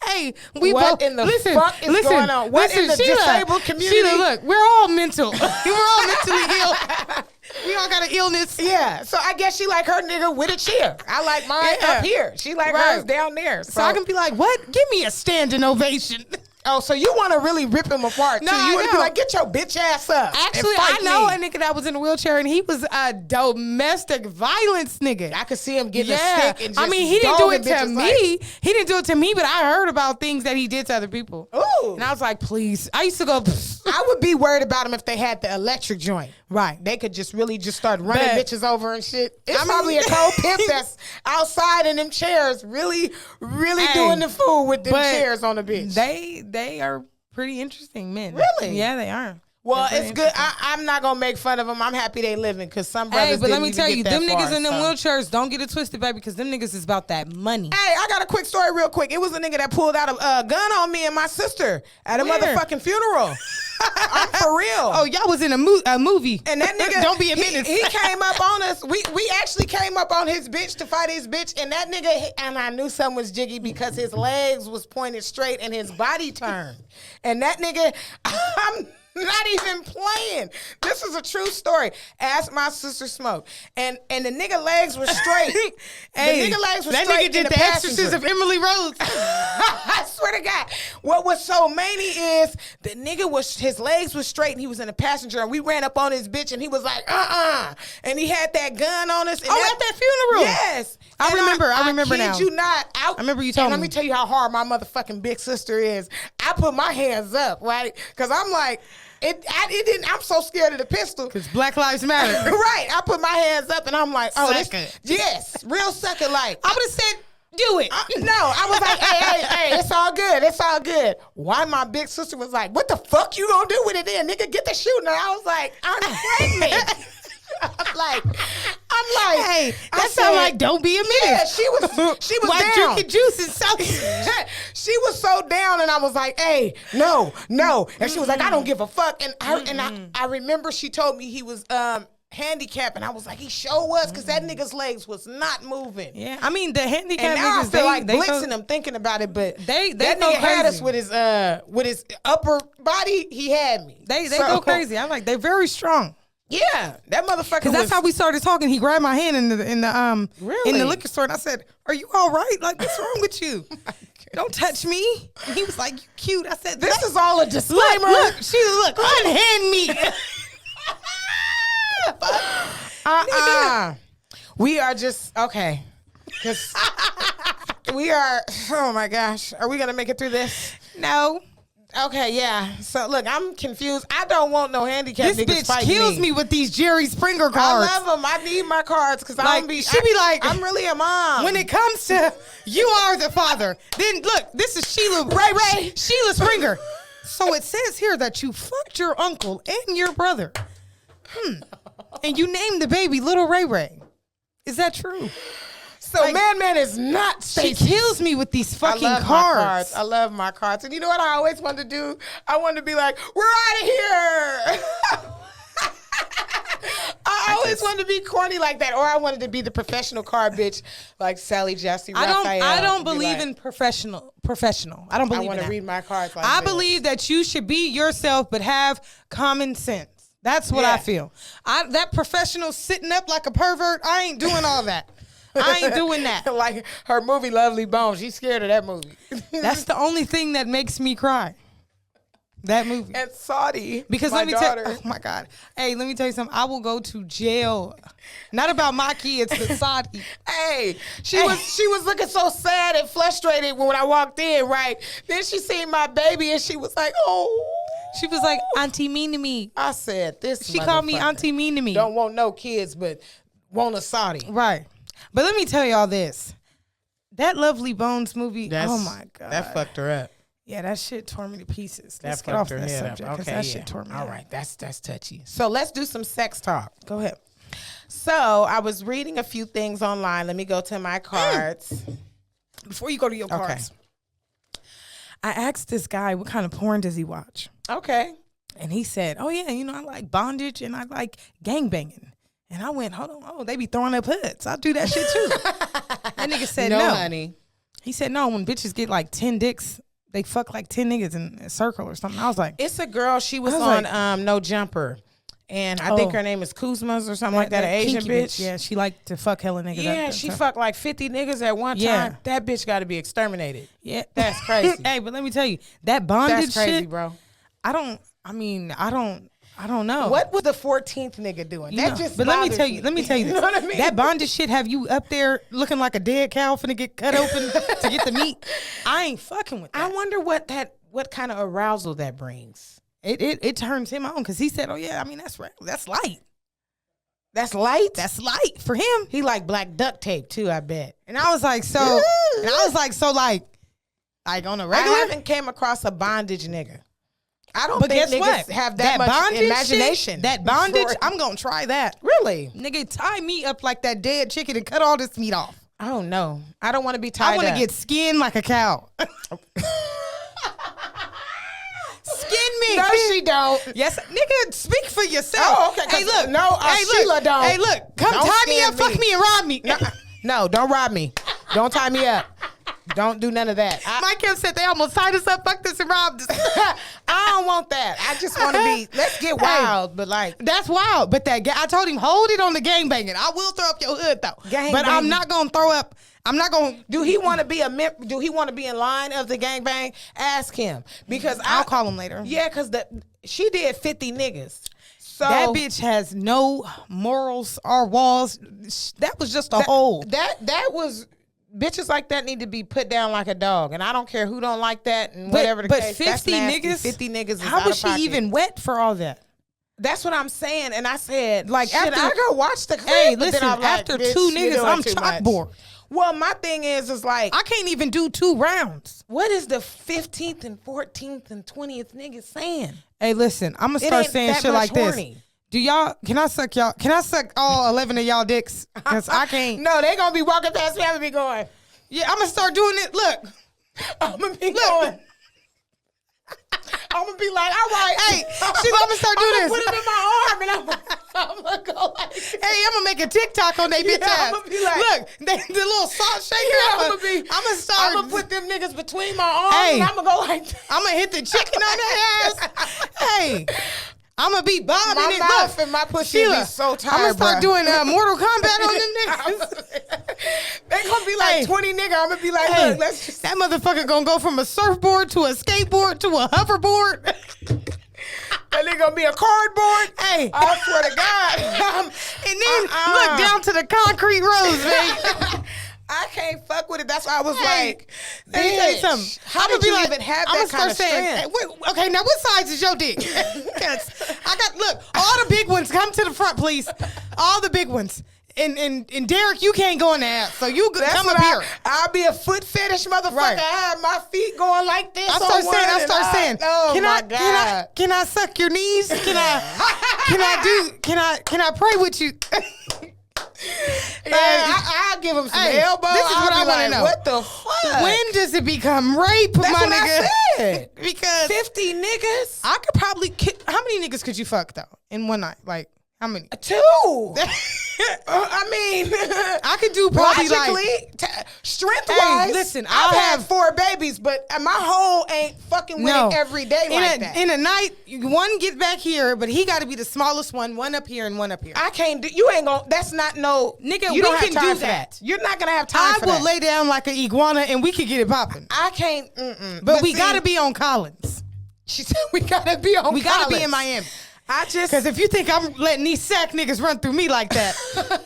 Speaker 2: Hey,
Speaker 1: what in the fuck is going on? What in the disabled community?
Speaker 2: Sheila, look, we're all mental. We're all mentally ill. We all got an illness.
Speaker 1: Yeah, so I guess she like her nigga with a chair. I like mine up here. She like hers down there.
Speaker 2: So I can be like, what? Give me a standing ovation.
Speaker 1: Oh, so you want to really rip him apart, too.
Speaker 2: No,
Speaker 1: you want to be like, get your bitch ass up.
Speaker 2: Actually, I know a nigga that was in a wheelchair, and he was a domestic violence nigga.
Speaker 1: I could see him getting a stick and just
Speaker 2: I mean, he didn't do it to me. He didn't do it to me, but I heard about things that he did to other people.
Speaker 1: Ooh.
Speaker 2: And I was like, please. I used to go...
Speaker 1: I would be worried about him if they had the electric joint.
Speaker 2: Right.
Speaker 1: They could just really just start running bitches over and shit. It's probably a cold pimp that's outside in them chairs really doing the fool with them chairs on the bitch.
Speaker 2: They are pretty interesting men.
Speaker 1: Really?
Speaker 2: Yeah, they are.
Speaker 1: Well, it's good. I'm not going to make fun of them. I'm happy they living because some brothers
Speaker 2: but let me tell you, them
Speaker 1: far,
Speaker 2: niggas in them wheelchairs, don't get it twisted, baby, because them niggas is about that money.
Speaker 1: Hey, I got a quick story real quick. It was a nigga that pulled out a gun on me and my sister at a motherfucking funeral. I'm for real.
Speaker 2: Oh, y'all was in a movie.
Speaker 1: And that nigga,
Speaker 2: don't be a minute.
Speaker 1: He came up on us. We actually came up on his bitch to fight his bitch. And that nigga, and I knew something was jiggy because his legs was pointed straight and his body turned. And that nigga, I'm not even playing. This is a true story. Ask my sister Smoke. And the nigga legs were straight.
Speaker 2: Hey,
Speaker 1: the nigga legs were
Speaker 2: that
Speaker 1: straight.
Speaker 2: That nigga did the Exorcist of Emily Rose.
Speaker 1: I swear to God. What was so many is the nigga his legs was straight and he was in the passenger and we ran up on his bitch and he was like, And he had that gun on us. And
Speaker 2: at that funeral.
Speaker 1: Yes.
Speaker 2: I remember now.
Speaker 1: I kid you not.
Speaker 2: I remember you told me.
Speaker 1: Let me tell you how hard my motherfucking big sister is. I put my hands up, right? Because I'm like, I'm so scared of the pistol.
Speaker 2: Because Black Lives Matter.
Speaker 1: Right. I put my hands up and I'm like, yes, real sucker like.
Speaker 2: I would have said, do it.
Speaker 1: No, I was like, hey, it's all good. It's all good. Why my big sister was like, what the fuck you gonna do with it then? Nigga, get the shooting. And I was like, I'm pregnant. I'm like,
Speaker 2: hey, that sounds like don't be a minute.
Speaker 1: Yeah, she was
Speaker 2: White
Speaker 1: down.
Speaker 2: drinking juice and so.
Speaker 1: She was so down, and I was like, hey, no, and she was like, I don't give a fuck, and I remember she told me he was handicapped, and I was like, he sure was, because that nigga's legs was not moving.
Speaker 2: Yeah, I mean the handicapped
Speaker 1: and now
Speaker 2: niggas,
Speaker 1: I feel like blitzing them thinking about it, but
Speaker 2: they
Speaker 1: that
Speaker 2: go
Speaker 1: nigga had
Speaker 2: crazy.
Speaker 1: us with his upper body. He had me.
Speaker 2: They go crazy. I'm like, they're very strong.
Speaker 1: Yeah, that motherfucker.
Speaker 2: Because that's how we started talking. He grabbed my hand in the liquor store, and I said, "Are you all right? Like, what's wrong with you? Don't touch me." And he was like, "You cute." I said,
Speaker 1: "This is all a disclaimer."
Speaker 2: Look, unhand me.
Speaker 1: We are just okay. Because we are. Oh my gosh, are we gonna make it through this?
Speaker 2: No.
Speaker 1: Okay, yeah. So look, I'm confused. I don't want no handicap.
Speaker 2: This bitch kills me with these Jerry Springer cards.
Speaker 1: I love them. I need my cards because
Speaker 2: she be like,
Speaker 1: I'm really a mom.
Speaker 2: When it comes to you are the father, then look, this is Ray Sheila Springer. So it says here that you fucked your uncle and your brother. And you named the baby Little Ray Ray. Is that true?
Speaker 1: So Man is not safe.
Speaker 2: She kills me with these fucking cards.
Speaker 1: I love my cards. And you know what I always wanted to do? I wanted to be like, we're out of here. always wanted to be corny like that, or I wanted to be the professional car bitch like Sally Jesse Raphael.
Speaker 2: I don't believe in professional. I don't believe.
Speaker 1: I want to read my cards. Like
Speaker 2: I believe that you should be yourself, but have common sense. That's what I feel. That professional sitting up like a pervert. I ain't doing all that. I ain't doing that.
Speaker 1: Like her movie Lovely Bones. She's scared of that movie.
Speaker 2: That's the only thing that makes me cry. That movie.
Speaker 1: And Saudi.
Speaker 2: Because
Speaker 1: my
Speaker 2: let me
Speaker 1: daughter.
Speaker 2: tell you, oh my God. Hey, let me tell you something. I will go to jail. Not about my kids, but Saudi.
Speaker 1: Hey, she was looking so sad and frustrated when I walked in, right? Then she seen my baby and she was like, oh.
Speaker 2: She was like, Auntie mean to me.
Speaker 1: I said, this
Speaker 2: She called me Auntie mean to me.
Speaker 1: Don't want no kids, but want a Saudi.
Speaker 2: Right. But let me tell y'all this. That Lovely Bones movie, oh my God.
Speaker 1: That fucked her up.
Speaker 2: Yeah, that shit tore me to pieces. Let's
Speaker 1: That
Speaker 2: get off
Speaker 1: fucked her
Speaker 2: that
Speaker 1: head
Speaker 2: subject,
Speaker 1: up.
Speaker 2: 'cause
Speaker 1: Okay,
Speaker 2: that shit tore me
Speaker 1: All
Speaker 2: up.
Speaker 1: right, that's touchy. So let's do some sex talk.
Speaker 2: Go ahead.
Speaker 1: So I was reading a few things online. Let me go to my cards.
Speaker 2: Before you go to your cards, I asked this guy, what kind of porn does he watch?
Speaker 1: Okay.
Speaker 2: And he said, oh, yeah, I like bondage and I like gangbanging. And I went, hold on. Oh, they be throwing up hoods. I'll do that shit too. That nigga said no.
Speaker 1: Honey.
Speaker 2: He said no. When bitches get like 10 dicks, they fuck like 10 niggas in a circle or something. I was like,
Speaker 1: It's a girl. She was on No Jumper. And I think her name is Kuzma's or something like that, an Asian bitch.
Speaker 2: Yeah, she liked to fuck hella niggas.
Speaker 1: Yeah, she fucked like 50 niggas at one time.
Speaker 2: Yeah.
Speaker 1: That bitch got to be exterminated.
Speaker 2: Yeah.
Speaker 1: That's crazy.
Speaker 2: Hey, but let me tell you, that bondage
Speaker 1: That's crazy,
Speaker 2: shit,
Speaker 1: bro.
Speaker 2: I don't know.
Speaker 1: What was the 14th nigga doing?
Speaker 2: You
Speaker 1: That
Speaker 2: know,
Speaker 1: just
Speaker 2: but let me tell you this.
Speaker 1: You know what I mean?
Speaker 2: That bondage shit have you up there looking like a dead cow finna get cut open to get the meat. I ain't fucking with that.
Speaker 1: I wonder what kind of arousal that brings.
Speaker 2: It turns him on because he said, oh yeah, I mean that's right. That's light.
Speaker 1: That's light?
Speaker 2: That's light for him.
Speaker 1: He like black duct tape too, I bet.
Speaker 2: And I was like, so like on a
Speaker 1: I
Speaker 2: regular.
Speaker 1: haven't came across a bondage nigga. I don't
Speaker 2: But
Speaker 1: think
Speaker 2: guess
Speaker 1: niggas
Speaker 2: what?
Speaker 1: have that much
Speaker 2: bondage
Speaker 1: imagination.
Speaker 2: shit, that bondage,
Speaker 1: for-
Speaker 2: I'm gonna try that.
Speaker 1: Really?
Speaker 2: Nigga, tie me up like that dead chicken and cut all this meat off.
Speaker 1: Oh no. I don't want to be tied
Speaker 2: I want to
Speaker 1: up.
Speaker 2: get skinned like a cow. Skin me.
Speaker 1: No, she don't.
Speaker 2: Yes, nigga, speak for yourself.
Speaker 1: Oh, okay.
Speaker 2: Hey, look.
Speaker 1: No, Sheila don't.
Speaker 2: Hey, look. Come
Speaker 1: Don't
Speaker 2: tie me
Speaker 1: skin
Speaker 2: up, fuck me, and rob me.
Speaker 1: No, don't rob me. Don't tie me up. Don't do none of that.
Speaker 2: Mike kept said they almost tied us up, fucked us, and robbed us.
Speaker 1: I don't want that. I just want to be, let's get wild, but like.
Speaker 2: That's wild. But I told him, hold it on the gangbanging. I will throw up your hood, though.
Speaker 1: Gang
Speaker 2: but I'm
Speaker 1: banging.
Speaker 2: not going to throw up. I'm not going to.
Speaker 1: Do he want to be do he want to be in line of the gangbang? Ask him. Because
Speaker 2: I'll call him later.
Speaker 1: Yeah, because she did 50 niggas. So
Speaker 2: That bitch has no morals or walls. That was just a hole.
Speaker 1: That was bitches like that need to be put down like a dog, and I don't care who don't like that and whatever the
Speaker 2: but
Speaker 1: case.
Speaker 2: 50
Speaker 1: that's nasty.
Speaker 2: niggas.
Speaker 1: 50 niggas. Is
Speaker 2: How
Speaker 1: out
Speaker 2: was
Speaker 1: of
Speaker 2: she
Speaker 1: pocket.
Speaker 2: even wet for all that?
Speaker 1: That's what I'm saying, and I said,
Speaker 2: Like,
Speaker 1: should
Speaker 2: after-
Speaker 1: I go watch the clip?
Speaker 2: Hey,
Speaker 1: But then
Speaker 2: listen.
Speaker 1: I'm like,
Speaker 2: After
Speaker 1: bitch,
Speaker 2: 2
Speaker 1: you're
Speaker 2: niggas,
Speaker 1: doing
Speaker 2: I'm
Speaker 1: too much.
Speaker 2: chalkboard.
Speaker 1: Well, my thing is like,
Speaker 2: I can't even do 2 rounds.
Speaker 1: what is the 15th and 14th and 20th niggas saying?
Speaker 2: Hey, listen. I'm gonna
Speaker 1: It
Speaker 2: start
Speaker 1: ain't
Speaker 2: saying
Speaker 1: that
Speaker 2: shit
Speaker 1: much
Speaker 2: like this.
Speaker 1: horny.
Speaker 2: Do y'all? Can I suck all 11 of y'all dicks? Because I can't.
Speaker 1: No, they gonna be walking past me. I'm gonna be going.
Speaker 2: Yeah, I'm gonna start doing it. Look.
Speaker 1: I'm gonna be going. I'm gonna be like, all right,
Speaker 2: Hey, I'm gonna start doing
Speaker 1: I'm
Speaker 2: this.
Speaker 1: gonna put it in my arm, and I'm gonna go like,
Speaker 2: Hey, I'm gonna make a TikTok on they bitch ass.
Speaker 1: I'm gonna be like,
Speaker 2: look, the little salt shaker.
Speaker 1: yeah,
Speaker 2: I'm gonna start.
Speaker 1: I'm gonna put them niggas between my arms,
Speaker 2: Hey.
Speaker 1: and I'm gonna go like,
Speaker 2: I'm gonna hit the chicken on their ass. Hey, I'm gonna be bobbing
Speaker 1: my
Speaker 2: it.
Speaker 1: mouth
Speaker 2: Look,
Speaker 1: and my pussy
Speaker 2: Sheila,
Speaker 1: be so tired,
Speaker 2: I'm gonna start
Speaker 1: bruh.
Speaker 2: doing Mortal Kombat on them niggas.
Speaker 1: They gonna be like
Speaker 2: Hey.
Speaker 1: 20 niggas. I'm gonna be like,
Speaker 2: Hey,
Speaker 1: look, let's just.
Speaker 2: that motherfucker gonna go from a surfboard to a skateboard to a hoverboard.
Speaker 1: That nigga gonna be a cardboard.
Speaker 2: Hey,
Speaker 1: I swear to God.
Speaker 2: and then look down to the concrete roads, man.
Speaker 1: I can't fuck with it. That's why I was
Speaker 2: Hey,
Speaker 1: like,
Speaker 2: let me tell you
Speaker 1: bitch,
Speaker 2: something.
Speaker 1: How did you even have
Speaker 2: I'ma
Speaker 1: that kind of strength?
Speaker 2: hey, okay, now what size is your dick? 'Cause I got look, all the big ones come to the front, please. All the big ones. And Derek, you can't go in the ass, so you
Speaker 1: That's
Speaker 2: come
Speaker 1: what
Speaker 2: up here.
Speaker 1: I'll be a foot fetish motherfucker.
Speaker 2: Right.
Speaker 1: I have my feet going like this.
Speaker 2: I start saying.
Speaker 1: Oh
Speaker 2: can
Speaker 1: my
Speaker 2: I,
Speaker 1: God.
Speaker 2: can I suck your knees? Can I pray with you?
Speaker 1: Yeah, I'll give him some
Speaker 2: Hey,
Speaker 1: elbow.
Speaker 2: this is what I
Speaker 1: want to
Speaker 2: know.
Speaker 1: What the fuck?
Speaker 2: When does it become rape,
Speaker 1: That's
Speaker 2: my
Speaker 1: what
Speaker 2: nigga?
Speaker 1: I said.
Speaker 2: Because
Speaker 1: 50 niggas?
Speaker 2: I could probably. How many niggas could you fuck though in one night? Like, How many?
Speaker 1: 2. I mean,
Speaker 2: I could do probably
Speaker 1: logically, strength-wise.
Speaker 2: Hey, listen,
Speaker 1: I've had 4 babies, but my hoe ain't fucking with it every day that.
Speaker 2: In a night, one get back here, but he got to be the smallest one up here and one up here.
Speaker 1: I can't do. You ain't gonna. That's not no.
Speaker 2: Nigga,
Speaker 1: you
Speaker 2: we
Speaker 1: don't have
Speaker 2: can
Speaker 1: time
Speaker 2: do
Speaker 1: for
Speaker 2: that.
Speaker 1: You're not gonna have time for that.
Speaker 2: I will lay down like an iguana and we can get it popping.
Speaker 1: I can't.
Speaker 2: But we got to be on Collins.
Speaker 1: She said we got to be on.
Speaker 2: We got to be in Miami.
Speaker 1: Because
Speaker 2: if you think I'm letting these sack niggas run through me like that,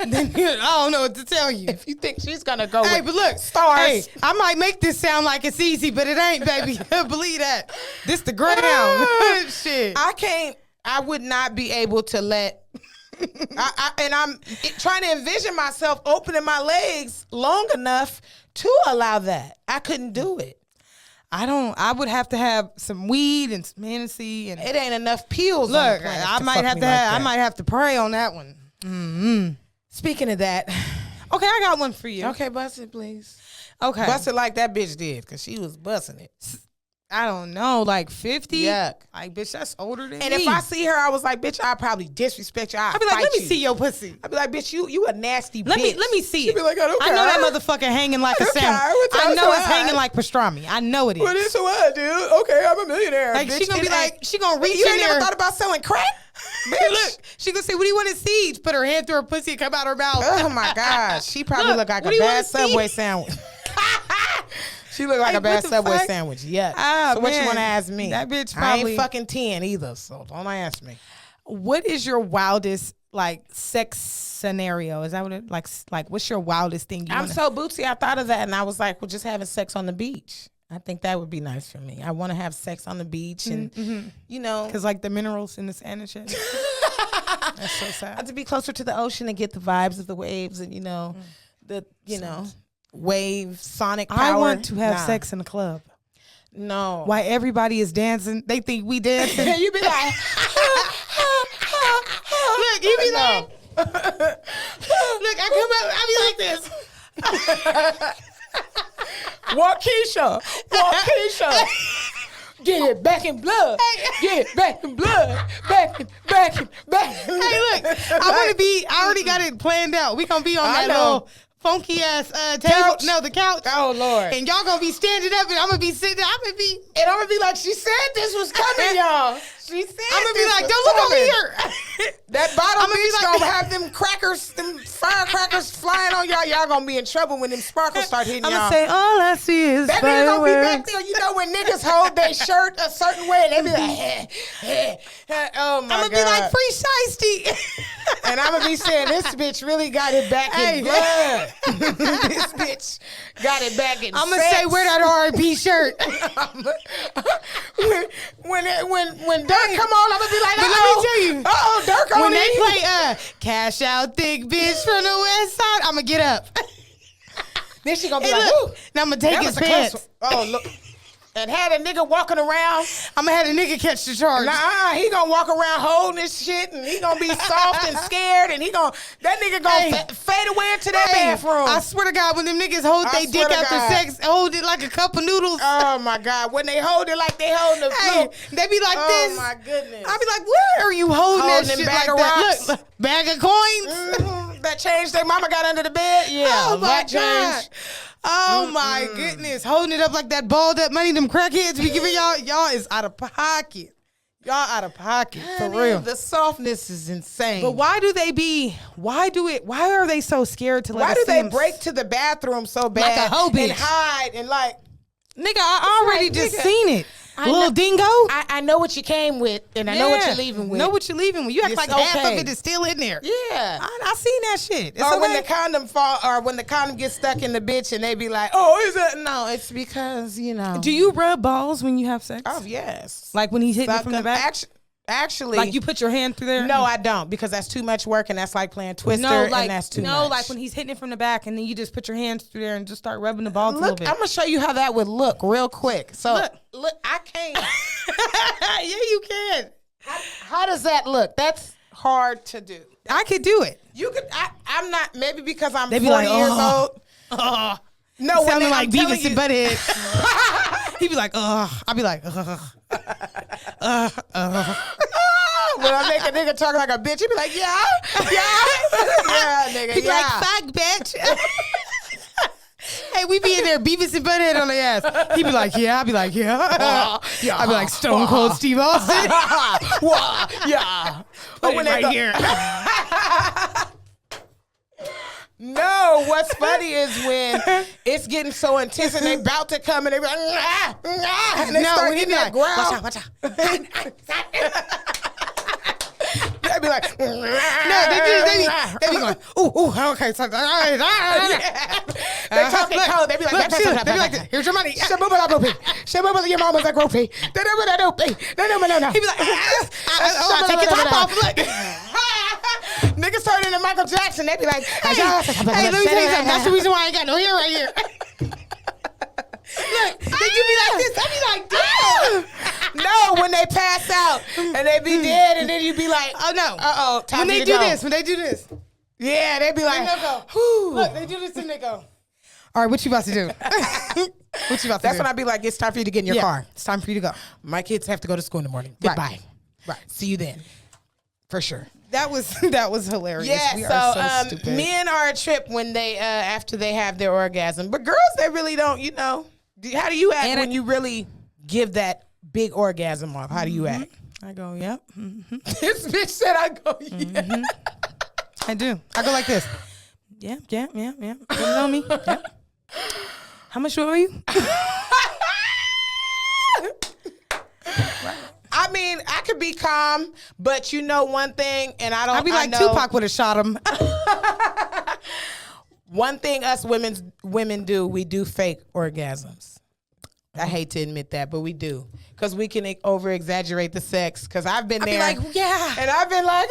Speaker 2: then I don't know what to tell you.
Speaker 1: If you think she's gonna go,
Speaker 2: hey,
Speaker 1: with
Speaker 2: but look,
Speaker 1: stars.
Speaker 2: Hey, I might make this sound like it's easy, but it ain't, baby. Believe that. This the ground. Shit.
Speaker 1: I can't. I would not be able to let. I'm trying to envision myself opening my legs long enough to allow that. I couldn't do it.
Speaker 2: I would have to have some weed and some Hennessy, and
Speaker 1: it ain't enough peels.
Speaker 2: Look, I might have to pray on that one. Mm-hmm.
Speaker 1: Speaking of that,
Speaker 2: okay, I got one for you.
Speaker 1: Okay, bust it, please.
Speaker 2: Okay,
Speaker 1: bust it like that bitch did, because she was busting it.
Speaker 2: I don't know, like 50.
Speaker 1: Yuck.
Speaker 2: Like, bitch, that's older than me.
Speaker 1: And if I see her, I was like, bitch, I'll probably disrespect you. I'd
Speaker 2: be like, let me see your pussy.
Speaker 1: I'd be like, bitch, you a nasty
Speaker 2: let
Speaker 1: bitch.
Speaker 2: Let me see
Speaker 1: She'd
Speaker 2: it.
Speaker 1: be like, I don't care.
Speaker 2: I know that motherfucker hanging like a sandwich. I know it's hanging like pastrami. I know it is.
Speaker 1: What is what, dude? Okay, I'm a millionaire.
Speaker 2: Like,
Speaker 1: bitch.
Speaker 2: she gonna be like, she gonna reach in there.
Speaker 1: You ain't never thought about selling crack?
Speaker 2: Bitch. Look, she gonna say, what do you want to see? Put her hand through her pussy and come out her mouth.
Speaker 1: Oh my gosh. She probably look like a bad Subway sandwich. She look like a bad Subway sandwich. Yeah. So what you want to ask me?
Speaker 2: That bitch probably.
Speaker 1: I ain't fucking 10 either, so don't ask me.
Speaker 2: What is your wildest, like, sex scenario? Is that what it, like what's your wildest thing you
Speaker 1: I'm so bootsy, I thought of that, and I was like, well, just having sex on the beach. I think that would be nice for me. I want to have sex on the beach and, you know.
Speaker 2: Because, like, the minerals in the sand and shit. That's so sad.
Speaker 1: I have to be closer to the ocean and get the vibes of the waves and, you know, wave, sonic power.
Speaker 2: I want to have sex in a club.
Speaker 1: No.
Speaker 2: Why everybody is dancing. They think we dancing.
Speaker 1: You be like,
Speaker 2: look, you be like, look, I come up, I be like this.
Speaker 1: Waukesha. Get it back in blood. Get it back in blood. Back in. Hey,
Speaker 2: look, I already got it planned out. We gonna be on that little funky ass table.
Speaker 1: Couch.
Speaker 2: No, the couch.
Speaker 1: Oh Lord.
Speaker 2: And y'all gonna be standing up, and I'm gonna be sitting. I'm
Speaker 1: gonna be like, she said this was coming, y'all. She said
Speaker 2: I'm gonna be like, don't look over here.
Speaker 1: That bottom bitch gonna have them crackers, them firecrackers flying on y'all. Y'all gonna be in trouble when them sparkles start hitting y'all.
Speaker 2: I'm gonna say, all I see is
Speaker 1: that nigga gonna be back there. You know when niggas hold their shirt a certain way, and they be like, oh my God.
Speaker 2: I'm gonna be like, free shiesty.
Speaker 1: And I'm gonna be saying, this bitch really got it back in blood. This bitch got it back in
Speaker 2: I'm gonna say, wear that R&B shirt.
Speaker 1: When Dirk come on, I'm gonna be like,
Speaker 2: let me tell you,
Speaker 1: Dirk on
Speaker 2: when they play Cash Out Thick Bitch from the West Side, I'm gonna get up.
Speaker 1: Then she gonna be like, ooh.
Speaker 2: Now I'm gonna take his pants.
Speaker 1: Oh, look. And had a nigga walking around.
Speaker 2: I'm gonna have a nigga catch the charge.
Speaker 1: Nah, he gonna walk around holding his shit, and he gonna be soft and scared, and that nigga gonna fade away into that bathroom.
Speaker 2: I swear to God, when them niggas hold their dick after sex, hold it like a cup of noodles.
Speaker 1: Oh my God, when they hold it like they hold the
Speaker 2: they be like this.
Speaker 1: Oh my goodness.
Speaker 2: I be like, where are you holding that shit
Speaker 1: bag
Speaker 2: like
Speaker 1: of
Speaker 2: that?
Speaker 1: rocks.
Speaker 2: Look, bag of coins.
Speaker 1: That change their mama got under the bed. Yeah,
Speaker 2: oh my God.
Speaker 1: change.
Speaker 2: Oh my goodness, holding it up like that balled up money them crackheads be giving y'all is out of pocket. Y'all out of pocket, for real.
Speaker 1: The softness is insane.
Speaker 2: But why are they so scared to let
Speaker 1: Why
Speaker 2: us
Speaker 1: do
Speaker 2: see
Speaker 1: they
Speaker 2: them
Speaker 1: break to the bathroom so bad?
Speaker 2: Like a hoe bitch.
Speaker 1: And hide and like,
Speaker 2: nigga, I already just seen it. Little dingo.
Speaker 1: I know what you came with, and I know what you're leaving with.
Speaker 2: Know what you're leaving with. You act
Speaker 1: It's
Speaker 2: like half of it is still in there.
Speaker 1: Yeah.
Speaker 2: I seen that shit.
Speaker 1: Or when the condom fall, or when the condom gets stuck in the bitch, and they be like, "Oh, is that?" No, it's because
Speaker 2: Do you rub balls when you have sex?
Speaker 1: Oh yes.
Speaker 2: Like when he's hitting it from the back.
Speaker 1: Actually,
Speaker 2: like you put your hand through there?
Speaker 1: No, I don't, because that's too much work, and that's like playing Twister, and that's too much.
Speaker 2: No, like when he's hitting it from the back, and then you just put your hands through there and just start rubbing the balls a little bit.
Speaker 1: I'm gonna show you how that would look real quick. So look, I can't.
Speaker 2: Yeah, you can.
Speaker 1: How does that look? That's hard to do.
Speaker 2: I could do it.
Speaker 1: You could. I'm not. Maybe because I'm 40
Speaker 2: like,
Speaker 1: years old. No,
Speaker 2: sounding like Beavis and Butthead. He'd be like, I'd be like,
Speaker 1: when I make a nigga talk like a bitch, he be like, yeah, nigga,
Speaker 2: He be like, fuck, bitch. Hey, we be in there Beavis and Butthead on the ass. He be like, yeah. I be like, yeah. I be like, Stone Cold Steve Austin.
Speaker 1: Yeah.
Speaker 2: But when right here.
Speaker 1: No, what's funny is when it's getting so intense and they about to come and they be like, and they start getting that growl.
Speaker 2: Watch out.
Speaker 1: They be like,
Speaker 2: No, they be going, ooh, okay. So,
Speaker 1: they talking code. They be like,
Speaker 2: they be like, here's your money.
Speaker 1: Shabba your mama's like rupee. No.
Speaker 2: He be like, take your top off. Look.
Speaker 1: Niggas turn into Michael Jackson. They be like,
Speaker 2: hey, let me tell you something. That's the reason why I ain't got no hair right here. Look, they do me like this. I be like, damn.
Speaker 1: No, when they pass out and they be dead, and then you be like,
Speaker 2: oh no.
Speaker 1: Time
Speaker 2: when they do this,
Speaker 1: yeah, they be like,
Speaker 2: look, they do this and they go. All right, what you about to do?
Speaker 1: That's when I be like, it's time for you to get in your car.
Speaker 2: It's time for you to go.
Speaker 1: My kids have to go to school in the morning. Goodbye. Right. See you then. For sure.
Speaker 2: That was hilarious.
Speaker 1: Yeah,
Speaker 2: we
Speaker 1: so
Speaker 2: are so stupid.
Speaker 1: men are a trip when they after they have their orgasm, but girls they really don't. You know, how do you act when you really give that big orgasm off? How do you act?
Speaker 2: I go, yep. Mm-hmm.
Speaker 1: This bitch said I go, yeah.
Speaker 2: Mm-hmm. I do. I go like this. Yeah. Put it on me. Yep. How much oil are you?
Speaker 1: I mean, I could be calm, but you know one thing, and I don't.
Speaker 2: I'd be like Tupac would have shot him.
Speaker 1: One thing us women do, we do fake orgasms. I hate to admit that, but we do. Because we can over-exaggerate the sex. Because I've been there.
Speaker 2: I'd be like, yeah.
Speaker 1: And I've been like,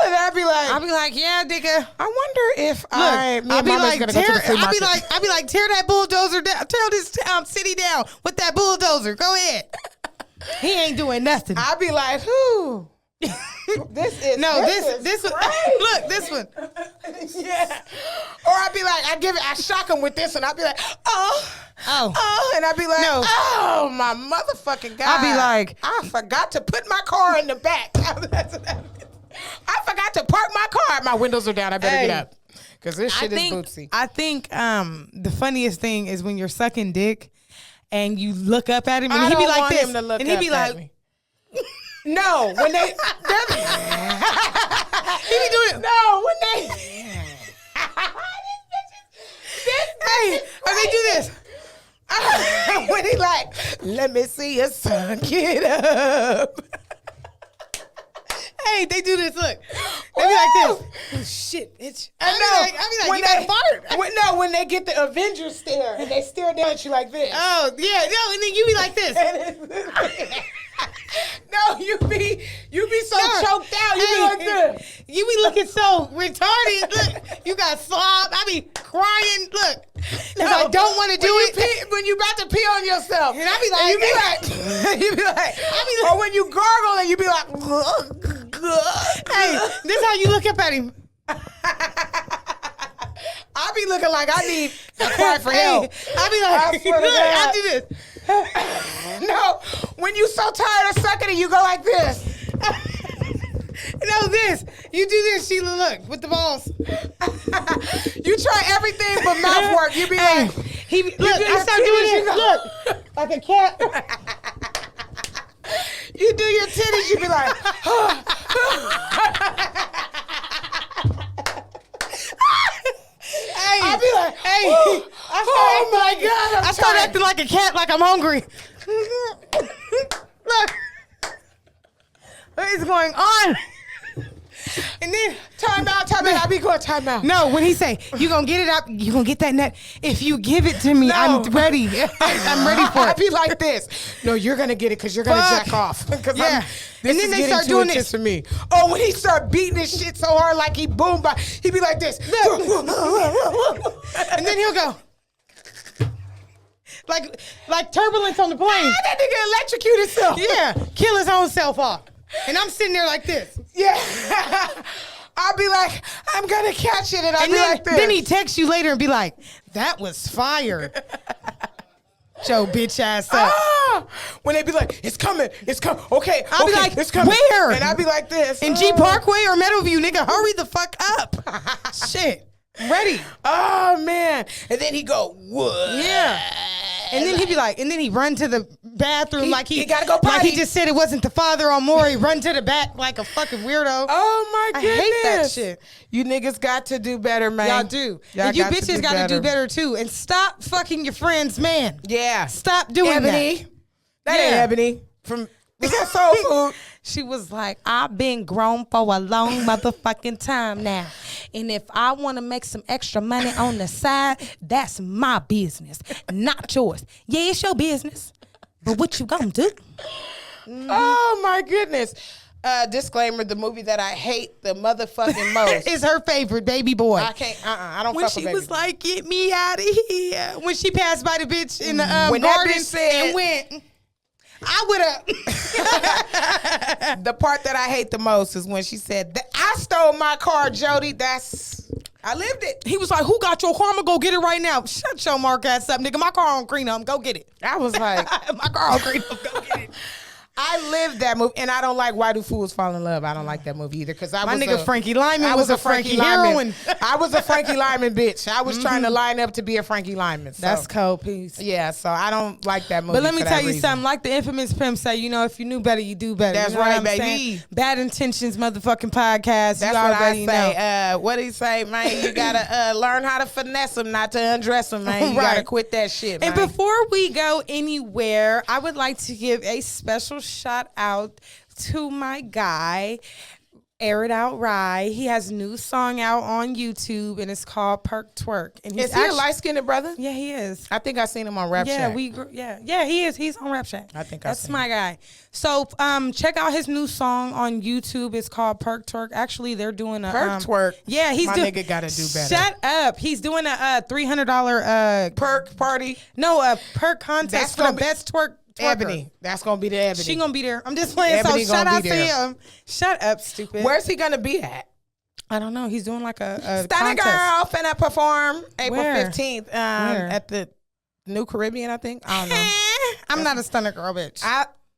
Speaker 1: and I'd be like,
Speaker 2: yeah, nigga.
Speaker 1: I wonder if
Speaker 2: I'd be like,
Speaker 1: gonna go to the flea market.
Speaker 2: I'd be like, tear that bulldozer down. Tear this city down with that bulldozer. Go ahead. He ain't doing nothing.
Speaker 1: I'd be like, whew. This is
Speaker 2: one.
Speaker 1: look,
Speaker 2: this one.
Speaker 1: Yeah. Or I'd be like, I shock him with this one. I'd be like, oh, and I'd be like, oh my motherfucking God.
Speaker 2: I'd be like,
Speaker 1: I forgot to put my car in the back. I forgot to park my car. My windows are down. I better get up. Because this shit is bootsy.
Speaker 2: I think the funniest thing is when you're sucking dick and you look up at him and he be like this. And he be like,
Speaker 1: no, when they, he be
Speaker 2: doing it.
Speaker 1: No, when they,
Speaker 2: they do this.
Speaker 1: When he like, let me see you suck it up.
Speaker 2: Hey, they do this. Look, they be like this. Oh, shit, bitch. I be like, you got fart.
Speaker 1: When they get the Avengers stare and they stare down at you like this.
Speaker 2: Oh yeah, no, and then you be like this.
Speaker 1: No, you be so choked out. You be like this.
Speaker 2: You be looking so retarded. Look, you got slob. I be crying. Look, because I don't want to do it.
Speaker 1: When you about to pee on yourself,
Speaker 2: and I be like,
Speaker 1: or when you gargle and you be like,
Speaker 2: hey, this is how you look up at him.
Speaker 1: I be looking like I need a cry for help.
Speaker 2: I be like, I do this.
Speaker 1: No, when you so tired of sucking it, you go like this.
Speaker 2: No, this. You do this, Sheila. Look with the balls.
Speaker 1: You try everything but mouth work. You be like,
Speaker 2: look. I start doing this. Look, like a cat.
Speaker 1: You do your titties. You be like,
Speaker 2: hey,
Speaker 1: I be like,
Speaker 2: hey.
Speaker 1: Oh my God!
Speaker 2: I start acting like a cat, like I'm hungry. Look, what is going on? And then
Speaker 1: time out. I be going time out.
Speaker 2: No, when he say you gonna get it up, you gonna get that nut. If you give it to me, I'm ready. I'm ready for it.
Speaker 1: I be like this. No, you're gonna get it because you're gonna jack off.
Speaker 2: Yeah.
Speaker 1: And then they start doing this for me. Oh, when he start beating this shit so hard, like he boom, he be like this.
Speaker 2: And then he'll go. Like turbulence on the plane.
Speaker 1: That nigga electrocute himself.
Speaker 2: Yeah, kill his own self off. And I'm sitting there like this.
Speaker 1: Yeah. I'll be like, I'm gonna catch it, and I'll be like this.
Speaker 2: Then he texts you later and be like, that was fire. Joe bitch ass up.
Speaker 1: when they be like, it's coming. Okay,
Speaker 2: I'll be like,
Speaker 1: it's coming.
Speaker 2: Where?
Speaker 1: And I'll be like this.
Speaker 2: In G Parkway or Meadowview, nigga, hurry the fuck up. Shit. Ready.
Speaker 1: Oh, man. And then he go, what?
Speaker 2: Yeah. And then he'd be like, and then he run to the bathroom like
Speaker 1: he gotta go potty.
Speaker 2: Like he just said it wasn't the father on Maury. Run to the back like a fucking weirdo.
Speaker 1: Oh, my goodness.
Speaker 2: I hate that shit.
Speaker 1: You niggas got to do better, man.
Speaker 2: Y'all do.
Speaker 1: Y'all
Speaker 2: and you
Speaker 1: got to
Speaker 2: bitches
Speaker 1: do
Speaker 2: got to
Speaker 1: better.
Speaker 2: do better, too. And stop fucking your friend's man.
Speaker 1: Yeah.
Speaker 2: Stop doing
Speaker 1: Ebony. That ain't
Speaker 2: Yeah.
Speaker 1: Ebony. Was that Soul Food?
Speaker 2: She was like, I've been grown for a long motherfucking time now. And if I want to make some extra money on the side, that's my business, not yours. Yeah, it's your business. But what you gonna do?
Speaker 1: Oh, my goodness. Disclaimer, the movie that I hate the motherfucking most.
Speaker 2: Is her favorite, Baby Boy.
Speaker 1: I can't, I don't
Speaker 2: When
Speaker 1: fuck
Speaker 2: she
Speaker 1: with Baby
Speaker 2: was
Speaker 1: Boy.
Speaker 2: like, get me out of here. When she passed by the bitch in the
Speaker 1: When that
Speaker 2: garden
Speaker 1: bitch said-
Speaker 2: and went, I would have.
Speaker 1: The part that I hate the most is when she said, I stole my car, Jody. I lived it.
Speaker 2: He was like, who got your car? I'm going to go get it right now. Shut your mark ass up, nigga. My car on Greenham. Go get it.
Speaker 1: I was like,
Speaker 2: My car on Greenham. Go get it.
Speaker 1: I lived that movie, and I don't like Why Do Fools Fall in Love. I don't like that movie either because
Speaker 2: My nigga Frankie Lyman was a Frankie heroine.
Speaker 1: I was a Frankie Lyman bitch. I was trying to line up to be a Frankie Lyman. So.
Speaker 2: That's cold piece.
Speaker 1: Yeah, so I don't like that movie.
Speaker 2: But let me
Speaker 1: for
Speaker 2: tell
Speaker 1: that
Speaker 2: you
Speaker 1: reason.
Speaker 2: something. Like the infamous pimp say, you know, if you knew better, you do better.
Speaker 1: That's
Speaker 2: You know
Speaker 1: right,
Speaker 2: what I'm
Speaker 1: baby.
Speaker 2: saying? Bad intentions, motherfucking podcast.
Speaker 1: That's
Speaker 2: you
Speaker 1: what I
Speaker 2: already
Speaker 1: say.
Speaker 2: know.
Speaker 1: What did he say, man? You gotta learn how to finesse them, not to undress them, man. You
Speaker 2: Right.
Speaker 1: gotta quit that shit,
Speaker 2: And
Speaker 1: man.
Speaker 2: before we go anywhere, I would like to give a special shout out to my guy, Air It Out Rye. He has a new song out on YouTube, and it's called Perk Twerk. And
Speaker 1: Is he a light-skinned brother?
Speaker 2: Yeah, he is.
Speaker 1: I think I seen him on Rap
Speaker 2: Yeah,
Speaker 1: Shack.
Speaker 2: yeah, he is. He's on Rap Shack.
Speaker 1: I think I
Speaker 2: that's
Speaker 1: seen
Speaker 2: my guy. So, check out his new song on YouTube. It's called Perk Twerk. Actually, they're doing a
Speaker 1: Perk Twerk.
Speaker 2: Yeah,
Speaker 1: My nigga gotta do better.
Speaker 2: Shut up. He's doing a $300
Speaker 1: Perk party.
Speaker 2: No, a perk contest
Speaker 1: That's
Speaker 2: for the
Speaker 1: gonna be-
Speaker 2: best twerker.
Speaker 1: Ebony. That's gonna be the Ebony.
Speaker 2: She gonna be there. I'm just playing.
Speaker 1: Ebony
Speaker 2: So shout
Speaker 1: gonna
Speaker 2: out
Speaker 1: be
Speaker 2: to
Speaker 1: there.
Speaker 2: him. Shut up, stupid.
Speaker 1: Where's he gonna be at?
Speaker 2: I don't know. He's doing like a
Speaker 1: Stunning
Speaker 2: contest.
Speaker 1: Girl finna perform April
Speaker 2: Where?
Speaker 1: 15th
Speaker 2: Where?
Speaker 1: at the New Caribbean, I think. I don't know.
Speaker 2: I'm not a stunner girl, bitch.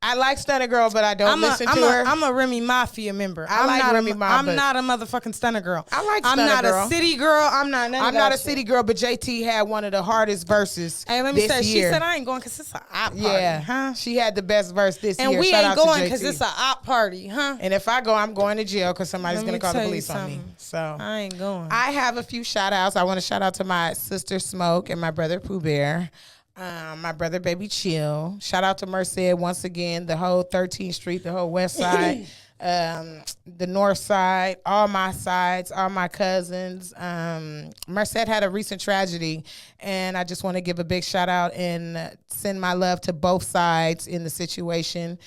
Speaker 1: I like Stunning Girl, but I don't listen to her.
Speaker 2: I'm a Remy Mafia member.
Speaker 1: I like
Speaker 2: not
Speaker 1: Remy Ma,
Speaker 2: I'm
Speaker 1: but-
Speaker 2: not a motherfucking stunner girl.
Speaker 1: I like
Speaker 2: I'm
Speaker 1: Stunner
Speaker 2: not
Speaker 1: Girl.
Speaker 2: a city girl. I'm not none of
Speaker 1: I'm
Speaker 2: that
Speaker 1: not a
Speaker 2: shit.
Speaker 1: city girl, but JT had one of the hardest verses.
Speaker 2: Hey, let me
Speaker 1: this
Speaker 2: say,
Speaker 1: year.
Speaker 2: she said I ain't going because it's an op party,
Speaker 1: Yeah,
Speaker 2: huh?
Speaker 1: she had the best verse this
Speaker 2: And
Speaker 1: year.
Speaker 2: we
Speaker 1: Shout
Speaker 2: ain't
Speaker 1: out to
Speaker 2: going
Speaker 1: JT.
Speaker 2: because it's an op party, huh?
Speaker 1: And if I go, I'm going to jail because somebody's
Speaker 2: Let
Speaker 1: going
Speaker 2: me
Speaker 1: to call the
Speaker 2: tell you
Speaker 1: police on me.
Speaker 2: something.
Speaker 1: So
Speaker 2: I ain't going.
Speaker 1: I have a few shout outs. I want to shout out to my sister Smoke and my brother Pooh Bear. My brother Baby Chill. Shout out to Merced once again, the whole 13th Street, the whole west side, the north side, all my sides, all my cousins. Merced had a recent tragedy, and I just want to give a big shout out and send my love to both sides in the situation.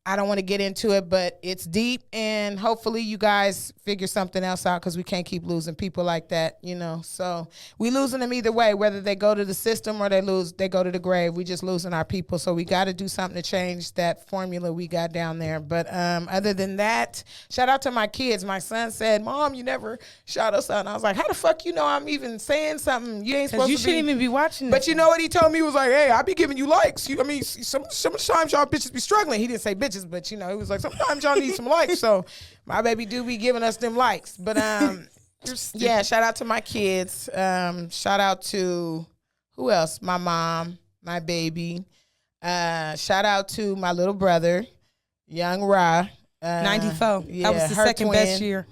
Speaker 1: I don't want to get into it, but it's deep, and hopefully you guys figure something else out because we can't keep losing people like that, you know. So we losing them either way, whether they go to the system or they go to the grave. We just losing our people, so we got to do something to change that formula we got down there. But other than that, shout out to my kids. My son said, "Mom, you never shout us out," and I was like, "How the fuck you know I'm even saying something? You ain't supposed
Speaker 2: You
Speaker 1: to
Speaker 2: shouldn't
Speaker 1: be."
Speaker 2: even be watching
Speaker 1: But
Speaker 2: this.
Speaker 1: you know what he told me? He was like, "Hey, I be giving you likes. Sometimes y'all bitches be struggling." He didn't say bitches, but you know, he was like, "Sometimes y'all need some likes." So my baby do be giving us them likes. But yeah, shout out to my kids. Shout out to who else? My mom, my baby. Shout out to my little brother, Young Ra.
Speaker 2: 94.
Speaker 1: Yeah,
Speaker 2: That was the
Speaker 1: her
Speaker 2: second
Speaker 1: twin.
Speaker 2: best year.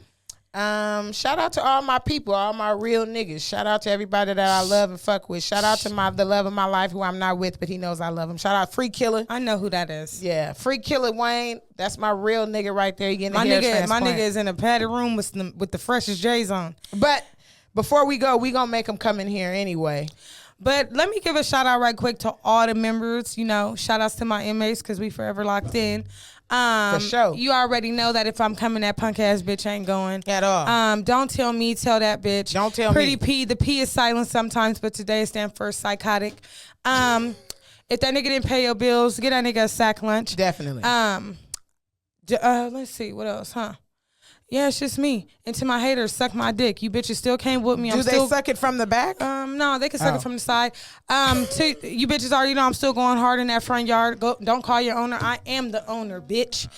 Speaker 1: Shout out to all my people, all my real niggas. Shout out to everybody that I love and fuck with. Shout out to the love of my life who I'm not with, but he knows I love him. Shout out Free Killer.
Speaker 2: I know who that is.
Speaker 1: Yeah, Free Killer Wayne. That's my real nigga right there. You getting
Speaker 2: My
Speaker 1: a hair
Speaker 2: nigga
Speaker 1: transplant.
Speaker 2: is in a padded room with the freshest J's on.
Speaker 1: But before we go, we gonna make him come in here anyway.
Speaker 2: But let me give a shout out right quick to all the members. You know, shout outs to my inmates because we forever locked in.
Speaker 1: For sure.
Speaker 2: You already know that if I'm coming, that punk ass bitch ain't going
Speaker 1: At all.
Speaker 2: Don't tell me, tell that bitch.
Speaker 1: Don't tell
Speaker 2: Pretty
Speaker 1: me.
Speaker 2: P. The P is silent sometimes, but today it stands for psychotic. If that nigga didn't pay your bills, get that nigga a sack lunch.
Speaker 1: Definitely.
Speaker 2: Let's see what else, huh? Yeah, it's just me. And to my haters, suck my dick. You bitches still came with me.
Speaker 1: Do they suck it from the back?
Speaker 2: No, they can suck it from the side. To you bitches already know I'm still going hard in that front yard. Don't call your owner. I am the owner, bitch.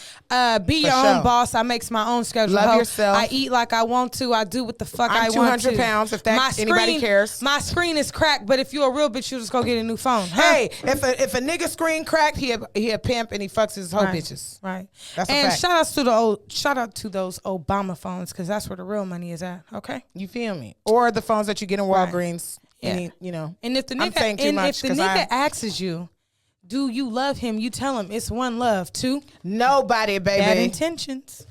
Speaker 2: Be your own boss. I makes my own schedule.
Speaker 1: Love yourself.
Speaker 2: I eat like I want to. I do what the fuck
Speaker 1: I'm
Speaker 2: I want to.
Speaker 1: 200 pounds, if that anybody cares.
Speaker 2: My screen is cracked, but if you're a real bitch, you just go get a new phone. Huh?
Speaker 1: Hey, if a nigga screen cracked, he a pimp and he fucks his whole bitches.
Speaker 2: Right.
Speaker 1: That's a
Speaker 2: and
Speaker 1: fact.
Speaker 2: shout out to those Obama phones, because that's where the real money is at. Okay.
Speaker 1: You feel me? Or the phones that you get in Walgreens.
Speaker 2: Yeah. And if the nigga asks you, do you love him? You tell him it's one love. Two,
Speaker 1: nobody, baby.
Speaker 2: bad intentions.